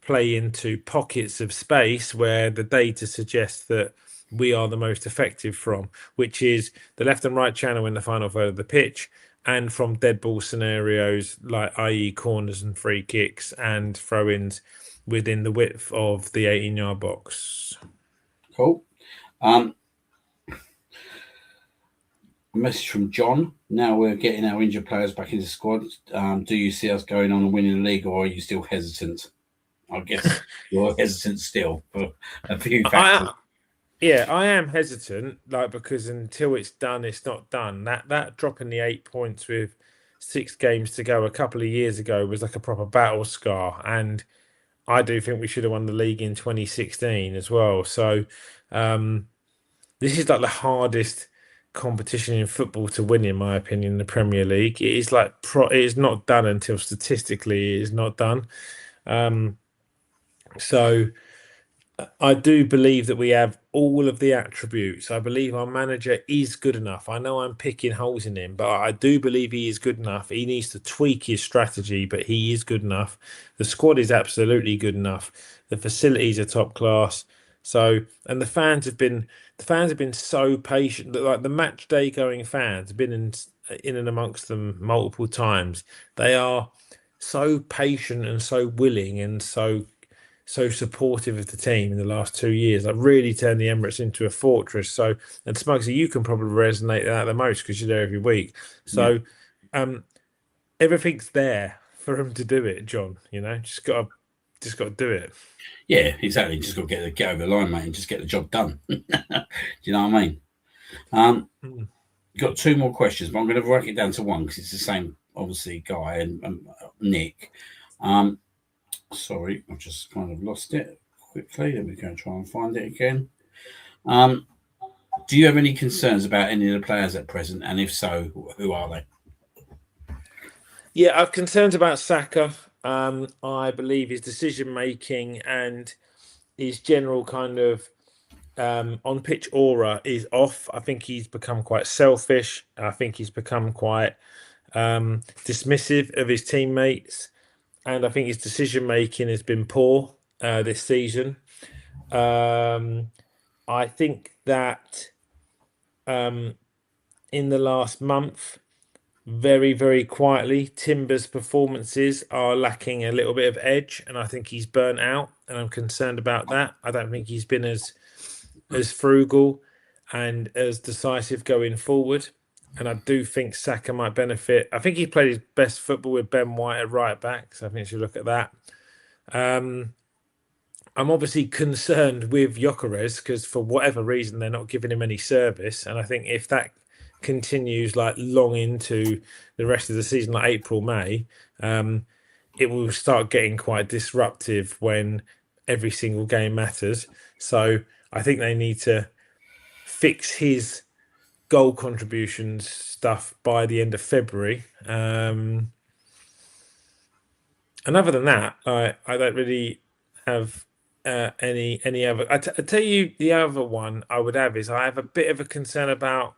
play into pockets of space where the data suggests that we are the most effective from, which is the left and right channel in the final third of the pitch, and from dead ball scenarios like i.e. corners and free kicks and throw-ins within the width of the 18-yard box. Cool. A message from John. Now we're getting our injured players back into the squad. Do you see us going on and winning the league, or are you still hesitant? I guess you're hesitant still for a few factors. I am hesitant, because until it's done, it's not done. That dropping the 8 points with 6 games to go a couple of years ago was like a proper battle scar, and I do think we should have won the league in 2016 as well. So this is like the hardest competition in football to win, in my opinion, the Premier League. It is it is not done until statistically it is not done. So I do believe that we have all of the attributes. I believe our manager is good enough. I know I'm picking holes in him, but I do believe he is good enough. He needs to tweak his strategy, but he is good enough. The squad is absolutely good enough. The facilities are top class. So, and the fans have been so patient. Like the match day going fans have been in and amongst them multiple times. They are so patient and so willing and so supportive of the team in the last 2 years. I've really turned the Emirates into a fortress. So, and Smuggsy, you can probably resonate that the most because you're there every week. So, everything's there for him to do it, John. Just got to do it. Yeah, exactly. Just got to get over the line, mate, and just get the job done. Do you know what I mean? Got 2 more questions, but I'm going to break it down to one because it's the same, obviously, guy and Nick. Sorry, I've just kind of lost it quickly. Let me go and try and find it again. Do you have any concerns about any of the players at present? And if so, who are they? Yeah, I have concerns about Saka. I believe his decision making and his general kind of on pitch aura is off. I think he's become quite selfish. I think he's become quite dismissive of his teammates. And I think his decision making has been poor this season. I think that in the last month, very, very quietly, Timber's performances are lacking a little bit of edge, and I think he's burnt out, and I'm concerned about that. I don't think he's been as frugal and as decisive going forward. And I do think Saka might benefit. I think he played his best football with Ben White at right back. So I think you should look at that. I'm obviously concerned with Gyökeres because for whatever reason, they're not giving him any service. And I think if that continues long into the rest of the season, like April, May, it will start getting quite disruptive when every single game matters. So I think they need to fix his goal contributions stuff by the end of February. And other than that, I don't really have any other. I tell you, the other one I would have is I have a bit of a concern about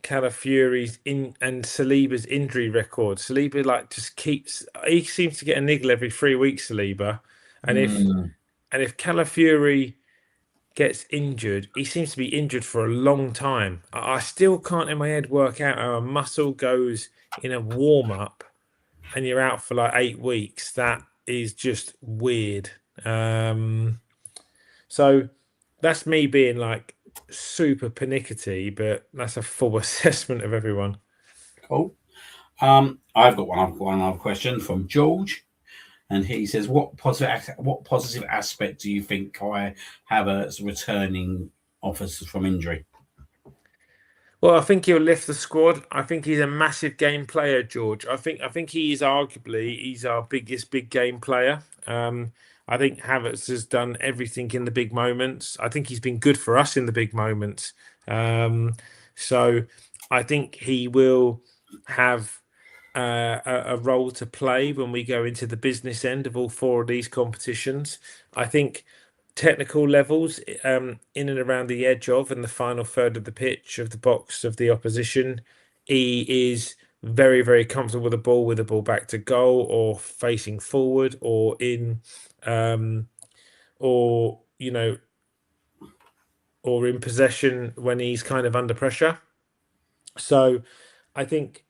Calafiori's and Saliba's injury record. Saliba just keeps. He seems to get a niggle every 3 weeks. Saliba, and if Calafiori gets injured, he seems to be injured for a long time. I still can't in my head work out how a muscle goes in a warm-up and you're out for 8 weeks. That is just weird. So that's me being super pernickety, but that's a full assessment of everyone. Cool. I've got one other question from George. And he says, what positive aspect do you think I have as returning offers from injury? Well, I think he'll lift the squad. I think he's a massive game player, George. I think he is he's our biggest big game player. I think Havertz has done everything in the big moments. I think he's been good for us in the big moments. So I think he will have a role to play when we go into the business end of all four of these competitions. I think technical levels in and around the edge of and the final third of the pitch of the box of the opposition, he is very, very comfortable with the ball back to goal or facing forward or in or or in possession when he's kind of under pressure. So I think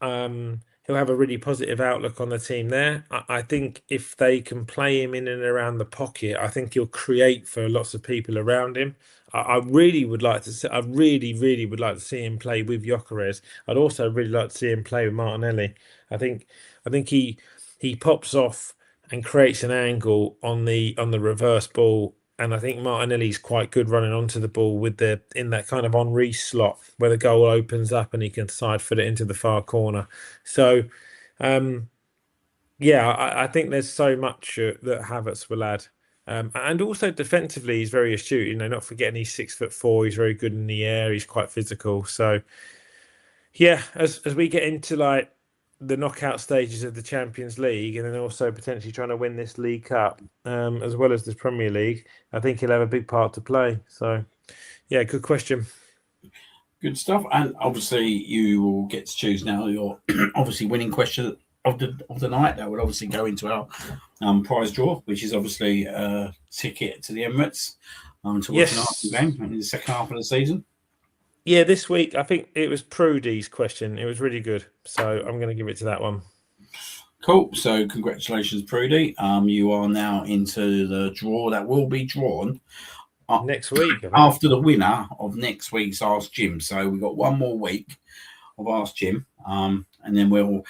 he'll have a really positive outlook on the team there. I think if they can play him in and around the pocket, I think he'll create for lots of people around him. I really would like to see. I really, really would like to see him play with Gyökeres. I'd also really like to see him play with Martinelli. I think he pops off and creates an angle on the reverse ball. And I think Martinelli's quite good running onto the ball in that kind of Henri slot where the goal opens up and he can side foot it into the far corner. So, I think there's so much that Havertz will add. And also defensively, he's very astute. Not forgetting he's 6'4". He's very good in the air. He's quite physical. So, yeah, as we get into like the knockout stages of the Champions League, and then also potentially trying to win this League Cup, as well as this Premier League, I think he'll have a big part to play. So, yeah, good question. Good stuff. And obviously, you will get to choose now your obviously winning question of the night. That will obviously go into our prize draw, which is obviously a ticket to the Emirates to watch an Arsenal game in the second half of the season. Yeah, this week I think it was Prudy's question. It was really good, so I'm going to give it to that one. Cool. So congratulations, Prudy. You are now into the draw that will be drawn next week after the winner of next week's Ask Jim. So we've got one more week of Ask Jim, and then we'll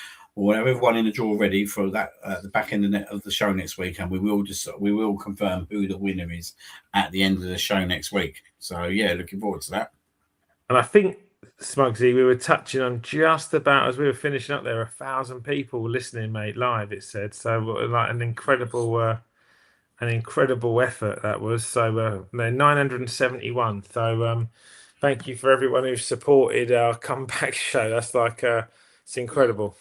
have everyone in the draw ready for that the back end of the show next week, and we will confirm who the winner is at the end of the show next week. So yeah, looking forward to that. And I think, Smuggsy, we were touching on just about as we were finishing up there, 1,000 people listening, mate, live. It said so, like an incredible effort that was. So 971. So thank you for everyone who supported our comeback show. That's it's incredible.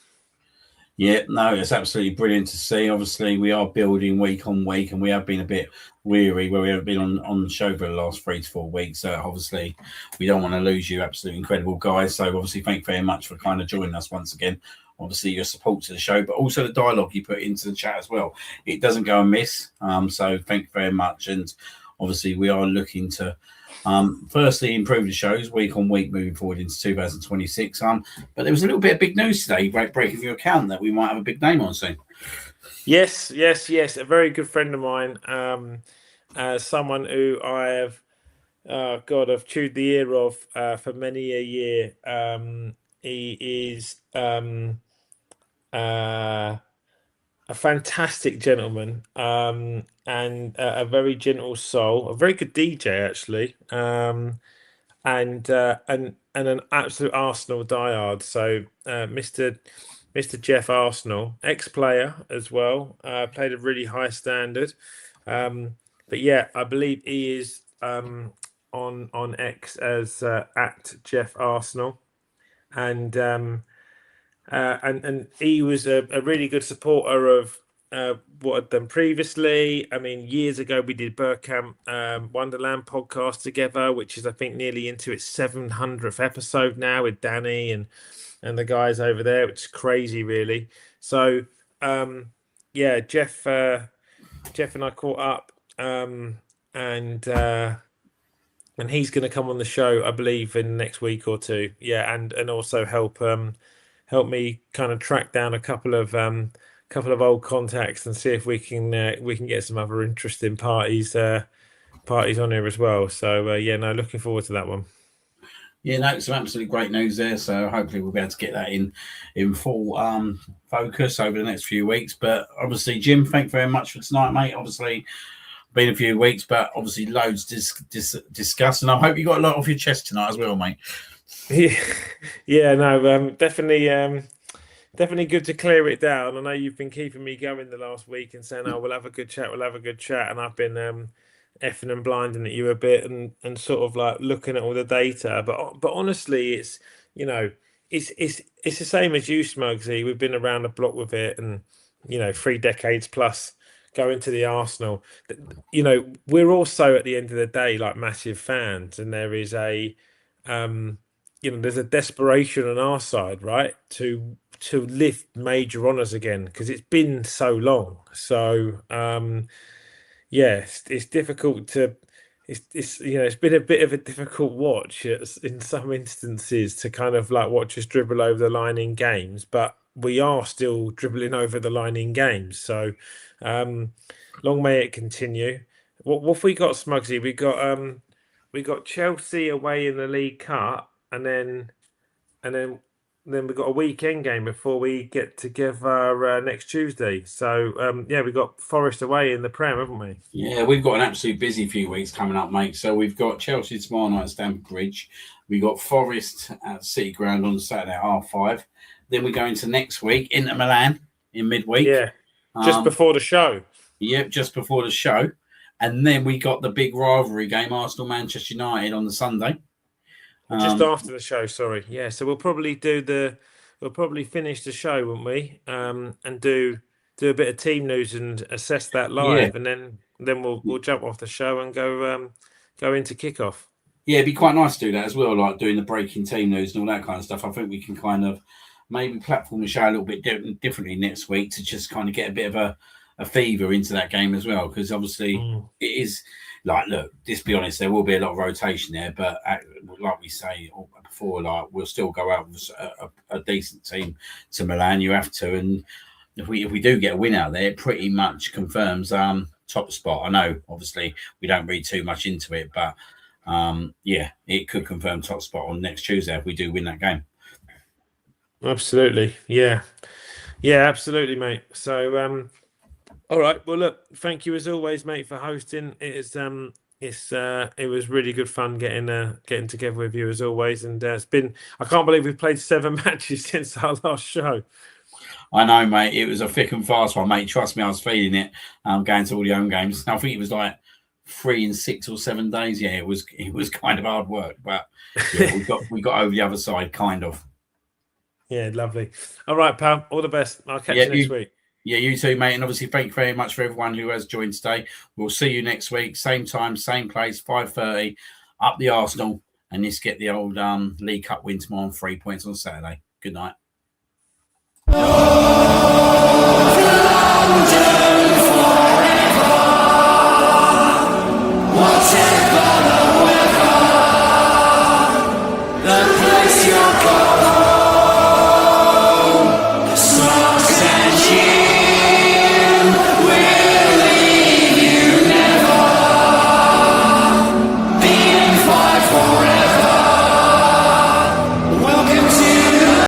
Yeah, no, it's absolutely brilliant to see. Obviously, we are building week on week, and we have been a bit weary where we haven't been on the show for the last 3 to 4 weeks. So obviously, we don't want to lose you, absolutely incredible guys. So obviously, thank you very much for kind of joining us once again. Obviously, your support to the show, but also the dialogue you put into the chat as well. It doesn't go amiss. So thank you very much. And obviously, we are looking to firstly improve the shows week on week moving forward into 2026. But there was a little bit of big news today, breaking your account that we might have a big name on soon. Yes. A very good friend of mine, someone who I have, I've chewed the ear of for many a year. He is a fantastic gentleman, and a very gentle soul, a very good DJ actually, and an absolute Arsenal diehard. So Mr. Jeff Arsenal, ex-player as well, played a really high standard. But yeah, I believe he is on X as at Jeff Arsenal, and he was a really good supporter of what I'd done previously. I mean, years ago we did Burkamp Wonderland podcast together, which is I think nearly into its 700th episode now with Danny and the guys over there, which is crazy, really. So yeah, Jeff and I caught up, and he's going to come on the show, I believe, in the next week or two. Yeah, and also help me kind of track down a couple of old contacts and see if we can get some other interesting parties on here as well. So looking forward to that one. Yeah, no, some absolutely great news there. So hopefully we'll be able to get that in full focus over the next few weeks. But obviously, Jim, thank you very much for tonight, mate. Obviously, been a few weeks, but obviously loads discuss, and I hope you got a lot off your chest tonight as well, mate. Definitely good to clear it down. I know you've been keeping me going the last week and saying, "Oh, we'll have a good chat," and I've been effing and blinding at you a bit and sort of like looking at all the data. But honestly, it's it's the same as you, Smuggsy. We've been around the block with it, and 3 decades plus going to the Arsenal. We're also at the end of the day like massive fans, and there is there's a desperation on our side, right, to lift major honours again because it's been so long. So it's difficult to. It's been a bit of a difficult watch in some instances to kind of like watch us dribble over the line in games, but we are still dribbling over the line in games. So long may it continue. What have we got, Smuggsy? We got Chelsea away in the League Cup, and then we've got a weekend game before we get together next Tuesday. So we've got Forest away in the Prem, haven't we? Yeah, we've got an absolutely busy few weeks coming up, mate. So we've got Chelsea tomorrow night at Stamford Bridge. We've got Forest at City Ground on Saturday at 5:30. Then we go into next week into Milan in midweek. Yeah, just before the show. Yep, just before the show. And then we got the big rivalry game, Arsenal-Manchester United on the Sunday. Just after the show, sorry. Yeah, so we'll probably finish the show, won't we? And do a bit of team news and assess that live, and then we'll jump off the show and go into kickoff. Yeah, it'd be quite nice to do that as well, like doing the breaking team news and all that kind of stuff. I think we can kind of maybe platform the show a little bit differently next week to just kind of get a bit of a fever into that game as well, because obviously it is like, look, just be honest, there will be a lot of rotation there, but like we say before, like we'll still go out with a decent team to Milan. You have to, and if we do get a win out there, it pretty much confirms top spot. I know, obviously, we don't read too much into it, but it could confirm top spot on next Tuesday if we do win that game. Absolutely, yeah, absolutely, mate. So, all right. Well, look, thank you as always, mate, for hosting. It was really good fun getting together with you as always, and I can't believe we've played 7 matches since our last show. I know, mate. It was a thick and fast one, mate. Trust me, I was feeling it. Going to all the home games. I think it was like 3 in 6 or 7 days. Yeah, it was kind of hard work, but we got over the other side, kind of. Yeah, lovely. All right, pal. All the best. I'll catch you next week. Yeah, you too, mate. And obviously, thank you very much for everyone who has joined today. We'll see you next week, same time, same place, 5:30, up the Arsenal, and let's get the old League Cup win tomorrow on 3 points on Saturday. Good night. Whatever